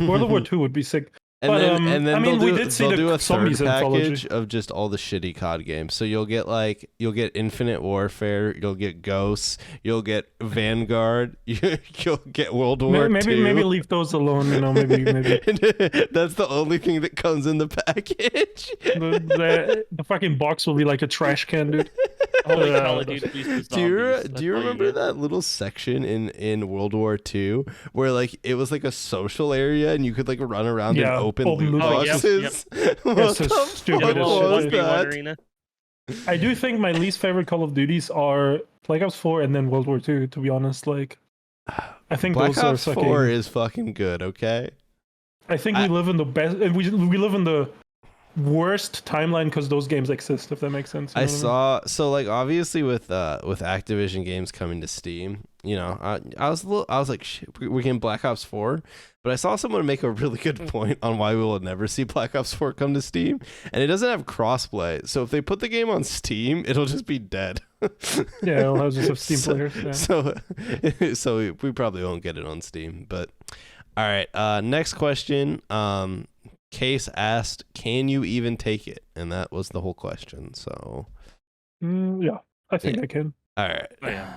World at War 2 would be sick. And then I mean, we did see do a third Zombies package of just all the shitty COD games. So you'll get Infinite Warfare, you'll get Ghosts, you'll get Vanguard, you'll get World War II. Maybe leave those alone. You know, maybe. That's the only thing that comes in the package. The fucking box will be like a trash can, dude. Holy Call of Duty. Do you remember that little section in World War II where like it was like a social area and you could like run around and open loot boxes? What the stupid was that? I do think my least favorite Call of Duties are Black Ops 4 and then World War II, to be honest. Like, I think Black those Ops are 4 is fucking good, okay? I think we live in the best, we live in the worst timeline because those games exist, if that makes sense. So like obviously with Activision games coming to Steam, you know, I was like, shit, we're getting Black Ops 4, but I saw someone make a really good point on why we will never see Black Ops 4 come to Steam, and it doesn't have crossplay. So if they put the game on Steam, it'll just be dead. Yeah, it'll just have Steam players. Yeah. So we probably won't get it on Steam. But all right, next question. Case asked, "Can you even take it?" And that was the whole question. So, yeah, I think I can. All right. Oh, yeah.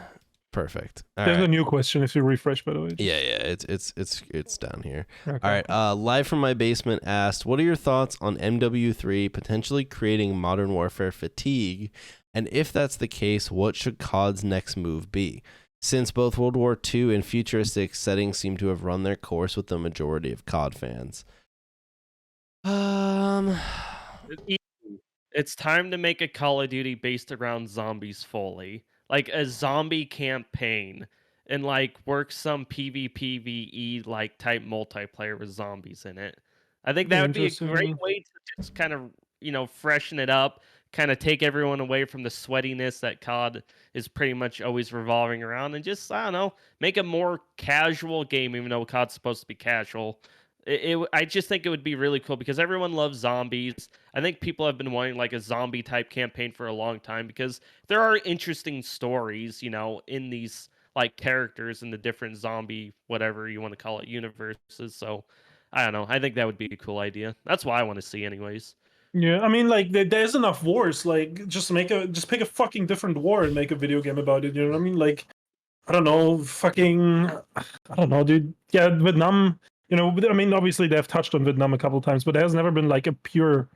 Perfect. There's a new question if you refresh, by the way. Yeah, it's down here. Okay. All right. Live from my basement asked, "What are your thoughts on MW3 potentially creating Modern Warfare fatigue? And if that's the case, what should COD's next move be? Since both World War II and futuristic settings seem to have run their course with the majority of COD fans." It's time to make a Call of Duty based around zombies fully. Like a zombie campaign and like work some PvPvE like type multiplayer with zombies in it. I think that would be a great way to just kind of, you know, freshen it up, kind of take everyone away from the sweatiness that COD is pretty much always revolving around, and just, I don't know, make a more casual game, even though COD's supposed to be casual. I just think it would be really cool because everyone loves zombies. I think people have been wanting like a zombie type campaign for a long time because there are interesting stories, you know, in these like characters in the different zombie, whatever you want to call it, universes. So I don't know. I think that would be a cool idea. That's what I want to see anyways. Yeah, I mean, like there's enough wars. Like just pick a fucking different war and make a video game about it. You know what I mean? Like, I don't know, dude. Yeah, Vietnam. You know, I mean, obviously they've touched on Vietnam a couple of times, but there has never been like a pure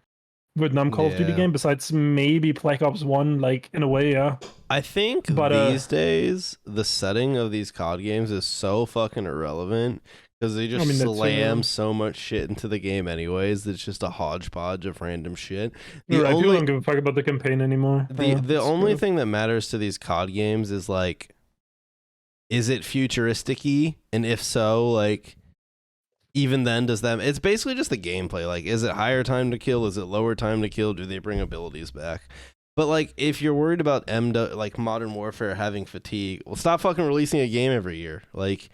Vietnam Call of Duty game besides maybe Black Ops 1, like in a way, yeah. I think these days the setting of these COD games is so fucking irrelevant because they just slam so much shit into the game anyways. It's just a hodgepodge of random shit. People don't give a fuck about the campaign anymore. The only thing that matters to these COD games is like, is it futuristic-y? And if so, like, even then, does that... It's basically just the gameplay. Like, is it higher time to kill? Is it lower time to kill? Do they bring abilities back? But, like, if you're worried about like Modern Warfare having fatigue, well, stop fucking releasing a game every year. Like,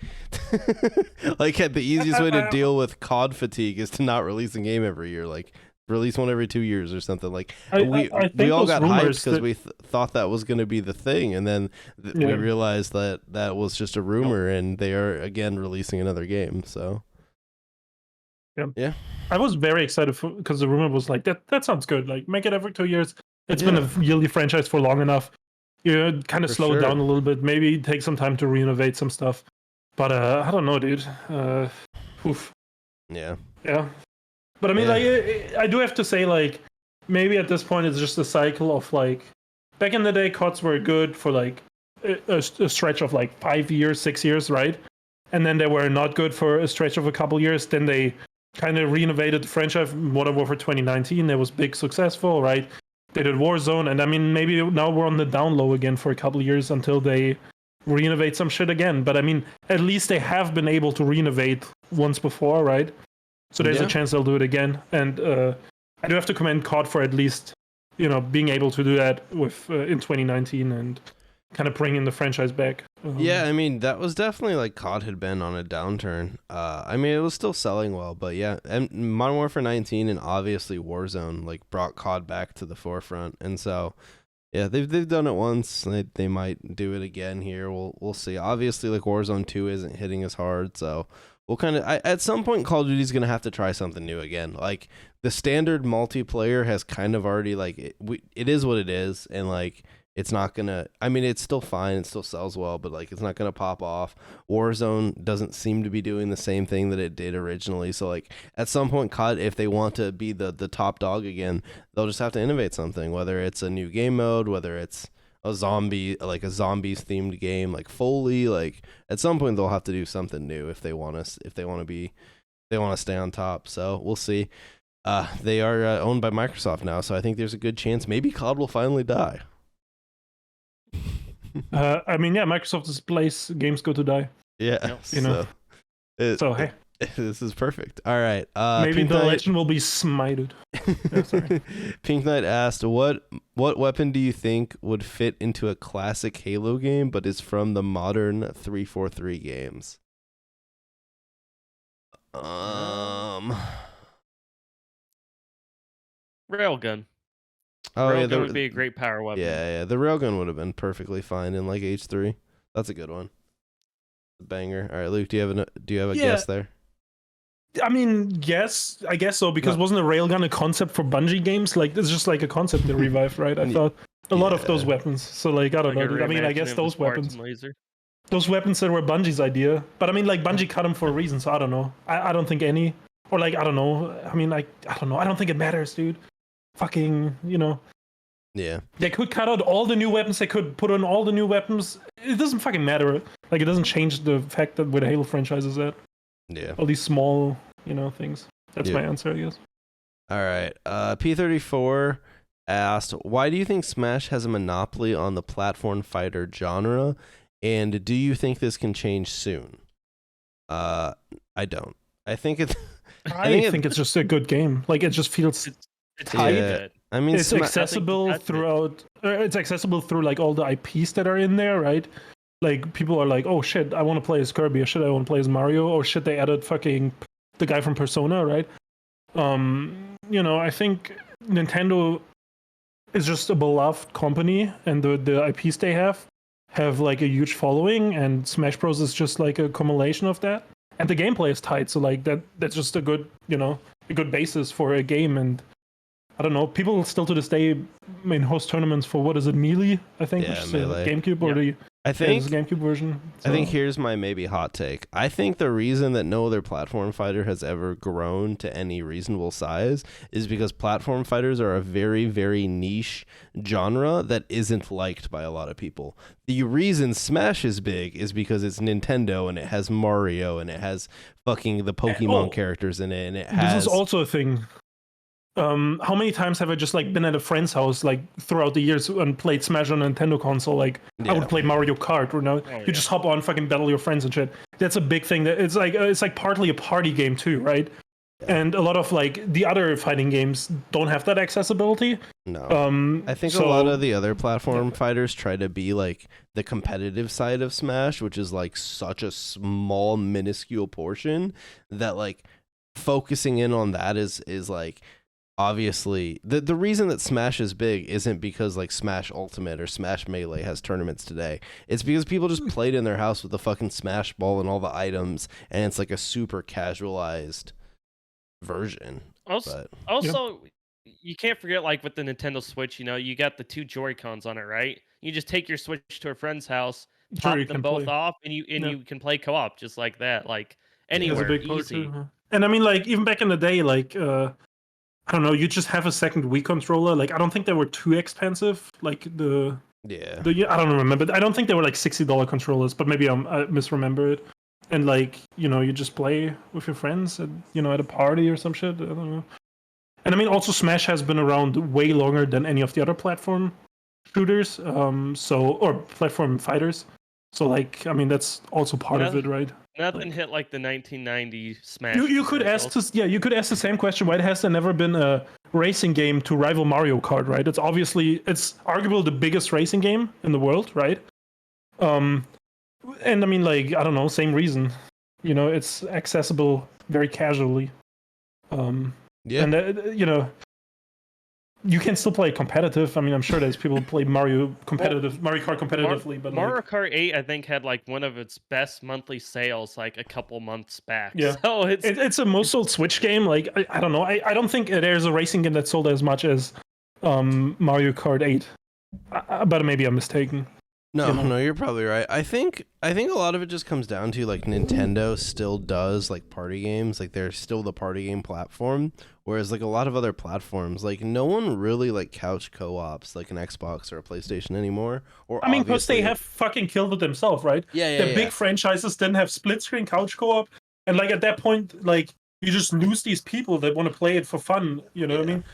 like the easiest way to deal with COD fatigue is to not release a game every year. Like, release one every 2 years or something. Like, we all got hyped because we thought that was going to be the thing, and then we realized that that was just a rumor, and they are, again, releasing another game, so... Yeah. I was very excited because the rumor was like, that sounds good. Like, make it every 2 years. It's been a yearly franchise for long enough. You kind of slow it down a little bit. Maybe take some time to renovate some stuff. But I don't know, dude. Oof. Yeah. Yeah. But I mean, like, I do have to say, like, maybe at this point it's just a cycle of, like, back in the day, CODs were good for, like, a stretch of, like, 5 years, 6 years, right? And then they were not good for a stretch of a couple years. Then they kind of renovated the franchise. Modern Warfare 2019, it was big, successful, right? They did Warzone, and I mean, maybe now we're on the down low again for a couple of years until they renovate some shit again. But I mean, at least they have been able to renovate once before, right? So there's a chance they'll do it again. And I do have to commend COD for at least, you know, being able to do that with in 2019 and kind of bringing the franchise back. Yeah, I mean, that was definitely like COD had been on a downturn. I mean, it was still selling well, but yeah, and Modern Warfare 19 and obviously Warzone like brought COD back to the forefront, and so yeah, they've done it once. They might do it again here. We'll see. Obviously, like Warzone 2 isn't hitting as hard, so we'll kind of at some point Call of Duty's gonna have to try something new again. Like the standard multiplayer has kind of already like it is what it is, and like. It's not gonna. I mean, it's still fine. It still sells well, but like, it's not gonna pop off. Warzone doesn't seem to be doing the same thing that it did originally. So like, at some point, COD, if they want to be the top dog again, they'll just have to innovate something. Whether it's a new game mode, whether it's a zombies themed game like Foley. Like at some point, they'll have to do something new if they want to stay on top. So we'll see. They are owned by Microsoft now, so I think there's a good chance maybe COD will finally die. I mean, yeah, Microsoft is a place games go to die. Yeah, you know. So hey, this is perfect. All right, maybe Pink the legend will be smited. Pink Knight asked, "What weapon do you think would fit into a classic Halo game, but is from the modern 343 games?" Railgun. Oh railgun that would be a great power weapon. Yeah, the railgun would have been perfectly fine in like H3. That's a good one. Banger. All right, Luke, do you have a guess there? I mean, yes, I guess so, because wasn't a railgun a concept for Bungie games? Like, it's just like a concept they revived, right? I thought a lot of those weapons. So like, I don't know. I mean, I guess those weapons. Those weapons that were Bungie's idea. But I mean, like, Bungie cut them for a reason, so I don't know. I don't think any. Or like, I don't know. I mean, like, I don't know. I don't think it matters, dude. Fucking, you know. Yeah. They could cut out all the new weapons. They could put on all the new weapons. It doesn't fucking matter. Like, it doesn't change the fact that where the Halo franchise is at. Yeah. All these small, you know, things. That's my answer, I guess. All right. P34 asked, why do you think Smash has a monopoly on the platform fighter genre? And do you think this can change soon? I don't. I think it's... I think it's just a good game. Like, it just feels... It's hype. I mean, it's accessible throughout. It's accessible through like all the IPs that are in there, right? Like people are like, oh shit, I want to play as Kirby, or shit, I want to play as Mario, or shit, they added fucking the guy from Persona, right? You know, I think Nintendo is just a beloved company, and the IPs they have like a huge following, and Smash Bros is just like a accumulation of that, and the gameplay is tight, so like that's just a good, you know, a good basis for a game. And I don't know, people still to this day host tournaments for, what is it, Melee, I think, which is Melee. GameCube, or I think the GameCube version. I think here's my maybe hot take. I think the reason that no other platform fighter has ever grown to any reasonable size is because platform fighters are a very, very niche genre that isn't liked by a lot of people. The reason Smash is big is because it's Nintendo and it has Mario and it has fucking the Pokemon characters in it, and it has... This is also a thing. How many times have I just like been at a friend's house like throughout the years and played Smash on a Nintendo console? Like I would play Mario Kart, you just hop on, fucking battle your friends and shit. That's a big thing. That it's like partly a party game too, right? And a lot of like the other fighting games don't have that accessibility. No, I think a lot of the other platform fighters try to be like the competitive side of Smash, which is like such a small, minuscule portion that like focusing in on that is like. Obviously, the reason that Smash is big isn't because like Smash Ultimate or Smash Melee has tournaments today. It's because people just played in their house with the fucking Smash ball and all the items, and it's like a super casualized version. Also, you can't forget like with the Nintendo Switch, you got the 2 Joy-Cons on it, right? You just take your Switch to a friend's house, pop them both off, and you can play co-op just like that, like anywhere, easy. And I mean, like even back in the day, like. I don't know. You just have a second Wii controller. Like I don't think they were too expensive. Like I don't remember. I don't think they were like $60 controllers. But maybe I misremember it. And like you just play with your friends at at a party or some shit. I don't know. And I mean, also Smash has been around way longer than any of the other platform shooters. Or platform fighters. So like I mean, that's also part of it, right? Nothing hit like the 1990 Smash. You could ask the same question. Why has there never been a racing game to rival Mario Kart? Right? It's arguably the biggest racing game in the world, right? And I mean, like I don't know, same reason. It's accessible very casually. And you can still play competitive. I mean, I'm sure there's people who play Mario Kart competitively, but Mario Kart 8, I think, had like one of its best monthly sales like a couple months back. Yeah, so it's a most sold Switch game. Like I don't know. I don't think there's a racing game that sold as much as Mario Kart 8. But maybe I'm mistaken. No, you're probably right. I think a lot of it just comes down to like Nintendo still does like party games, like they're still the party game platform, whereas like a lot of other platforms, like no one really like couch co-ops like an Xbox or a PlayStation anymore. Or I mean, because they have fucking killed it themselves, right? The big franchises didn't have split screen couch co-op, and like at that point, like you just lose these people that want to play it for fun. You know what I mean?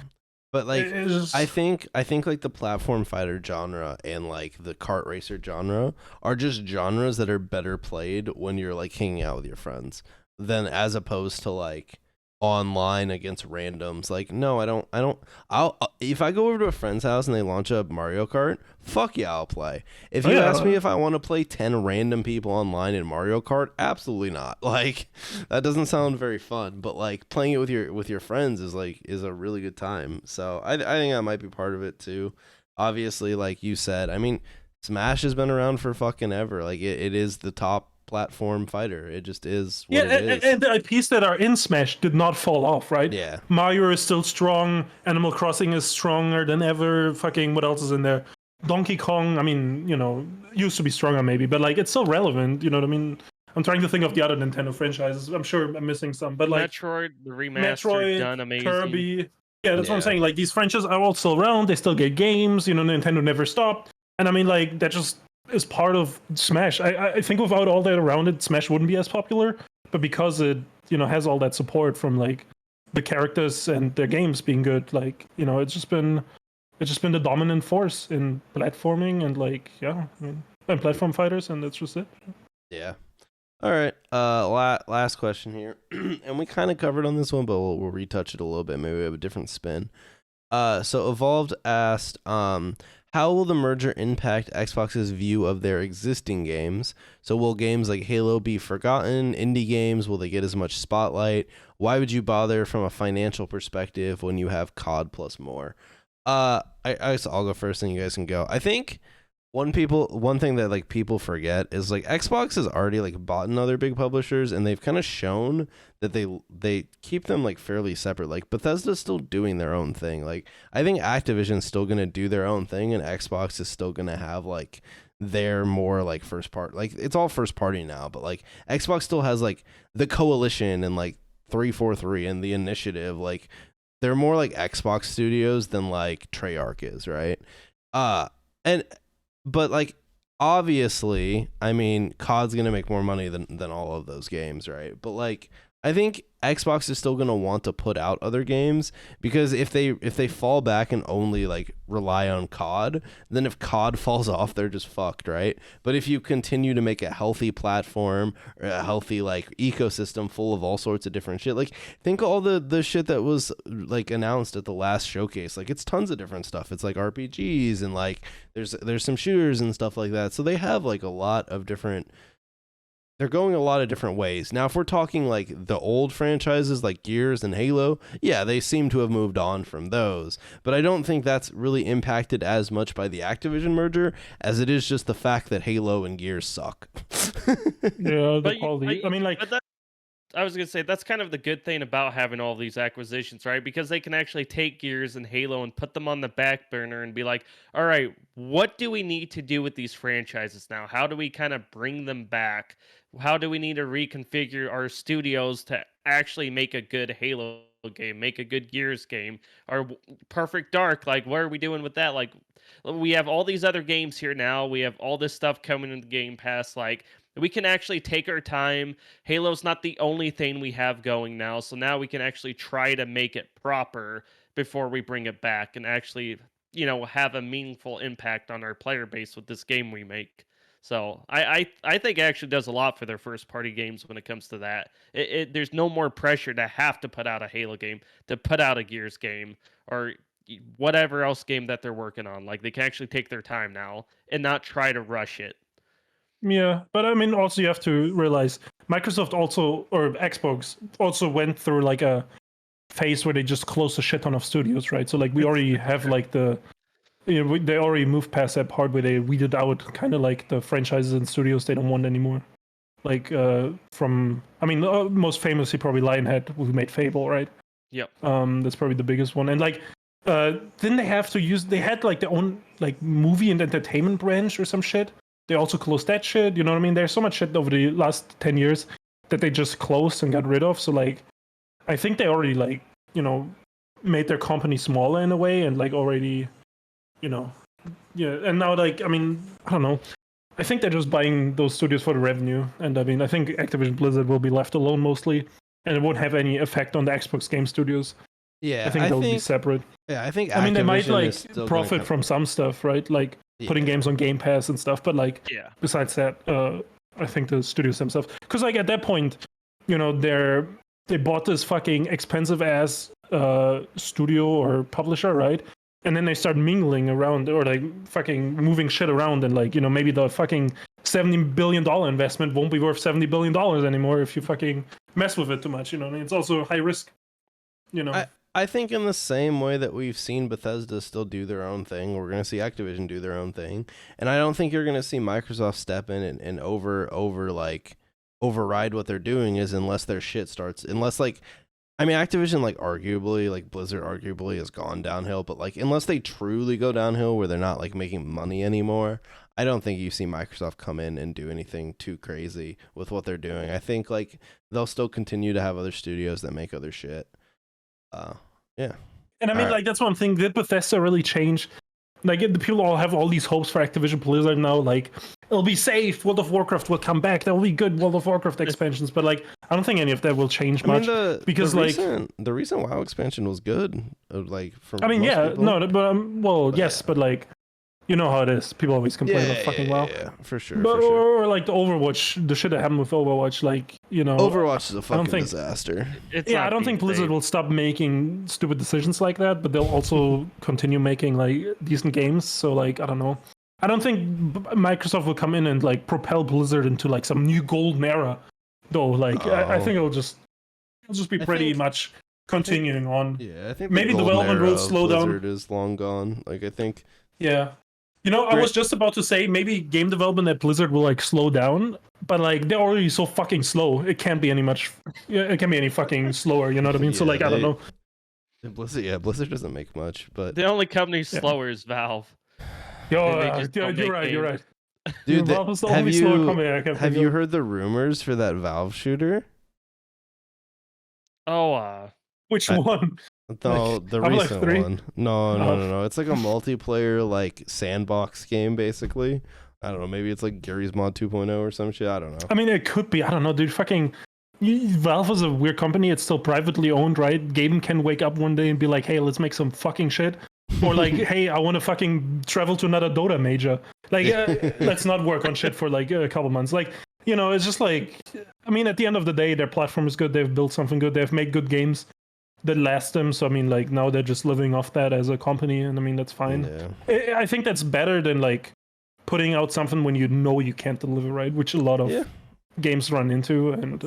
But like I think like the platform fighter genre and like the kart racer genre are just genres that are better played when you're like hanging out with your friends than as opposed to like online against randoms. Like no, I'll if I go over to a friend's house and they launch up Mario Kart, fuck yeah, I'll play. If you ask me if I want to play 10 random people online in Mario Kart, absolutely not. Like that doesn't sound very fun, but like playing it with your friends is a really good time. So I think that might be part of it too. Obviously, like you said, I mean, Smash has been around for fucking ever. Like it is the top platform fighter. It just is what it is. And the IPs that are in Smash did not fall off, right? Yeah. Mario is still strong. Animal Crossing is stronger than ever. Fucking what else is in there? Donkey Kong, I mean, used to be stronger maybe, but like it's still relevant, you know what I mean? I'm trying to think of the other Nintendo franchises. I'm sure I'm missing some, but like Metroid, the remastered, done amazing. Kirby. Yeah, that's what I'm saying. Like these franchises are all still around. They still get games. Nintendo never stopped. And I mean, like that just is part of Smash. I think without all that around it, Smash wouldn't be as popular. But because it, has all that support from like the characters and their games being good, like it's just been the dominant force in platforming and like and platform fighters, and that's just it. Yeah. All right. Last question here, and we kind of covered on this one, but we'll retouch it a little bit. Maybe we have a different spin. So Evolved asked, how will the merger impact Xbox's view of their existing games? So will games like Halo be forgotten? Indie games, will they get as much spotlight? Why would you bother from a financial perspective when you have COD plus more? I guess I'll go first and you guys can go. I think one thing that like people forget is like Xbox has already like bought in other big publishers, and they've kind of shown that they keep them like fairly separate. Like Bethesda's still doing their own thing. Like I think Activision's still gonna do their own thing, and Xbox is still gonna have like they're more like first part. Like it's all first party now, but like Xbox still has like the Coalition and like 343 and the Initiative. Like they're more like Xbox studios than like Treyarch is, right? But like obviously, I mean, COD's gonna make more money than all of those games, right? But like I think Xbox is still gonna want to put out other games, because if they fall back and only like rely on COD, then if COD falls off, they're just fucked, right? But if you continue to make a healthy platform or a healthy like ecosystem full of all sorts of different shit, like think all the shit that was like announced at the last showcase, like it's tons of different stuff. It's like RPGs and like there's some shooters and stuff like that. So they have like a lot of different. They're going a lot of different ways. Now, if we're talking like the old franchises like Gears and Halo, yeah, they seem to have moved on from those. But I don't think that's really impacted as much by the Activision merger as it is just the fact that Halo and Gears suck. Yeah, the quality. I mean, like... I was going to say, that's kind of the good thing about having all these acquisitions, right? Because they can actually take Gears and Halo and put them on the back burner and be like, all right, what do we need to do with these franchises now? How do we kind of bring them back? How do we need to reconfigure our studios to actually make a good Halo game, make a good Gears game, or Perfect Dark? Like, what are we doing with that? Like, we have all these other games here now. We have all this stuff coming in the Game Pass. Like, we can actually take our time. Halo's not the only thing we have going now, so now we can actually try to make it proper before we bring it back and actually, you know, have a meaningful impact on our player base with this game we make. So I think it actually does a lot for their first party games when it comes to that. There's no more pressure to have to put out a Halo game, to put out a Gears game, or whatever else game that they're working on. Like, they can actually take their time now and not try to rush it. Yeah, but I mean, also you have to realize Microsoft also, or Xbox also went through like a phase where they just closed a shit ton of studios, right? So like we already have like they already moved past that part where they weeded out kind of like the franchises and studios they don't want anymore. Like most famously probably Lionhead, who made Fable, right? Yep. That's probably the biggest one. And like didn't they have to use, they had like their own like movie and entertainment branch or some shit. They also closed that shit, you know what I mean? There's so much shit over the last 10 years that they just closed and got rid of. So like, I think they already like, you know, made their company smaller in a way and like already, you know, yeah. And now like, I mean, I don't know. I think they're just buying those studios for the revenue. And I mean, I think Activision Blizzard will be left alone mostly, and it won't have any effect on the Xbox game studios. Yeah, I think they'll be separate. Yeah, I think. I mean, they might like profit from some stuff, right? Like putting games on Game Pass and stuff. But like, besides that, I think the studios themselves, because like at that point, you know, they bought this fucking expensive ass studio or publisher, right? And then they start mingling around or like fucking moving shit around, and like, you know, maybe the fucking $70 billion investment won't be worth $70 billion anymore if you fucking mess with it too much. You know what I mean? It's also high risk. You know. I think in the same way that we've seen Bethesda still do their own thing, we're going to see Activision do their own thing. And I don't think you're going to see Microsoft step in and override what they're doing, is unless their shit starts, unless like, I mean, Activision, like arguably, like Blizzard arguably has gone downhill, but like, unless they truly go downhill where they're not like making money anymore, I don't think you see Microsoft come in and do anything too crazy with what they're doing. I think like they'll still continue to have other studios that make other shit. Yeah. And I mean, like, that's one thing. Did Bethesda really change? Like, the people all have all these hopes for Activision Blizzard now. Like, it'll be safe. World of Warcraft will come back. There will be good World of Warcraft expansions. But like, I don't think any of that will change much. Because the recent WoW expansion was good. Like, for I mean, yeah, people. No, but yes, but like, you know how it is. People always complain about fucking WoW. Yeah, for sure. But, or like the Overwatch, the shit that happened with Overwatch, like, you know. Overwatch is a fucking disaster. I don't think Blizzard will stop making stupid decisions like that, but they'll also continue making like decent games. So like, I don't know. I don't think Microsoft will come in and like propel Blizzard into like some new golden era, though. Like, I think it'll just be pretty much continuing on. Yeah, I think maybe development will slow down. Blizzard is long gone. Like, I think. Yeah. You know, I was just about to say maybe game development at Blizzard will like slow down, but like they're already so fucking slow. It can't be any fucking slower. You know what I mean? So like, I don't know. Blizzard doesn't make much, but the only company slower is Valve. You're right. Dude, Valve was the only slower company I can have think you of. heard the rumors for that Valve shooter? Oh, Which I- one? No, Like, the Half-Life recent 3? one. No. It's like a multiplayer like sandbox game basically. I don't know. Maybe it's like Gary's Mod 2.0 or some shit. I don't know. I mean, it could be. I don't know, dude. Valve is a weird company. It's still privately owned, right? Gaben can wake up one day and be like, "Hey, let's make some fucking shit," or like, "Hey, I want to fucking travel to another Dota major. Like, let's not work on shit for like a couple months." Like, it's just like, I mean, at the end of the day, their platform is good. They've built something good. They've made good games that last them. So I mean, like now they're just living off that as a company, and I mean that's fine. Yeah. I think that's better than like putting out something when you know you can't deliver, right? Which a lot of games run into, and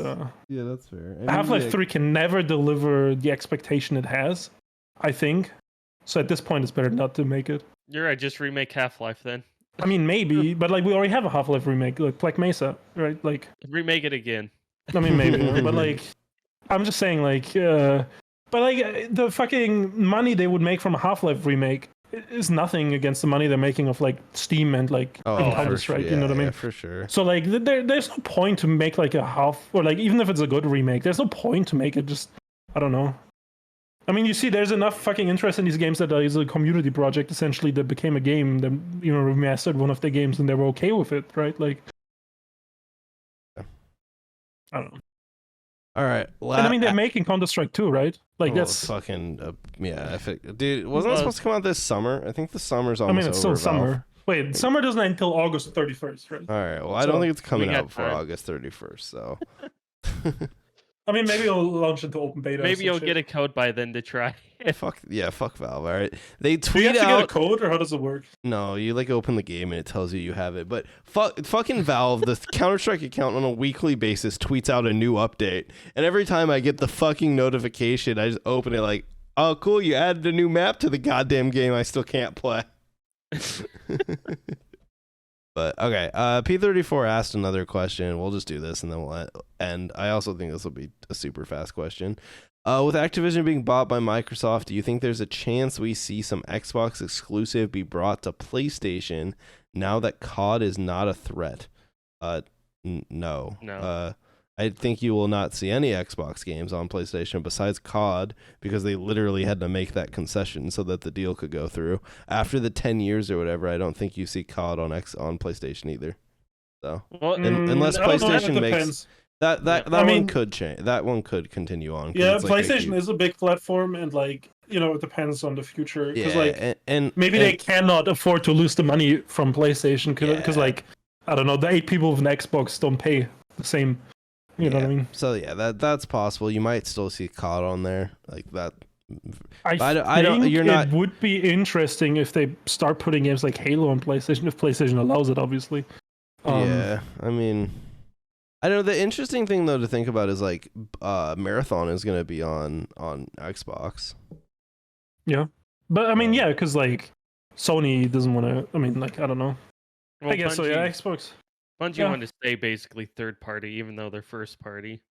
yeah, that's fair. Half-Life 3 can never deliver the expectation it has, I think. So at this point, it's better not to make it. you're right. Just remake Half-Life then. I mean, maybe, but like we already have a Half-Life remake, like Black Mesa, right? Like, Remake it again. I mean, maybe, but like, I'm just saying, like, but like the fucking money they would make from a Half-Life remake is nothing against the money they're making of like Steam and like Counter-Strike. You know what I mean? Yeah, for sure. So like, there's no point to make like a half, or like even if it's a good remake, there's no point to make it just, I don't know. I mean, you see, there's enough fucking interest in these games that is a community project essentially that became a game that remastered one of the games and they were okay with it, right? Like, I don't know. All right. And I mean, they're making Counter-Strike too, right? Like that's fucking dude. Wasn't it supposed to come out this summer? I think the summer's almost. I mean, it's still over, summer. Valve. Wait, summer doesn't end until August 31st, right? All right. Well, I don't think it's coming we got out before time. August 31st. So. I mean, maybe it'll launch into open beta. Maybe you'll get a code by then to try. fuck Valve. All right. They Do you tweet have to out. get a code, or how does it work? No, you like open the game and it tells you have it. But fucking Valve, the Counter-Strike account on a weekly basis tweets out a new update. And every time I get the fucking notification, I just open it like, oh, cool, you added a new map to the goddamn game I still can't play. But, okay, P34 asked another question. We'll just do this and then we'll end. I also think this will be a super fast question. With Activision being bought by Microsoft, do you think there's a chance we see some Xbox exclusive be brought to PlayStation now that COD is not a threat? No. I think you will not see any Xbox games on PlayStation besides COD because they literally had to make that concession so that the deal could go through. After the 10 years or whatever, I don't think you see COD on PlayStation either. So unless PlayStation makes that one could change. That one could continue on. Yeah, PlayStation is a big platform, and like it depends on the future. Because and maybe they cannot afford to lose the money from PlayStation because like I don't know, the 8 people with an Xbox don't pay the same. You know what I mean? So yeah, that's possible. You might still see COD on there like that. I don't. It would be interesting if they start putting games like Halo on PlayStation, if PlayStation allows it, obviously. Yeah, I mean, I don't know. The interesting thing though to think about is like Marathon is going to be on Xbox. Yeah, but I mean, because like Sony doesn't want to. I mean, like I don't know. Well, I guess so. Yeah, Xbox. Bungie wanted to stay basically third party, even though they're first party.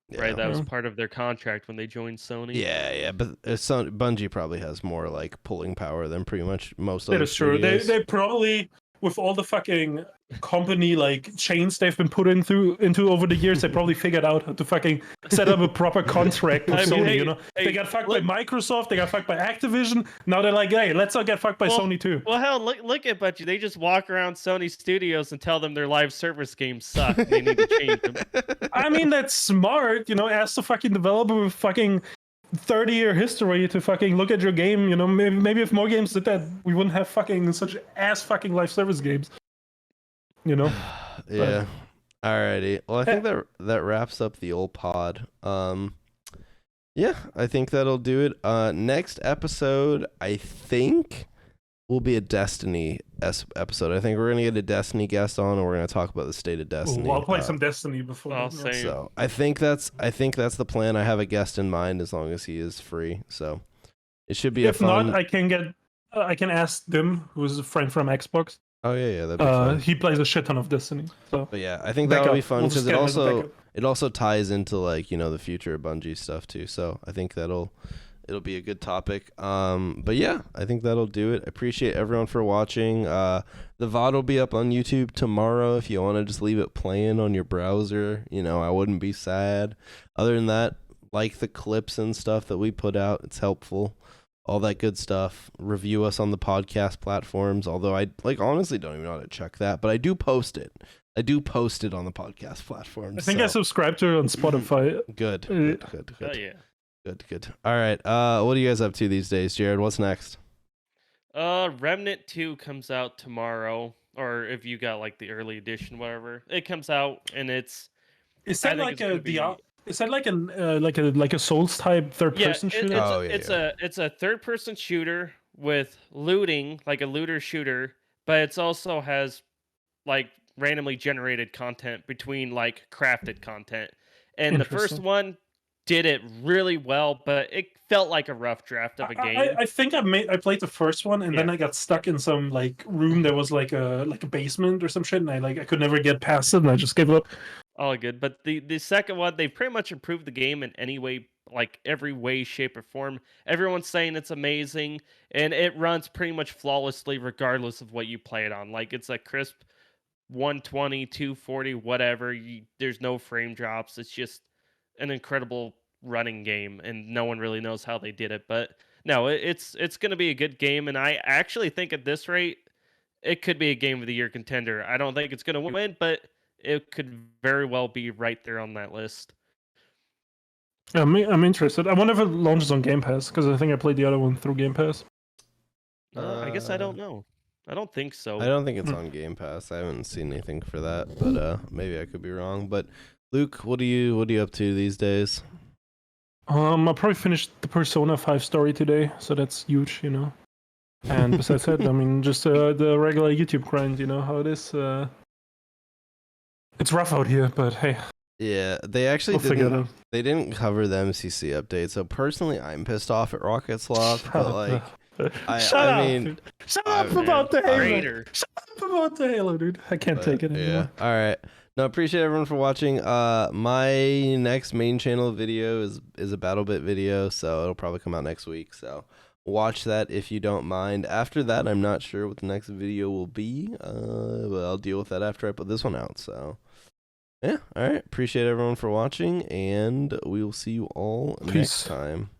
Yeah. Right, that was part of their contract when they joined Sony. Yeah, but Bungie probably has more like pulling power than pretty much most of. That is true. They probably, with all the fucking company like chains they've been put into over the years, they probably figured out how to fucking set up a proper contract with Sony. They got fucked by Microsoft, they got fucked by Activision. Now they're like, hey, let's not get fucked by Sony too. Well, hell, look at Bungie. They just walk around Sony studios and tell them their live service games suck. They need to change them. I mean, that's smart. Ask the fucking developer with fucking 30-year history to fucking look at your game. Maybe if more games did that, we wouldn't have fucking such ass fucking live service games. Yeah. Alrighty. Well, I think that wraps up the old pod. Yeah, I think that'll do it. Next episode, I think, will be a Destiny episode. I think we're gonna get a Destiny guest on, and we're gonna talk about the state of Destiny. Ooh, I'll play some Destiny before. So I think that's the plan. I have a guest in mind as long as he is free. So it should be if not, I can ask Dim, who's a friend from Xbox. Oh yeah, that'd be fun. He plays a shit ton of Destiny. So. But yeah, I think that'll be fun because it also ties into like the future of Bungie stuff too. So I think that'll It'll be a good topic. But yeah, I think that'll do it. I appreciate everyone for watching. The VOD will be up on YouTube tomorrow if you want to just leave it playing on your browser. I wouldn't be sad. Other than that, like the clips and stuff that we put out. It's helpful. All that good stuff. Review us on the podcast platforms, although I honestly don't even know how to check that, but I do post it. I do post it on the podcast platforms. I think I subscribe to it on Spotify. Good. Oh, yeah. Good. All right. What are you guys up to these days, Jared? What's next? Remnant 2 comes out tomorrow, or if you got like the early edition, whatever. It comes out and it's. Is that like Is that like a Souls type third person shooter? It's a third person shooter with looting, like a looter shooter, but it's also has like randomly generated content between like crafted content. And the first one did it really well, but it felt like a rough draft of a game. I think I played the first one and then I got stuck in some like room that was like a basement or some shit, and I could never get past it, and I just gave up. All good, but the second one, they pretty much improved the game in any way, like every way, shape, or form. Everyone's saying it's amazing, and it runs pretty much flawlessly regardless of what you play it on. Like it's a crisp 120, 240, whatever. There's no frame drops. It's just an incredible running game, and no one really knows how they did it. But no, it's going to be a good game, and I actually think at this rate, it could be a Game of the Year contender. I don't think it's going to win, but it could very well be right there on that list. I'm interested. I wonder if it launches on Game Pass, because I think I played the other one through Game Pass. I guess I don't know. I don't think so. I don't think it's on Game Pass. I haven't seen anything for that, but maybe I could be wrong. But Luke, what are you up to these days? I probably finished the Persona 5 story today, so that's huge, And besides that, I mean, just the regular YouTube grind, how it is. It's rough out here, but hey. Yeah, they actually didn't cover the MCC update. So personally, I'm pissed off at Rocket Sloth, but like, Shut up about the Halo. Shut up about the Halo, dude. I can't take it anymore. Yeah. All right. No, appreciate everyone for watching. My next main channel video is a BattleBit video, so it'll probably come out next week. So watch that if you don't mind. After that, I'm not sure what the next video will be, but I'll deal with that after I put this one out. So yeah, all right. Appreciate everyone for watching, and we will see you all next time.